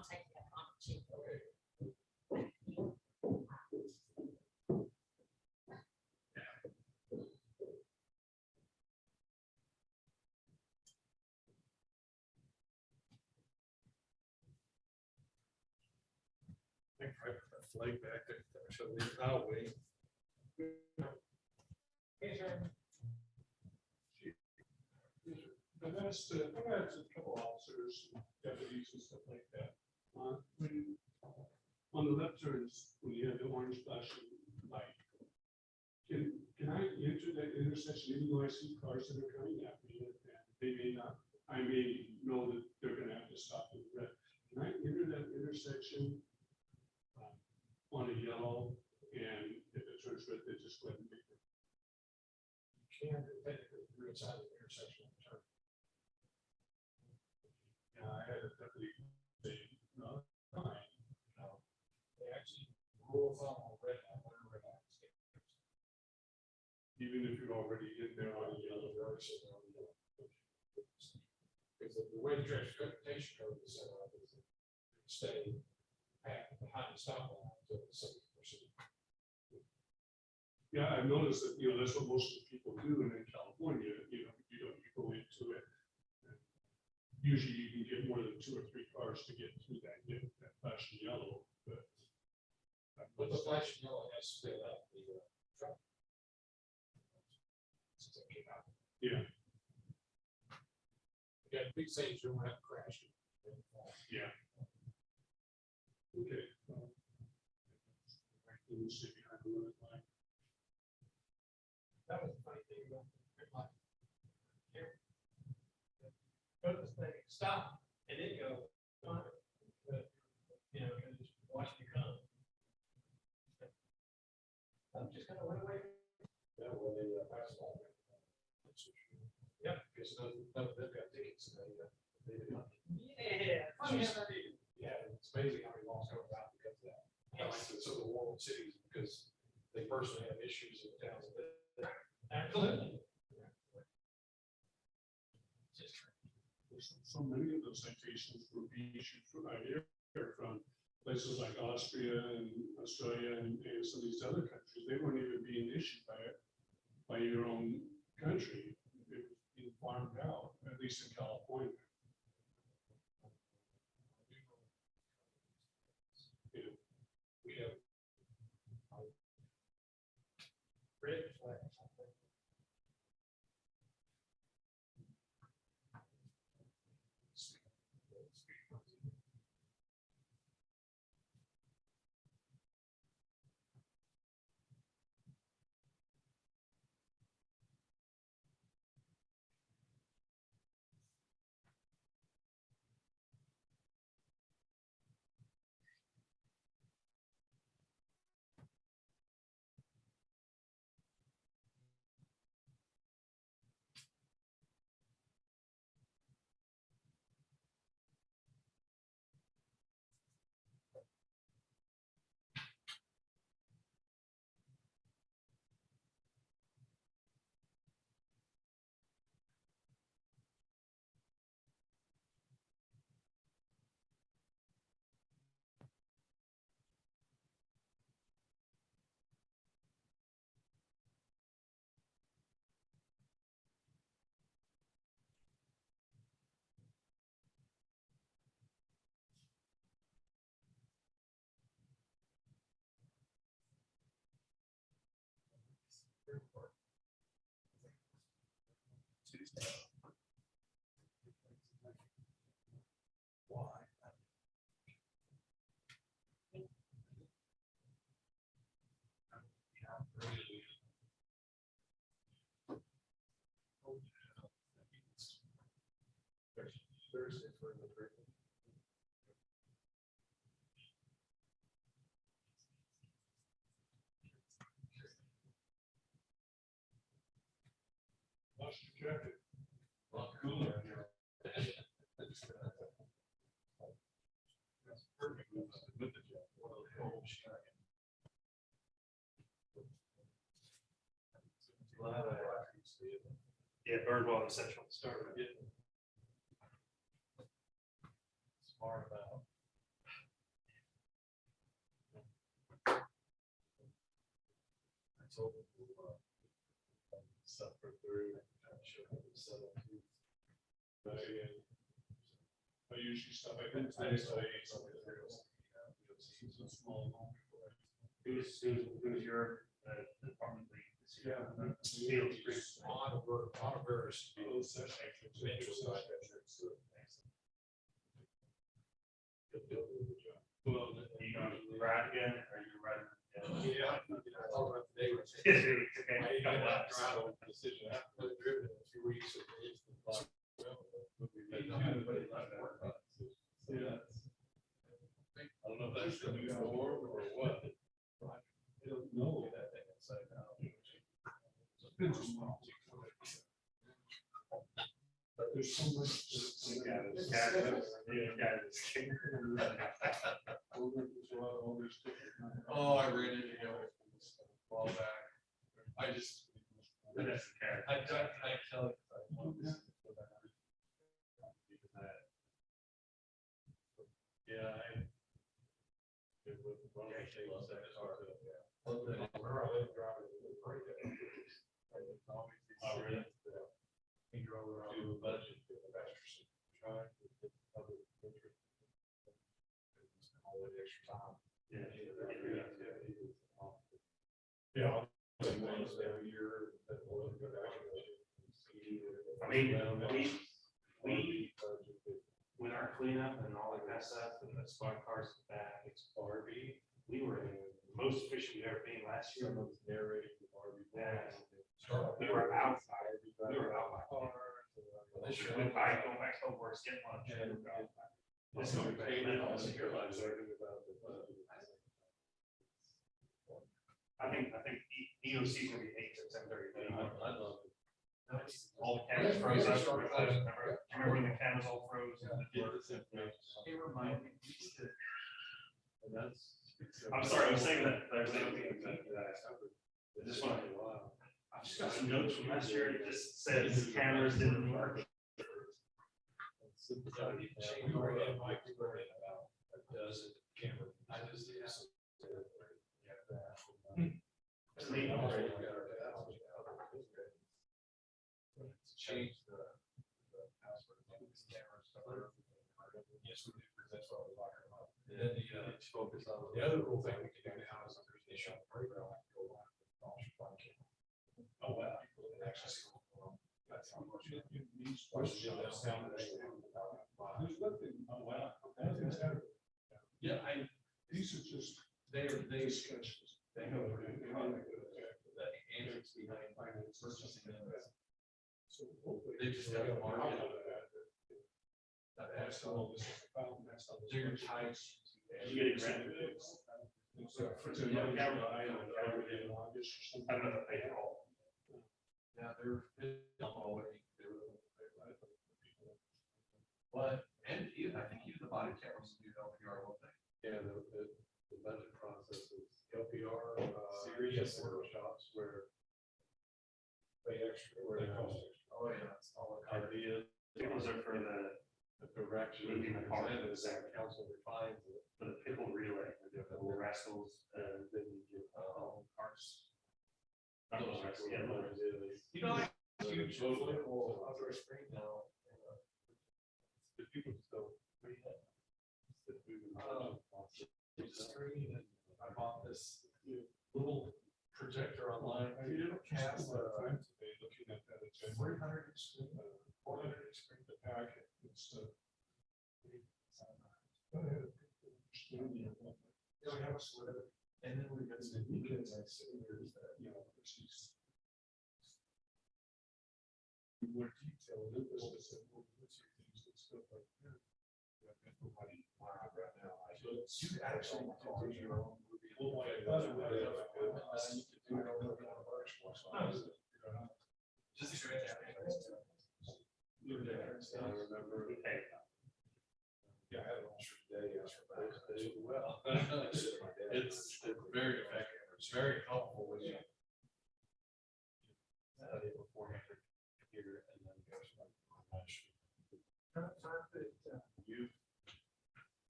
Speaker 5: take that on cheap.
Speaker 14: Flag back there, show the highway. I've asked a couple officers, deputies and stuff like that. When, on the left turns, when you have the orange flashing light, can I enter that intersection even though I see cars that are coming at me? And they may not, I may know that they're gonna have to stop in red. Can I enter that intersection on a yellow, and if it turns red, they just go ahead and make it? You can, technically, you're inside the intersection of the turn. Yeah, I had a deputy say, no, fine. No, they actually rule of thumb on red light, whatever red light is. Even if you're already in there on a yellow version. Because the way the transportation code is set up is stay behind the stop line until the 70%. Yeah, I've noticed that, that's what most of the people do, and in California, you go into it. Usually you can get more than 2 or 3 cars to get through that flashing yellow, but. But the flashing yellow has split up the truck. Yeah. Yeah, big saying you don't have to crash. Yeah. Okay. We'll sit behind the red light. That was the funny thing about the red light. Here. Go to this thing, stop, and then go, and just watch me come. I'm just gonna run away. Yeah, well, they pass along. Yeah, because they've got tickets. Yeah. Yeah, it's amazing how many laws go about because of that. Like some of the world cities, because they personally have issues in the towns. Absolutely. So many of those citations will be issued from places like Austria and Australia and some of these other countries. They weren't even being issued by your own country. It was being farmed out, at least in California. We have red flags. Why? Thursday for the trip. Lost your jacket. Well, cool down here. That's perfect with the jacket.
Speaker 16: Yeah, Birdwell and Central started getting
Speaker 14: smart about Suffer through. I'm sure I would settle through. But again, I usually stuff like that. I just say something else. It's a small moment. Who's your department lead? Yeah. Well, you gonna ride again? Are you riding? Yeah. I thought about today. I got that drive decision. I've driven in a few weeks. Yeah. I don't know if that's the new norm or what. I don't know. There's so much. Oh, I ran into him a while back. I just. I tell it. Yeah. Oh, really? He drove around to a budget. All the extra time. Yeah. Yeah. I mean, we, with our cleanup and all that kind of stuff, and the squad cars back, it's Barbie. We were in the most efficient we've ever been last year. Narrating the Barbie. We were outside. We were out by car. This year, we bike going back to work, get lunch. This is going to be paid. I think EOC is going to be 8 to 10:30. I love it. All the cameras froze up. Remember when the cameras all froze? It reminded me. I'm sorry, I was saying that. I just want to. I've just got some notes from last year. It just says cameras didn't work. Change the password. Yes, we do, because that's what we're talking about. And then focus on the other cool thing we can do now is issue on program. Oh, wow. Actually, that's how much you need. Oh, wow. Yeah, these are just, they sketches. They know the answers behind purchasing them. So they just got to market that asshole. They're tight. You get a grant. So for the young camera, I don't know if they can all. Yeah, they're all waiting. But and I think even the body cameras do LPR, won't they? Yeah, the budget process is LPR series workshops where they extra where they cost extra. Oh yeah, it's all ideas. Those are for the direction in the car. The council refines it for the pickle relay. The rascals and then you give carts. Not those rascals. Yeah, you know, I huge outdoor screen now. The people just go. Screen and I bought this little projector online. I did a cast time today looking at that. It's 300 screen, 400 screen to pack it. It's and then we got some weekends I seniors that she's more detailed in this specific things and stuff like that. Everybody right now. You actually do your own movie. Well, you can do your own commercial. Just a great I remember. Yeah, I had a lunch today. Well, it's very effective. It's very helpful when you beforehand here and then go to you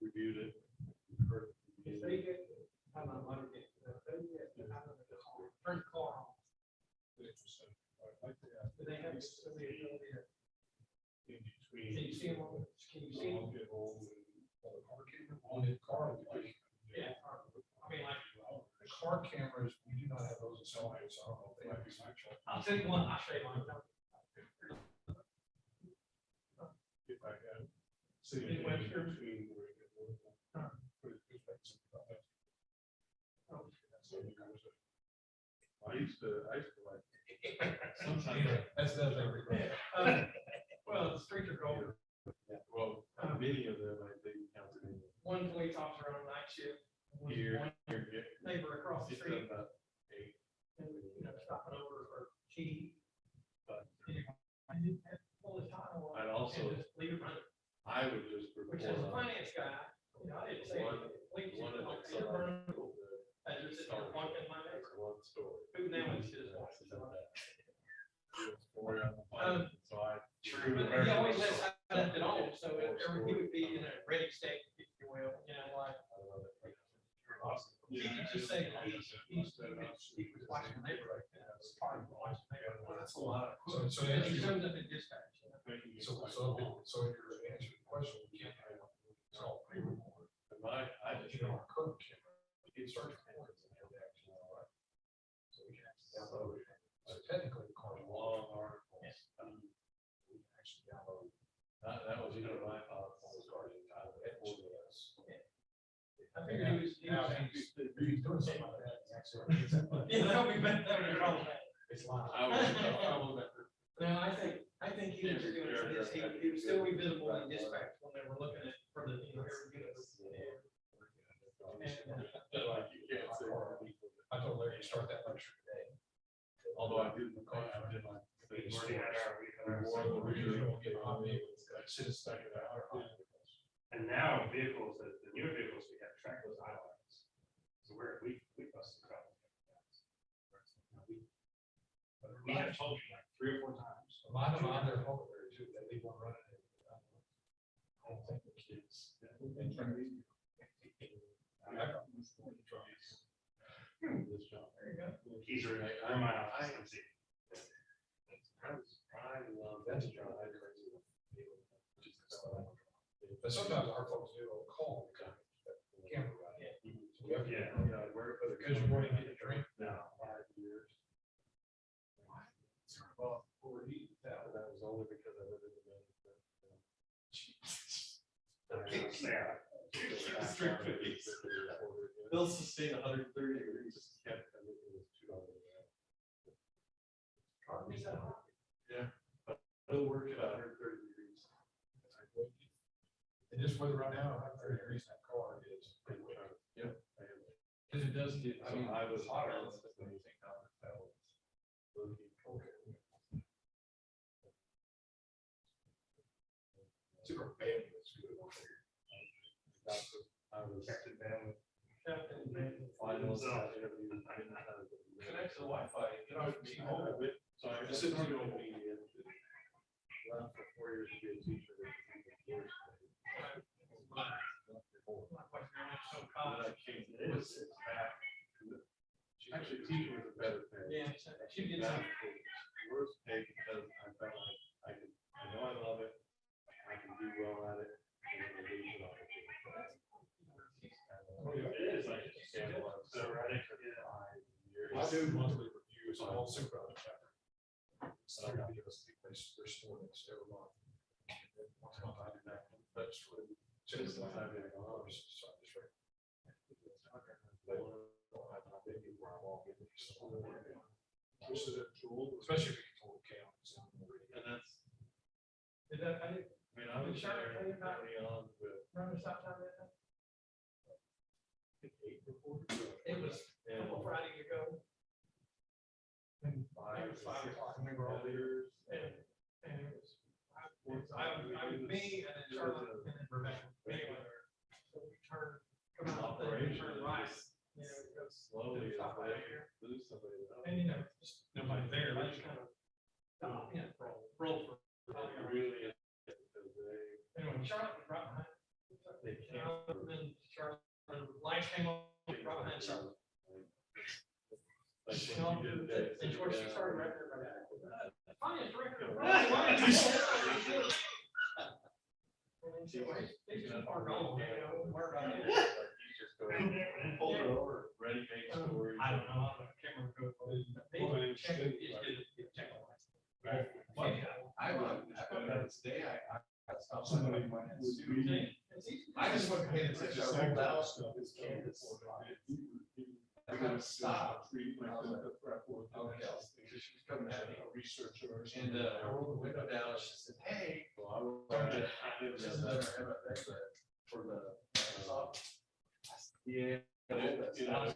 Speaker 14: reviewed it. If they get, turn the car on. Can you see them on, can you see them? On the car, yeah, I mean, like, the car cameras, we do not have those installed, so I don't know if they have these actual. I'll tell you one, I'll show you one. If I can. See. In Webster. I used to like. Sometimes. That's everything. Well, the streets are cold. Well, many of them, I think, counted in. One police officer on night shift. Here, neighbor across the street. And, you know, stopping over or key. But. I'd also. Leave it running. I would just. Which is a finance guy, you know, I didn't say. One of the. I just sit there walking my neighbor. One story. Who now is his wife. So I. He always lets out at all, so he would be in a ready state, if you will, you know, like. He could just say, he was watching the neighborhood. That's a lot. So he shows up in dispatch. So in your answer to the question, we can't have it's all pre-recorded. I just know our current camera, it starts recording and have the action all right. So we can actually download it. So technically the car is long articles. We can actually download. That was kind of my thought on those cars in time. I figured he's doing something like that. Yeah, that would be better. It's live. No, I think he was doing this. He would still be visible in dispatch when they were looking at for the, you know, every unit. I told Larry to start that lecture today. Although I did my. And now vehicles, the newer vehicles, we have trackless islands. So we busted out. We have told you like 3 or 4 times. A lot of them on their home there too. They leave one running. I don't think the kids. Keys are in my house. I love that job. But sometimes our folks do a call the camera running. Yeah, because you're going to get a drink now 5 years. Well, that was only because I lived in the middle. They'll sustain 130 degrees. Yeah, but it'll work at 130 degrees. And just weather right now, 130 degrees in that car is pretty good. Yep. Because it does get, I mean, I was hotter than anything. Super bad. I was down. Connect to the Wi-Fi. You know, so I just said to you, left for 4 years to be a teacher. Actually, teaching was a better pay. Yeah, she did worse pay because I felt like I know I love it, I can do well at it, and I lose it all. It is like so right. I do monthly reviews on all supervisor chapter. So I'm gonna give us their students every month. Once a month I do that. That's what just like I've been on. Especially if you can hold counts. And that's. Did that, I mean, I was sure early on with. Remember stop time that time? It was a couple Friday ago. And 5 o'clock, and we were all there. And it was, I was me and then Charlotte and then Rebecca. So we turned, come out there and turn right. You know, it goes slowly. Lose somebody. And you know, just nobody there. I just kind of stop, you know, roll for. Really. Anyway, Charlotte was right behind. And then Charlotte, lights came on right behind Charlotte. I don't know.
Speaker 5: I just wasn't paying attention. I rolled out this canvas. I'm gonna stop. Okay. She was coming at me, a researcher. And I rolled the window down. She said, hey. For the. Yeah. Yeah.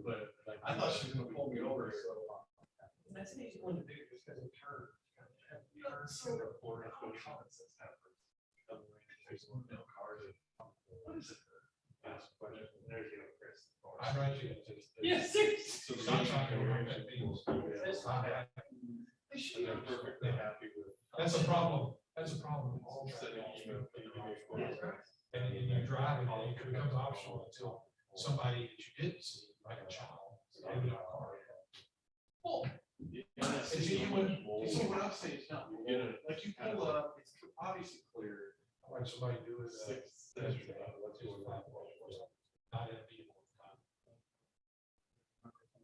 Speaker 5: But I thought she was gonna pull me over. So. That's an easy one to do just because of turn. What is it? I write you. Yes. Perfectly happy with. That's a problem. That's a problem. And you drive it, and it becomes optional until somebody that you didn't see, like a child. Maybe a car. Well, and see what I'm saying is not, like you pull up, it's obviously clear. I watched somebody do it. Not in people.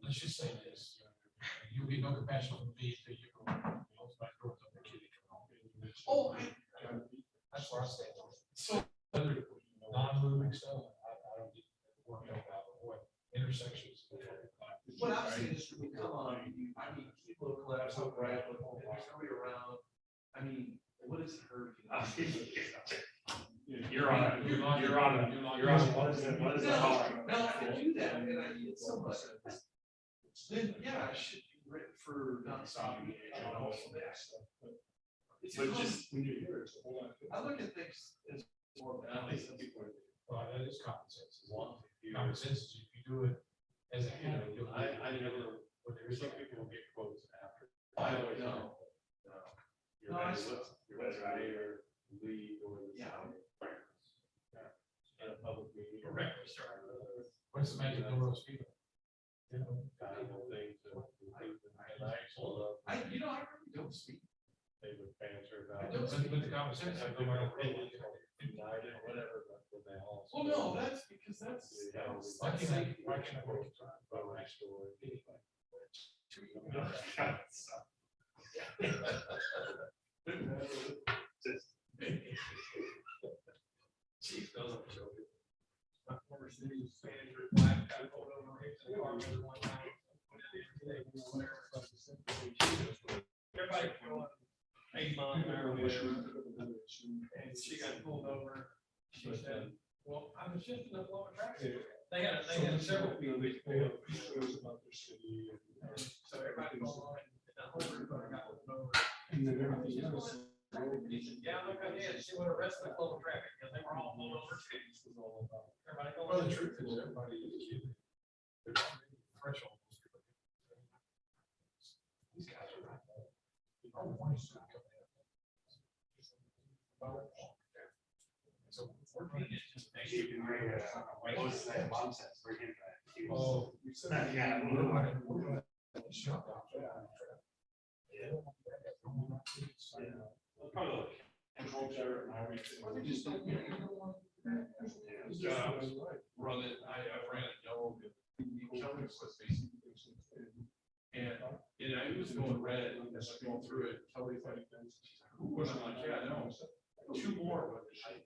Speaker 5: Let's just say this, you'll be no compassion for me until you go. Oh, that's where I stand. So, non-moving stuff, I don't get worked out what intersections. What I'm saying is, come on, I mean, keep a little collapse up, right, but there's nobody around. I mean, what is it hurt? You're on the what is the color? No, I can do that, and I get so much. Then, yeah, I should be written for not stopping and all of that stuff. But just when you're here, I look at things as more, I think some people are. Well, that is common sense. Common sense is if you do it as a hand. I never, but there's some people who get quotes after. I don't know. You're ready or lead or. Yeah. In a public meeting. Correct. What's the magic number of people? Valuable things. I really don't speak. They would banter about. I don't speak with the conversation. United, whatever, but when they all. Well, no, that's because that's. Why can't I work about my story? Chief doesn't show you. My former city manager, black guy pulled over into the car one time. Everybody going 80 miles an hour, and she got pulled over. She said, well, I was just in the flow of traffic. They had several people. So everybody going on, and the whole group got pulled over. And then everything else. He said, yeah, look, I did. She would arrest the flow of traffic because they were all pulled over too. Everybody going. Well, the truth is, everybody is kidding. There's threshold. These guys are right. So we're being just. What's that? Mom says, bring him back. Oh, you said that. Yeah. Probably control chair and everything. Just don't. Run it. I ran it yellow. And I was going red, and as I'm going through it, Kelly's like, who was I'm like, yeah, I know. Two more with the shape.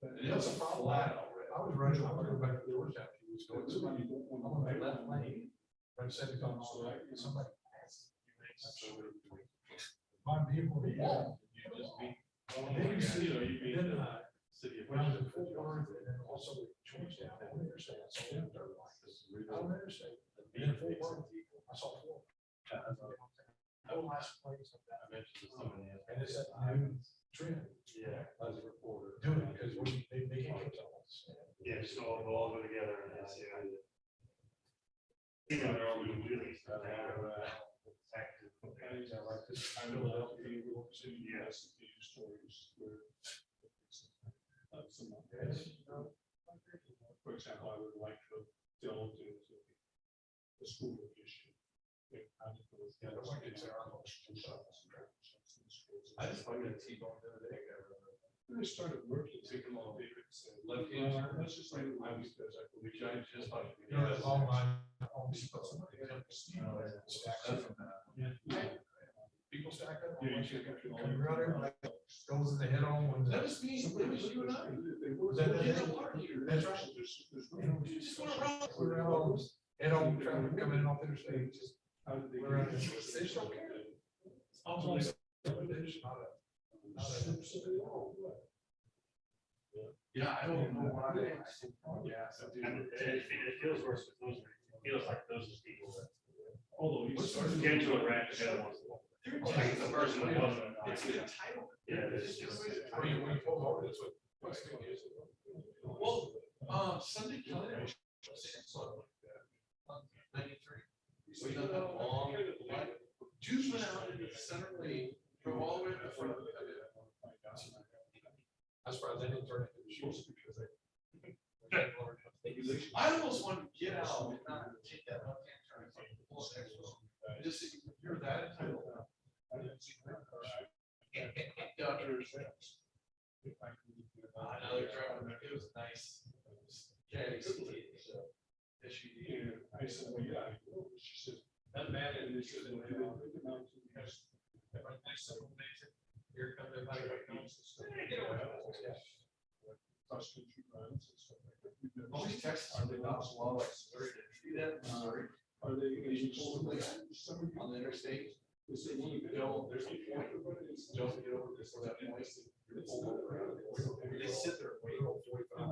Speaker 5: And it was flat already. I was running, I went back to the work after he was going, somebody, I'm on my left lane. I said to come, so like, somebody passed. My vehicle, yeah. You just be. Then you see, then, when I was in Fort Worth, and then also Georgetown, I don't understand. I saw them dirt bikes. I don't understand. And in Fort Worth, I saw four. No last place of that. And it's that new trend. Yeah. As a reporter. Doing it because they can't tell us. Yeah, just all go together and that's yeah. They're all doing really stuff. Active. I like this. I know that yes. Stories where.
Speaker 14: For example, I would like to delve into the school issue. I just find that T-bone the other day. I started working, taking all the left hand. That's just like I was, which I just like. You know, that long line. People stack up. Yeah, you should. Goes in the head on one. That was me. That was you and I. That's right. You just want to run. Head on traffic coming in off the interstate. Just. It's okay. Almost. Yeah, I don't know why. Yeah, it feels worse with those. It feels like those are people that. Although you get to a ranch, the other one's the one. Like the person that wasn't. It's an entitlement. Yeah, it is. When you pull over, that's what. Well, Sunday. 93. So you know that long, Jews went out into the center lane, drove all the way to the front of it. That's why they didn't turn into the shores because I almost wanted to get out and not take that left hand turn. Just if you're that entitled. I know they're driving, it was nice. Yeah, I said, well, yeah. She said, that man in this is here comes everybody. All these texts are not law like see that Missouri. Are they on the interstate? They say you don't, there's a point, don't get over this or that point. They sit there and wait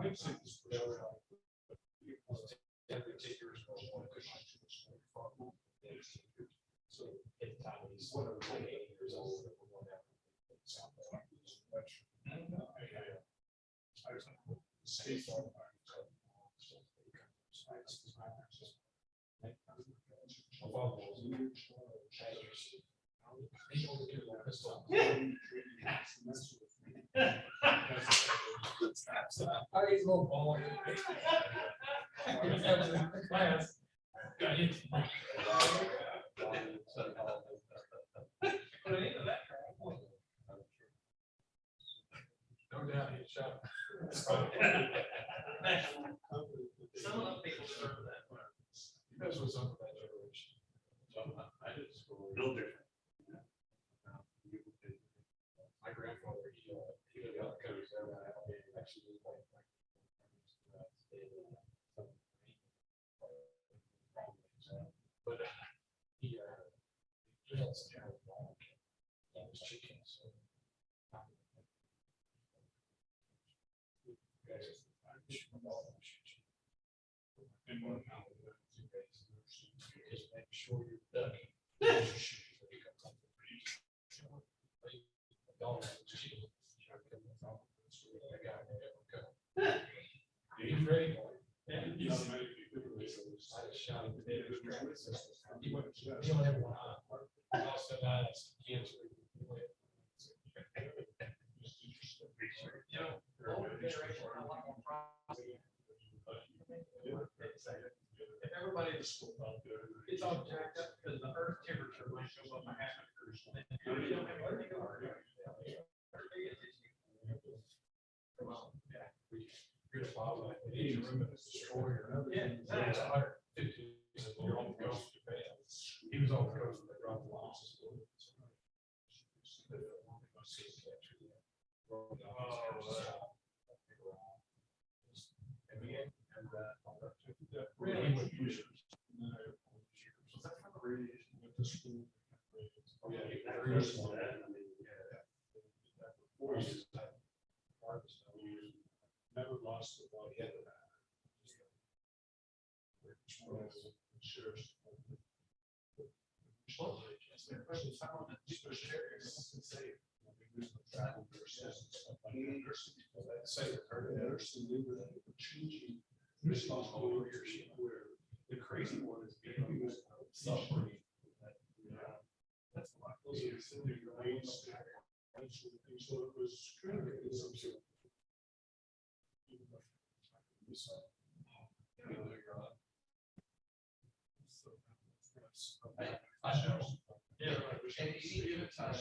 Speaker 14: 45 seconds. So whatever, 8 years old. No doubt he's shot. Some of the people serve that. That's what's up with that generation. I did school. Built different. My grandfather, he got codes actually was like but he built some chickens. And one now, just make sure you're ducking. He's ready. He only had one eye. Also, that's cancer. If everybody in the school, it's all jacked up because the earth temperature might go up a half a degree. You're a father, you need a room in this destroyer. Yeah, it's 150. You're on the coast of Japan. He was on the coast of the Rock Lost. Never lost the ball yet. The crazy one is being suffering. That's a lot. So it was kind of
Speaker 15: Yeah. At any given time,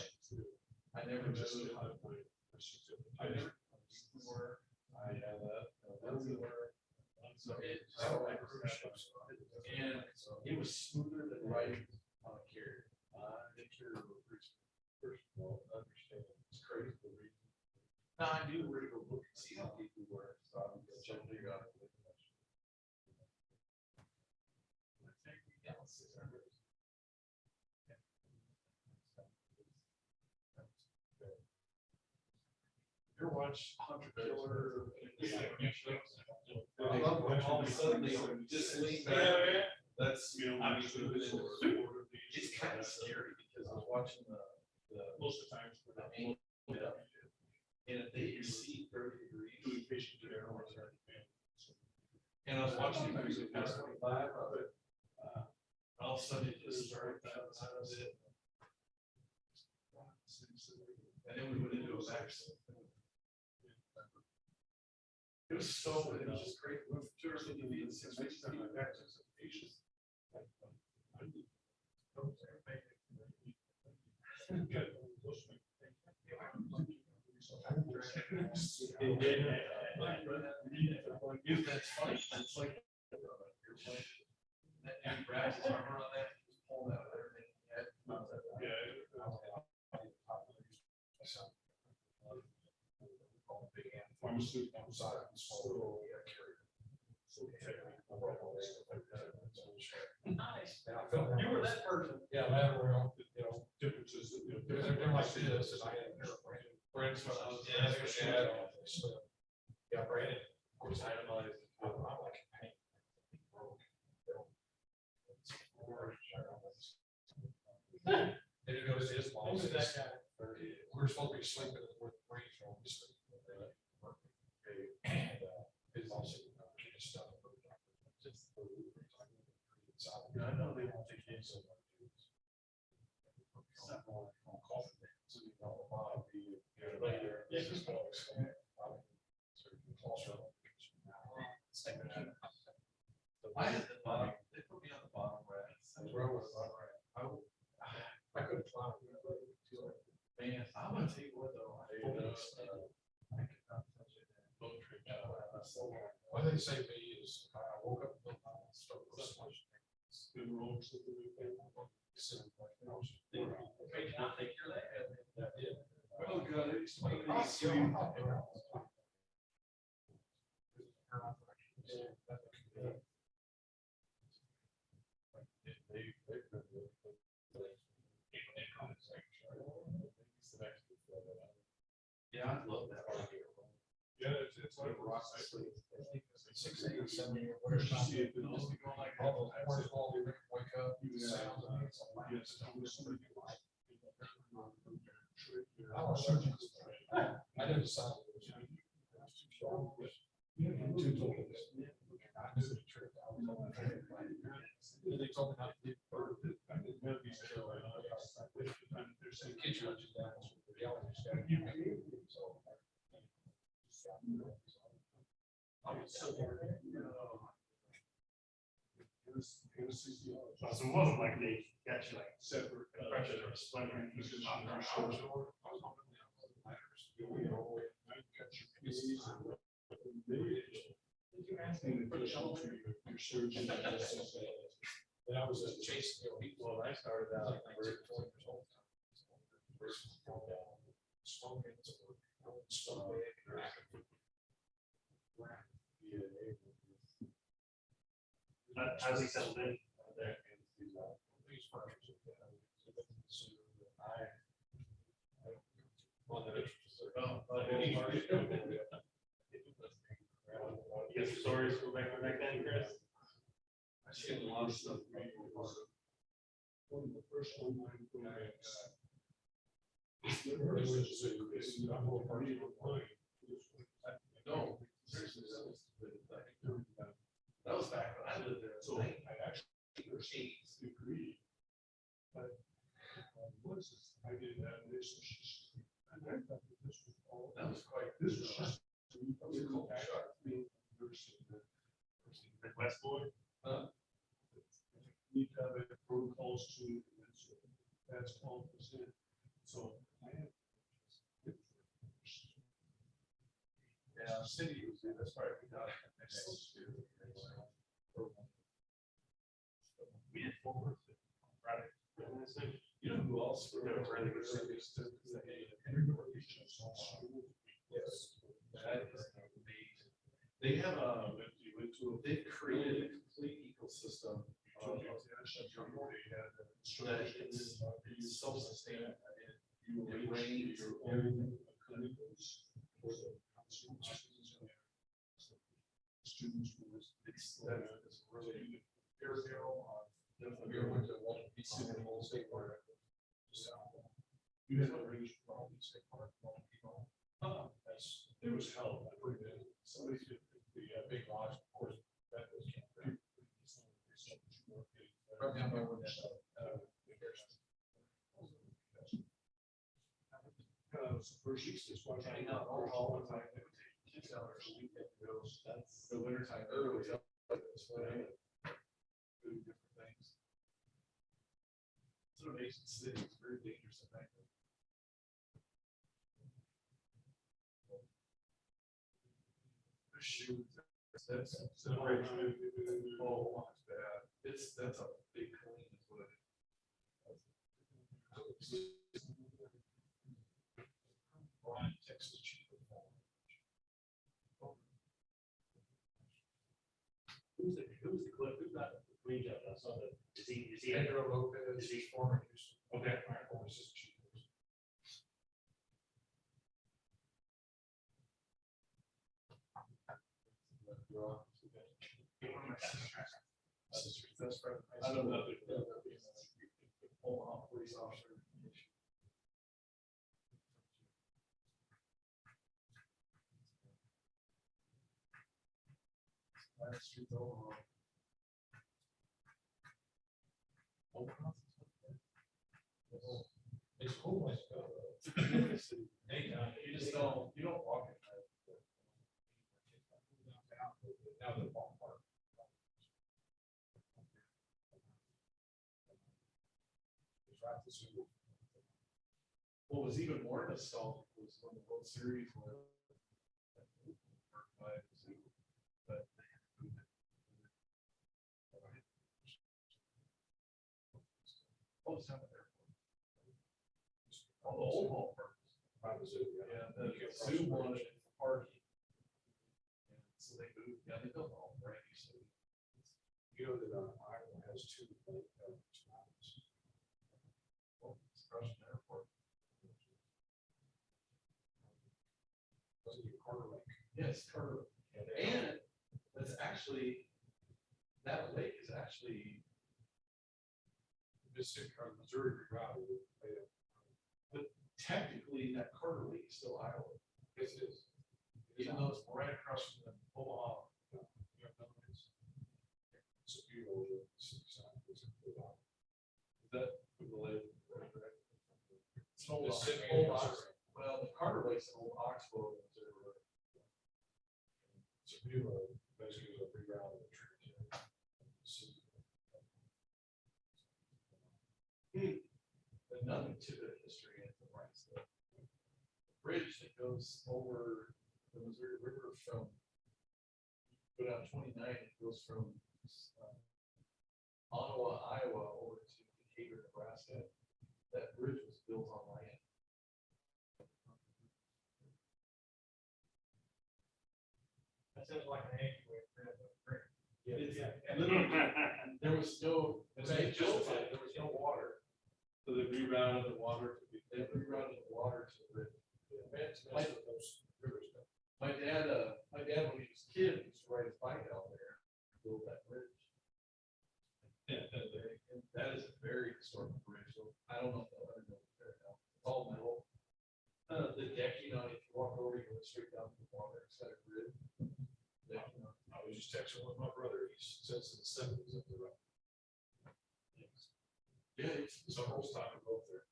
Speaker 15: I never just. I never. So and it was smoother than riding on a carrier. The carrier was first of all, understand it's crazy the reason. Now I knew where to go look and see how people were. So I'm gonna check it out. You ever watch Hunter Killer? I love when all of a sudden they just lean back. That's, it's kind of scary because I was watching the most of the times for the angle up. And if they exceed 30 degrees, and I was watching it usually past 25 of it. All of a sudden it just started out of it. And then we went into a back. It was so, it was just great. We were tourism in the situation. Back to some patients. That's funny. It's like that grass is armor on that. Pull that out everything. Nice. You were that person. Yeah, lateral, differences, they're like this, and I had friends from yeah, Brandon, of course, I analyzed, I'm like, pain. And it goes this long. We're supposed to be sleeping with the range on this. And it's also stuff. I know they won't take in so much. I had the bottom, they put me on the bottom right. That's where I was. I couldn't climb. Man, I'm gonna tell you what though. I could not touch it. What they say to me is, I woke up and started so much. Good roads that we made you not take your leg. That did. Oh, God. Yeah, I love that. Yeah, it's like a rock. 6, 8, 7, whatever. Like all those first of all, we wake up, you sound. I was searching. I didn't decide. They told me not to get bird. I didn't know these. There's some kids running down. The allergies got to give me. So it wasn't like they got you like separate pressure or splintering. I was just chasing people when I started out. Like 20 years old. Smoking. How's he settled in there? You got some stories from back then, Chris? I've seen a lot of stuff. One of the first online no, seriously, that was back when I lived there. So I actually agreed. But what is this? I did that. This was just, that was quite, this was just. West Boy.
Speaker 14: need to have a protocols to, that's 12%. So I have. Yeah, city was in, that's right. We did forward. Right. And I said, you know who else? We're gonna really good service to. Yes. That is amazing. They have they've created a complete ecosystem. That is self-sustaining. You raise your own clinicals for the students. It's really everyone that won't be sitting in the state park. You have a range from state park. It was hell. Somebody did the big lodge, of course. That was first just watching out all the time. $6 a week. That's the winter time early. Doing different things. It's an amazing city. It's very dangerous at night. Shoot, that's a great move. Oh, it's bad. That's a big clean is what it is. Brian, Texas chief of who's the clip? Who's that? Green Jump. I saw that. Is he Andrew Lopez? Is he former? Okay. All right. Former assistant chief. I don't know. Omaha police officer. Street Omaha. It's cool. You just don't walk it. Now the ballpark. What was even more nostalgic was when the World Series were. But what was happening there? Oh, the old ballpark. Yeah, the zoo wanted it for parking. So they moved, yeah, they built all brand new city. You know that Iowa has two towns. Well, it's Russian airport. Carter Lake. Yes, Carter Lake. And that's actually, that lake is actually Mississippi or Missouri rerouted. But technically that Carter Lake is still Iowa. Yes, it is. Even though it's right across from Omaha. It's a beautiful. Is that from the lake? It's an old Oxbow. Well, the Carter Lake's an old Oxbow. It's a beautiful, basically a rerouted tributary. But nothing to the history of the rights. The bridge that goes over the Missouri River from, go down 29, it goes from Ottawa, Iowa over to Decatur, Nebraska. That bridge was built on land. That sounds like an anyway. There was no, there was no water. So they rerouted the water to the bridge. My dad, when he was a kid, used to ride his bike out there, build that bridge. And that is a very historic bridge. So I don't know if they'll ever go there now. It's all metal. The decking on it, if you walk over, you go straight down to the water. It's got a grid. I was just texting with my brother. He says in the 70s up the road. Yeah, it's several times both there.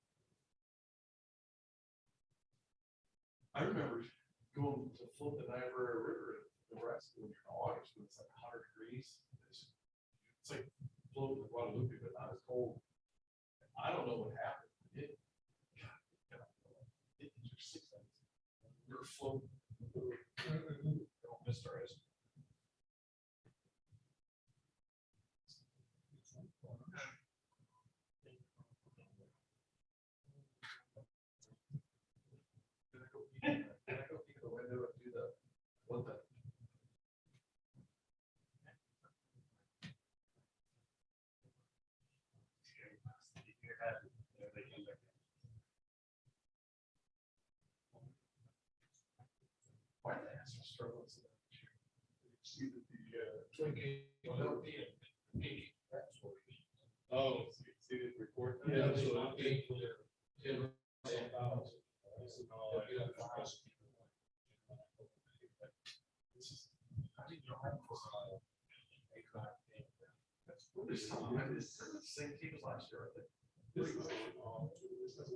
Speaker 14: I remember going to float the Niobrara River in Nebraska when you're in August, when it's like 100 degrees. It's like
Speaker 15: floating in Guadalupe, but not as cold. I don't know what happened. It just 6 months. We're floating. Don't miss our estimate. Why did I ask for struggles? See that the twin gate, oh, see the report? Yeah, so same team as last year, I think. This is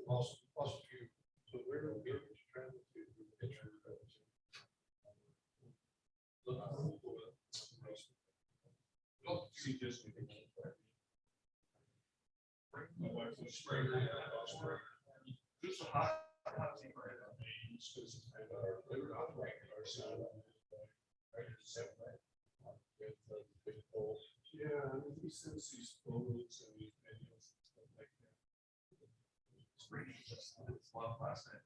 Speaker 15: also plus few. So where would you travel to? See just. My wife was spring. Just a hot team right now. Yeah, he sends these photos and these videos and stuff like that. It's pretty interesting. It's a lot last night.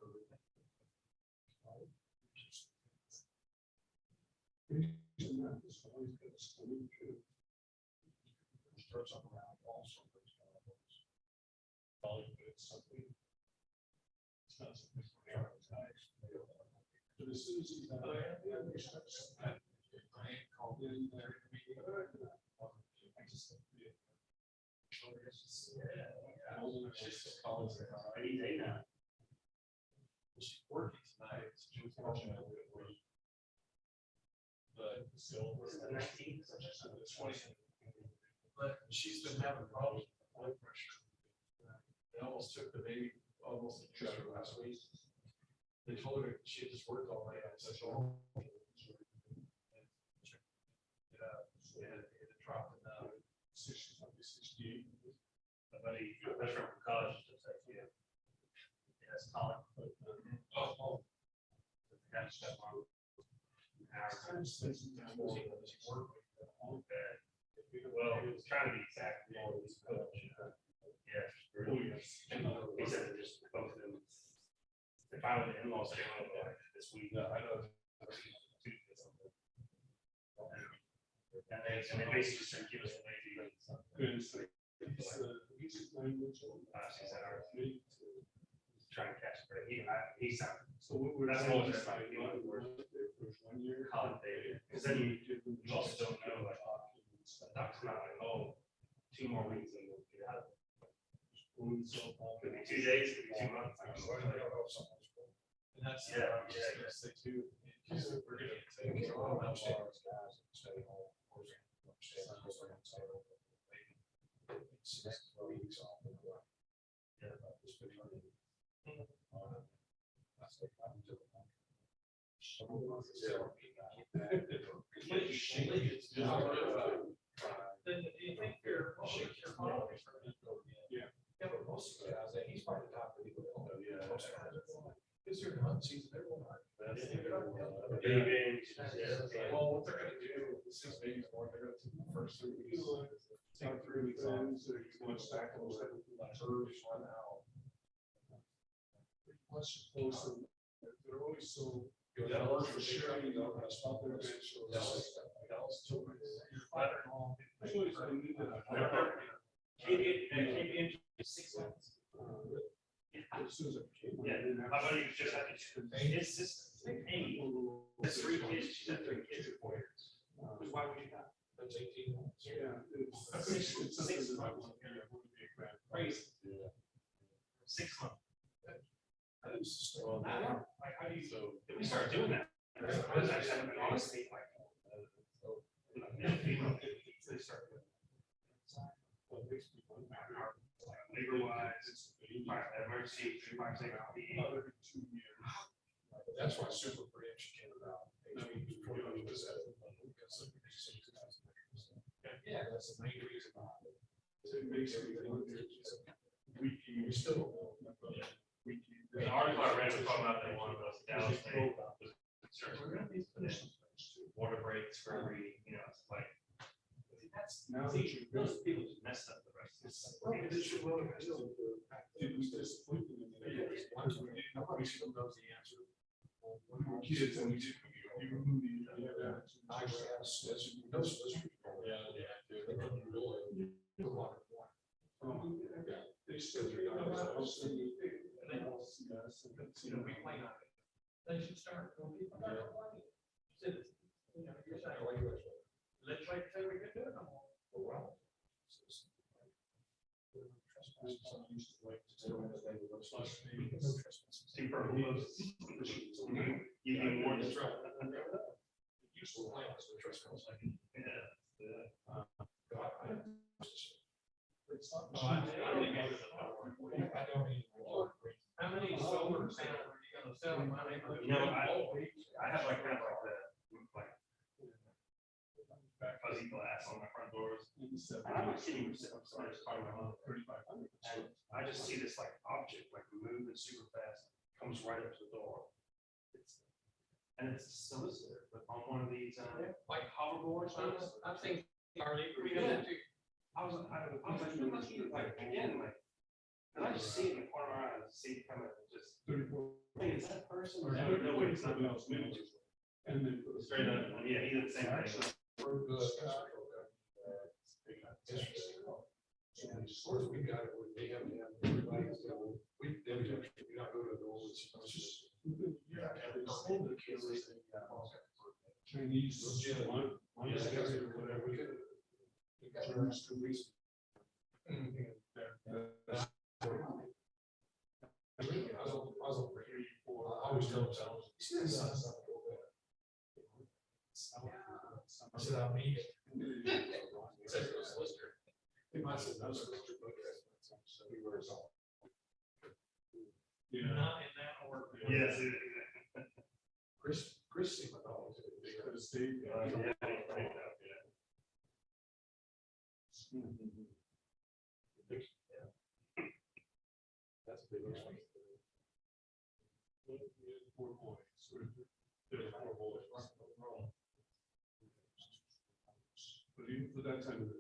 Speaker 15: Starts on around also. It's something. It's not something. But as soon as he's not there, Brian called in there. She's working tonight. She was watching it. But still, the 19th, the 20th. But she's been having problems with blood pressure. They almost took the baby, almost took her last week. They told her she had just worked all night on such a long. It dropped in 68.
Speaker 16: My buddy, my best friend from college, just like, yeah. Yes, Colin. Oh. Kind of stuff on. Well, it was trying to be exact. Yeah. He said that just both of them. If I were the in-laws, they would like this week. I know. And they basically said, give us a lady. Trying to catch it. He sounded. So that's all just like, you know, because then you also don't know, like, the doc's not like, oh, 2 more weeks and we'll get out of it. Could be 2 days, could be 2 months.
Speaker 15: And that's, yeah, yes, they do. We're gonna take all of our guys and stay home. 6 weeks off. Yeah, but most of the guys, he's probably the top of the league. Is there one season there? Well, what they're gonna do, 6 babies born, they're gonna take the first 3 weeks. Take 3 weeks off, so you can stack them, let herbs run out. Much closer, they're always so. You got work for sure, you know, that's not their bench.
Speaker 16: Yeah, my buddy just had to, his sister, has 3 kids, she's had 3 kids in 4 years. Why would you not?
Speaker 15: That's 18 months.
Speaker 16: Yeah.
Speaker 15: That's 6 months.
Speaker 16: Crazy. 6 months. Well, like, how do you, if we start doing that? I just haven't been honestly like. They start doing labor wise, emergency,
Speaker 15: that's why super branch came about.
Speaker 16: Yeah, that's the main reason. So it makes we still. The article I read was talking about that one of those Dallas State water breaks for every, it's like. That's now those people just messed up the rest of this. It was disappointing. Nobody still knows the answer. When we were kids and we did, we removed the eyeglass. They still we might not. They should start. Let's try to say we can do it. Well. Even more disruptive. Useful plans for trespass. How many solar panels are you gonna sell in my neighborhood? I have like kind of like fuzzy glass on my front doors. I'm not kidding you. I just see this like object like moving super fast, comes right up to the door. And it's a solicitor, but on one of these like hoverboards. I'm thinking, are they? I was like, again, like, and I just see it in the corner of my eyes, see it coming, just. Hey, is that person? Or no, wait, it's not moving. And then straight up, yeah, he did the same thing. We got it. They have everybody's we not go to the old. It's just. Chinese. Whatever. I always tell them, I said, I mean, they might say no solicitor, but that's all. Not in that order. Yes. Chris seemed like always because Steve. That's a big issue. Four boys. There's 4 boys. But even for that time,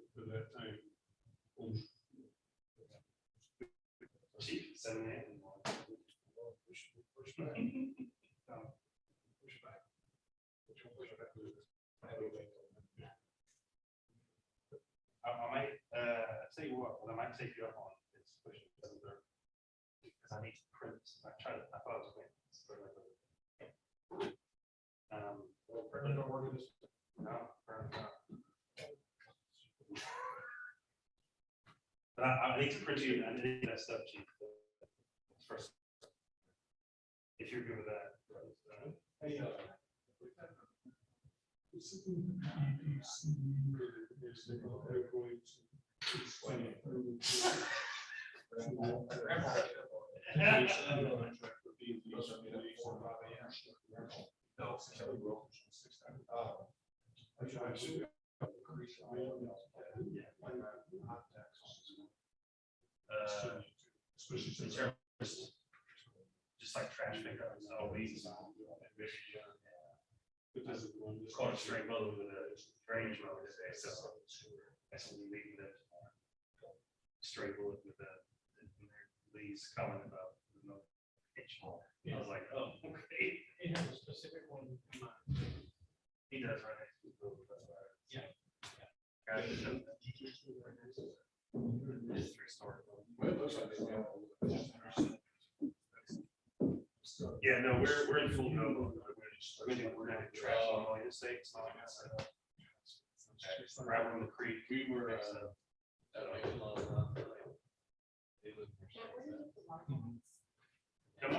Speaker 16: Chief, 7 a.m. Push back. Push back. I might tell you what, I might take you up on it's pushing 7:30 because I need to print. I thought I was going to print don't work with this. No, print not. But I need to print you. I need that stuff, Chief. First, if you're good with that. Hey, just like trash pickup, it's always called a straight motor with a drainage motor today, so that's when we leave the straight bullet with the Lee's comment about the pitch. I was like, oh, okay. He has a specific one in mind. He does, right? Yeah. It's 3-story. Yeah, no, we're in full go. We're gonna trash on all your mistakes. Right on the creek. We were. Come on. I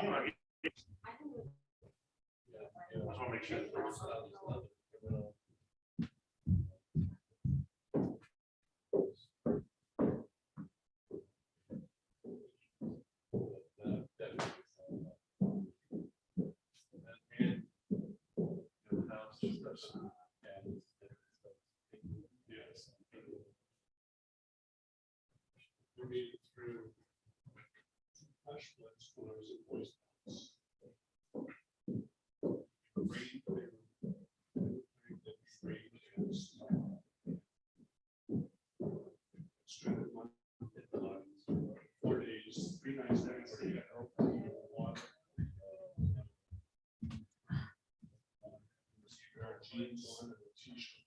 Speaker 16: just want to make sure.
Speaker 14: me through hush months when I was in Boy Scouts. Read through everything that read is, straight at one, 4 days, 3 nights, there, you got water. Our jeans on and a t-shirt.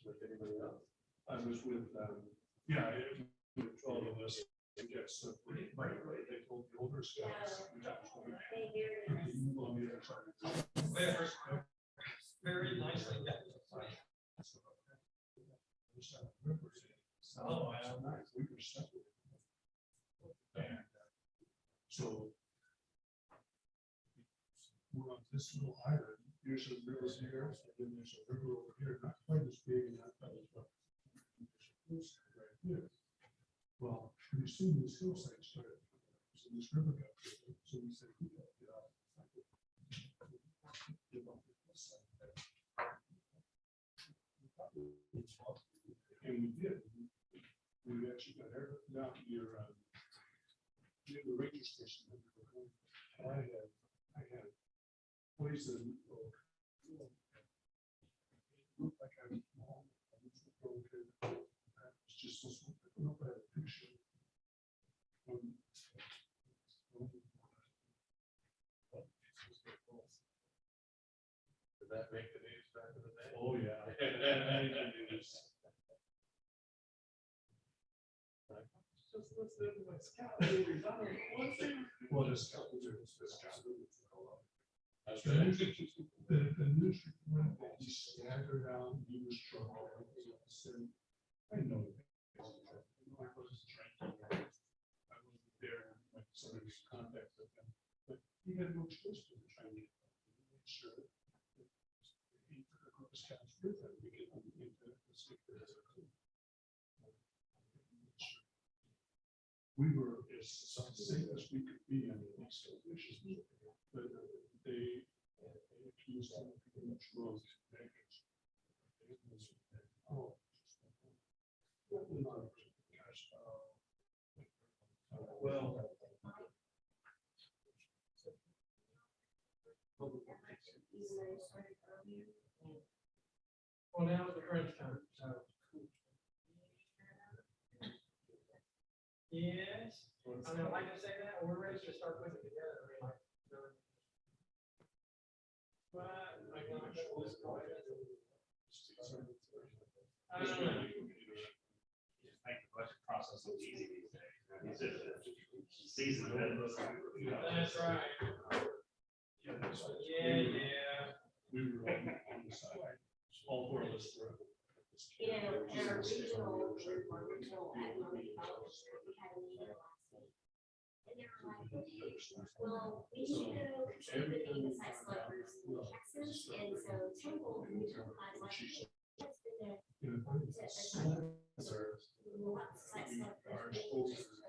Speaker 14: With anybody else? I was with, yeah, with all of us. Yes, right, they told the older scouts. Very nicely. Oh, we were separate. And so we're on this little island. Here's some rivers here, and then there's a river over here, not quite as big and not quite as wide. There's a right here. Well, pretty soon this hillside started. So this river got big. So we said, we got to get out. And we did. We actually got there down near the ranger station. I had poison. Looked like I was small. It's just so small. I don't know if I had a picture.
Speaker 16: Did that make the news back in the day?
Speaker 14: Oh, yeah. Well, the scout leader is the scout leader.
Speaker 16: That's
Speaker 14: The
Speaker 16: right.
Speaker 14: news report, he staggered out, he was struggling. I know. I wasn't there, like somebody's contact with him, but he had no choice but to try and make sure that he took a group of scouts with him to get them into the secret. We were as safe as we could be under these conditions, but they accused him of pretty much wrong. Oh. Well.
Speaker 13: Well, now is the crunch time, so. Yes, I mean, like I say that, we're ready to start putting it together. I mean, like, but, like, I don't know.
Speaker 16: Make the budget process so easy these days. Season ahead of us.
Speaker 13: That's right. Yeah.
Speaker 14: We were on the side, all 4 of us were.
Speaker 5: You know, in our regional economic development, we had a meeting last week. And they were like, okay, well, we need to go to the name site selectors in Texas, and so Temple regional class like has been there. Lots of site selectors.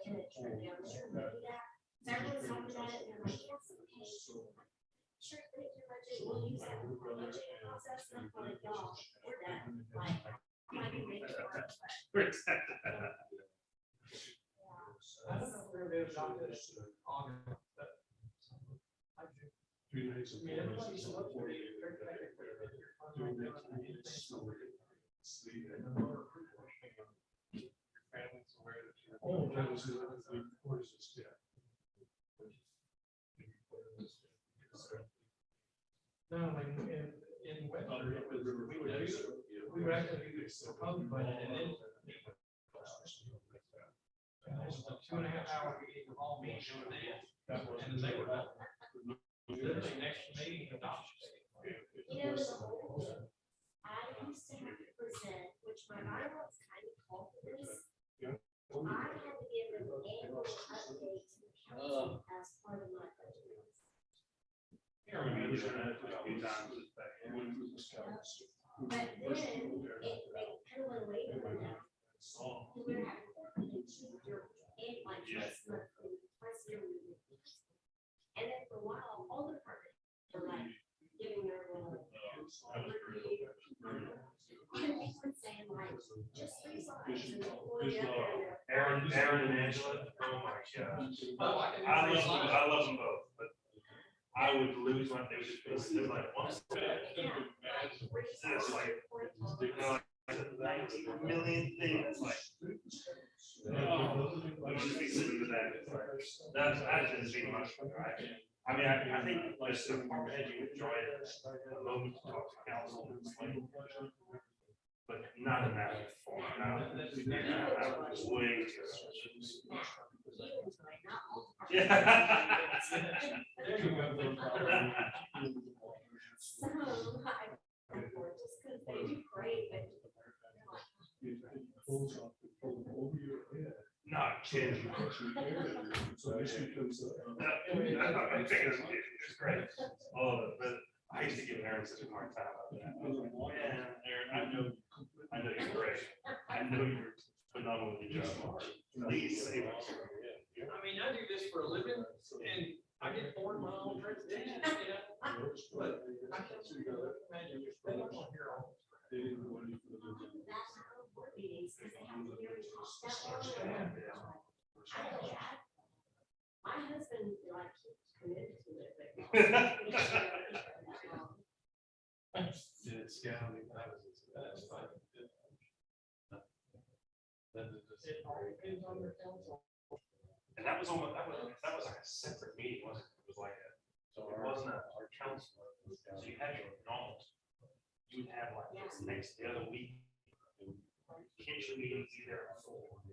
Speaker 5: And it's right down there, we do that. So everyone's talking about it, and they're like, yes, okay. Sure, put it in your budget, we'll use that for our budget process, and I'm like, y'all, we're done, like. I can make it work, but.
Speaker 13: I don't know if we're gonna be able to talk this on, but.
Speaker 14: 3 nights.
Speaker 13: I mean, everybody's so much.
Speaker 14: Oh, that was the report is dead.
Speaker 13: No, in Webster, it was, we would actually do the public budget and then. And this was a 2.5 hour meeting of all meetings and then they were literally next meeting adoption.
Speaker 5: You know, the whole, I used to have to present, which my bylaws kind of called for this. I had to give an annual update to the council as part of my budget.
Speaker 16: Yeah, we mentioned that a few times.
Speaker 5: But then they kind of went away from that. We were having and like twice a year. And then for a while, all the departments were like giving their little review. And we were saying like,
Speaker 16: Aaron and Angela, oh my gosh. I love them both, but I would lose my, they was like, once. It's like, you know, like a 19 million things, like. We should be sitting to that. It's like, that didn't seem much, right? I mean, I think as a department head, you enjoy it, a moment to talk to council, it's like, but not in that form. That was way too. Yeah. There you go. Not kidding. It's great. Oh, but I used to give Aaron such a hard time about that. I was like, man, Aaron, I know you're great. I know you're phenomenal at your job. Please save us.
Speaker 13: I mean, I do this for a living and I get bored of my own presentation, you know, but I can't imagine you're spending on here all.
Speaker 5: My husband like keeps committed to it,
Speaker 16: And that was almost, that was like a separate meeting, wasn't it? It was like it wasn't our council. So you had your normal. You would have like this the other week. Kitchen meetings either before.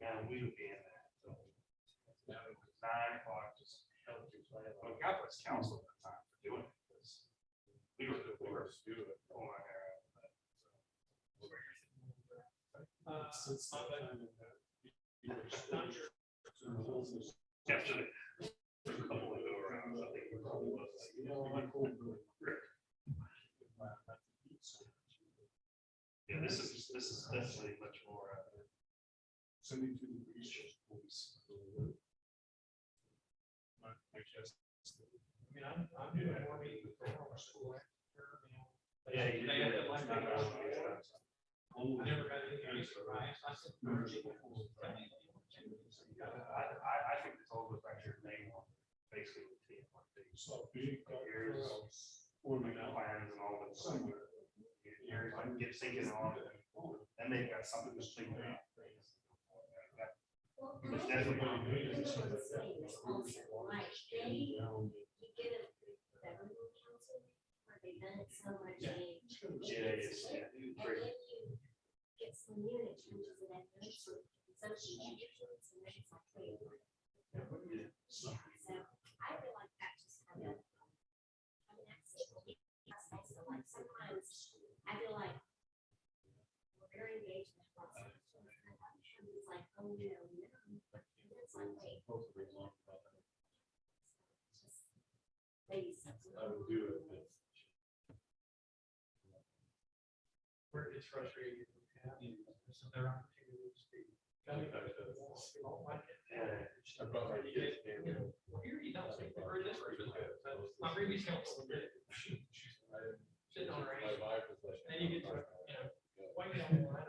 Speaker 16: And we would be in that. So 9 o'clock just helped you play. Well, God bless council at the time for doing it. We were oh my God. After a couple of go arounds, I think it probably was like, yeah, this is definitely much more. Sending to the research police. I mean, I'm doing more meetings with our school. Yeah, you did. I never got any answer, right? I said, I think it's all goes back to your name on basically the team. So big years, plans and all that stuff. Years like get thinking on it, and they've got something to think about. It's definitely.
Speaker 5: Get some unit changes in that. So she usually it's like, wait. So I feel like that just kind of. I mean, that's it. So like sometimes I feel like we're very engaged in the process. It's like, oh, you know, it's like, wait. Maybe something. I would do it.
Speaker 13: Where it's frustrating. So there are opportunities to speak. Here you don't speak the word, this person good. My previous council did it. Sitting on her hand. And you get to, you know, wait on the line.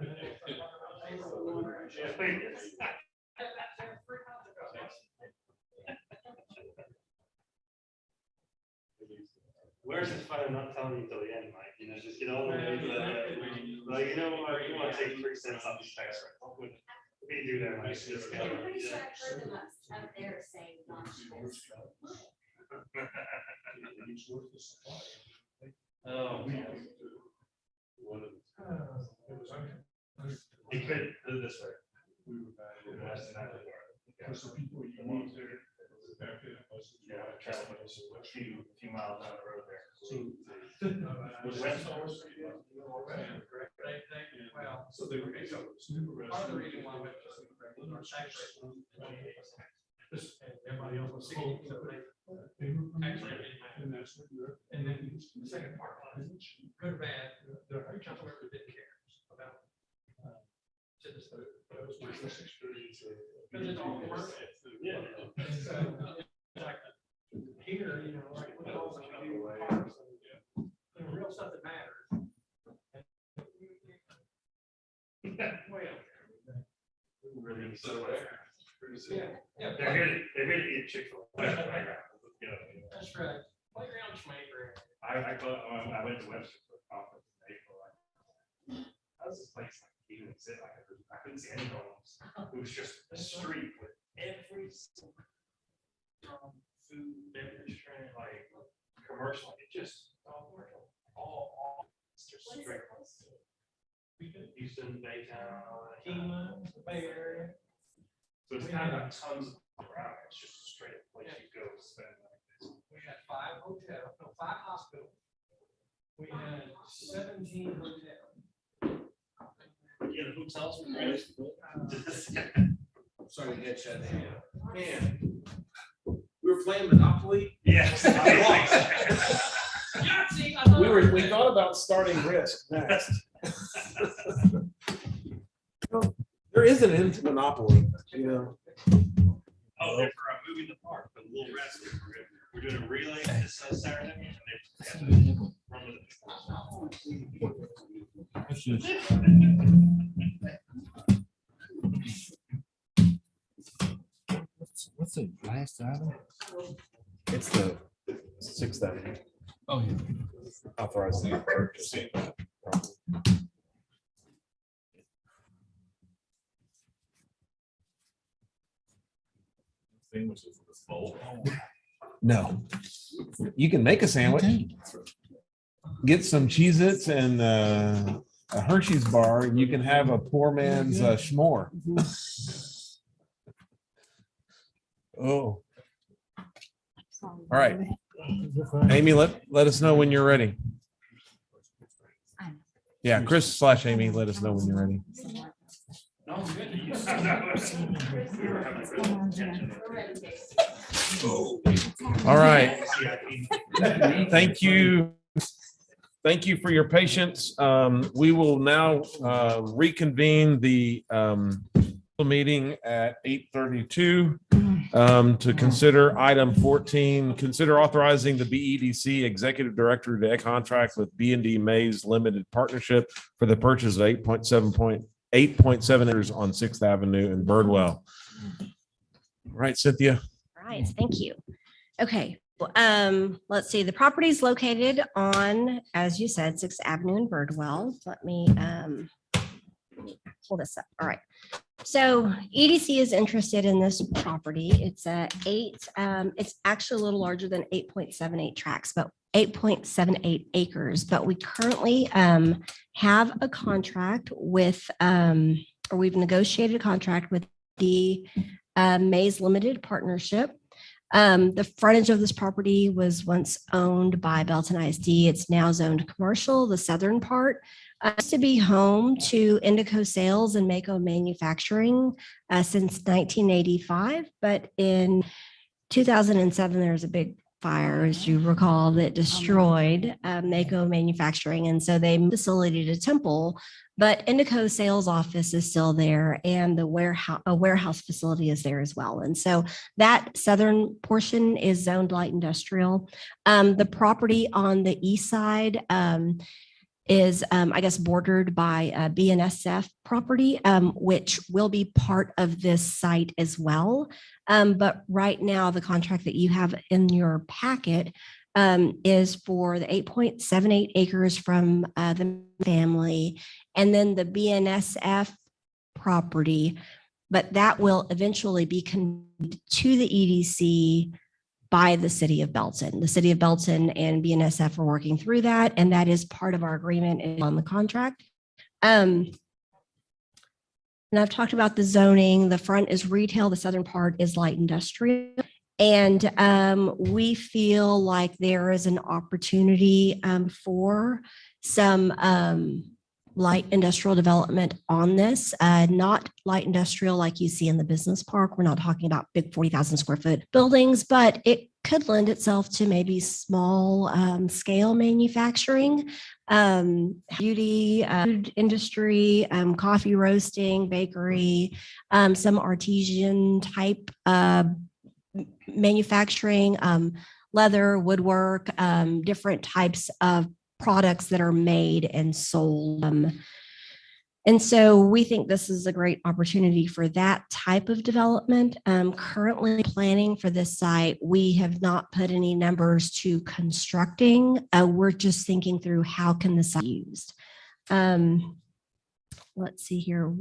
Speaker 16: Where's the fun of not telling you till the end, Mike? You know, just get all the way to that. Like, you know what? You want to take 3 cents off this tax rate. We can do that. Like, just
Speaker 5: I'm pretty sure I've heard them up there saying.
Speaker 16: Oh, man. You could do it this way. Yeah, travel a few miles down the road there.
Speaker 13: So they were. Part of the reason why I went to regular tax rate. Everybody else was seeing. And then the second part was good or bad, the council members didn't care about. Because it's all commercial.
Speaker 16: Yeah.
Speaker 13: Like here, you know, like with all the cars, the real stuff that matters.
Speaker 16: Really, so, they're here to eat Chick-fil-A.
Speaker 13: That's right. Playground schmayground.
Speaker 16: I went to Webster for a conference in April. How does this place like even exist? I couldn't see any homes. It was just a street with every single food, beverage, like commercial. It just all it's just straight. Houston, Baytown, all that.
Speaker 13: Kingman, Bay Area.
Speaker 16: So it's kind of got tons of around. It's just a straight place you go spend like this.
Speaker 13: We had 5 hotels, no, 5 hospitals. We had 17 hotels.
Speaker 16: Yeah, the hotels were
Speaker 4: Sorry to get shut down. Man, we were playing Monopoly.
Speaker 16: Yes.
Speaker 4: We thought about starting Risk next. There is an end to Monopoly, you know.
Speaker 16: Oh, they're for a movie in the park, the little rescue. We're doing a relay this Saturday. And they run
Speaker 12: What's the last item?
Speaker 4: It's the 6th Avenue.
Speaker 15: Oh, yeah.
Speaker 4: Authorizing the purchase.
Speaker 15: Sandwiches with a bowl.
Speaker 4: No. You can make a sandwich. Get some Cheez-Its and a Hershey's bar, and you can have a poor man's s'more. Oh. All right. Amy, let us know when you're ready. Yeah, Chris/Amy, let us know when you're ready. All right. Thank you. Thank you for your patience. We will now reconvene the meeting at 8:32 to consider item 14, consider authorizing the BEDC Executive Director to contract with B&D Mays Limited Partnership for the purchase of 8.7 acres on 6th Avenue in Birdwell. All right, Cynthia.
Speaker 17: All right, thank you. Okay, let's see. The property is located on, as you said, 6th Avenue in Birdwell. Let me pull this up. All right. So EDC is interested in this property. It's it's actually a little larger than 8.78 tracks, but 8.78 acres. But we currently have a contract with, or we've negotiated a contract with the Mays Limited Partnership. The frontage of this property was once owned by Belton ISD. It's now zoned commercial. The southern part used to be home to Indico Sales and Mako Manufacturing since 1985. But in 2007, there was a big fire, as you recall, that destroyed Mako Manufacturing. And so they moved the facility to Temple, but Indico Sales office is still there, and the warehouse facility is there as well. And so that southern portion is zoned light industrial. The property on the east side is, I guess, bordered by BNSF property, which will be part of this site as well. But right now, the contract that you have in your packet is for the 8.78 acres from the family, and then the BNSF property, but that will eventually be connected to the EDC by the city of Belton. The city of Belton and BNSF are working through that, and that is part of our agreement on the contract. And I've talked about the zoning. The front is retail, the southern part is light industrial. And we feel like there is an opportunity for some light industrial development on this, not light industrial like you see in the business park. We're not talking about big 40,000 square foot buildings, but it could lend itself to maybe small scale manufacturing, beauty, food industry, coffee roasting, bakery, some artisan type manufacturing, leather, woodwork, different types of products that are made and sold. And And so we think this is a great opportunity for that type of development. Currently planning for this site, we have not put any numbers to constructing. We're just thinking through how can the site be used. Let's see here.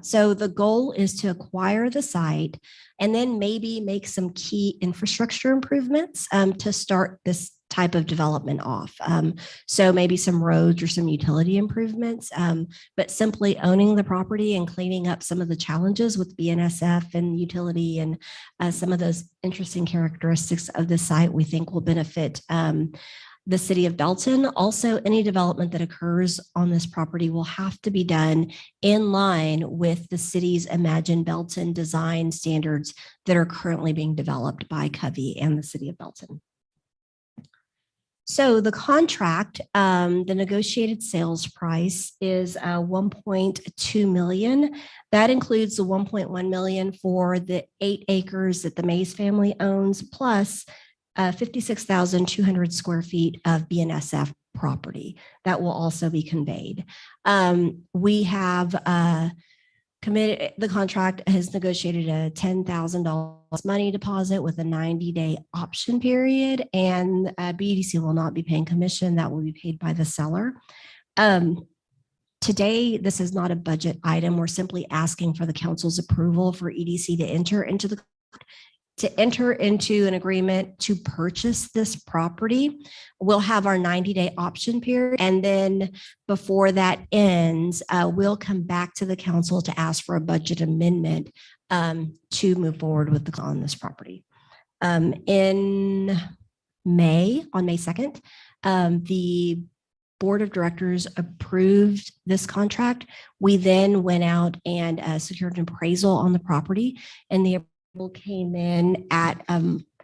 Speaker 17: So the goal is to acquire the site and then maybe make some key infrastructure improvements to start this type of development off. So maybe some roads or some utility improvements, but simply owning the property and cleaning up some of the challenges with BNSF and utility and some of those interesting characteristics of the site we think will benefit the city of Belton. Also, any development that occurs on this property will have to be done in line with the city's Imagine Belton design standards that are currently being developed by Covey and the city of Belton. So the contract, the negotiated sales price is 1.2 million. That includes the 1.1 million for the 8 acres that the Mays family owns, plus 56,200 square feet of BNSF property that will also be conveyed. We have committed, the contract has negotiated a $10,000 money deposit with a 90-day option period, and BEDC will not be paying commission. That will be paid by the seller. Today, this is not a budget item. We're simply asking for the council's approval for EDC to enter into an agreement to purchase this property. We'll have our 90-day option period. And then before that ends, we'll come back to the council to ask for a budget amendment to move forward with on this property. In May, on May 2nd, the board of directors approved this contract. We then went out and secured an appraisal on the property, and the came in at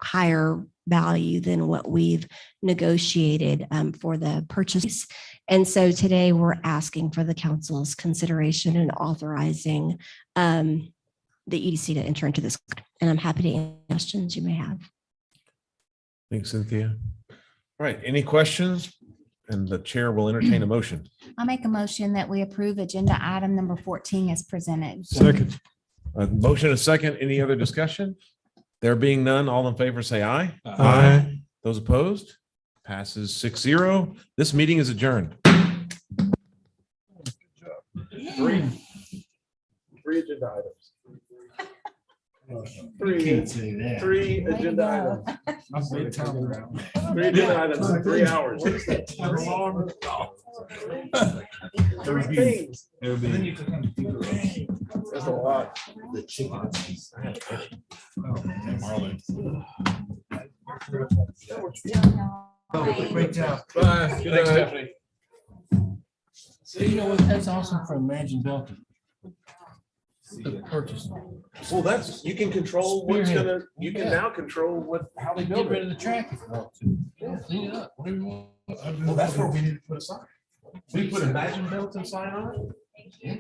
Speaker 17: higher value than what we've negotiated for the purchase. And so today we're asking for the council's consideration and authorizing the EDC to enter into this. And I'm happy to answer questions you may have.
Speaker 4: Thanks, Cynthia. All right, any questions? And the chair will entertain a motion.
Speaker 3: I'll make a motion that we approve agenda item number 14 as presented.
Speaker 2: Second.
Speaker 4: A motion, a second. Any other discussion? There being none, all in favor say aye.
Speaker 2: Aye.
Speaker 4: Those opposed? Passes 6-0. This meeting is adjourned. Three agenda items. Three agenda items. 3 agenda items in 3 hours. That's a lot. The chicken.
Speaker 15: Great job.
Speaker 4: Bye. Good night, Stephanie.
Speaker 15: So you know what, that's awesome for Imagine Belton. The purchase.
Speaker 4: Well, that's, you can control what's gonna, you can now control how they
Speaker 15: Get
Speaker 4: build
Speaker 15: rid
Speaker 4: it.
Speaker 15: of the track if you want to. Yeah, clean it up, whatever you want.
Speaker 4: Well, that's where we need to put a sign. We put Imagine Belton sign on it. Yeah.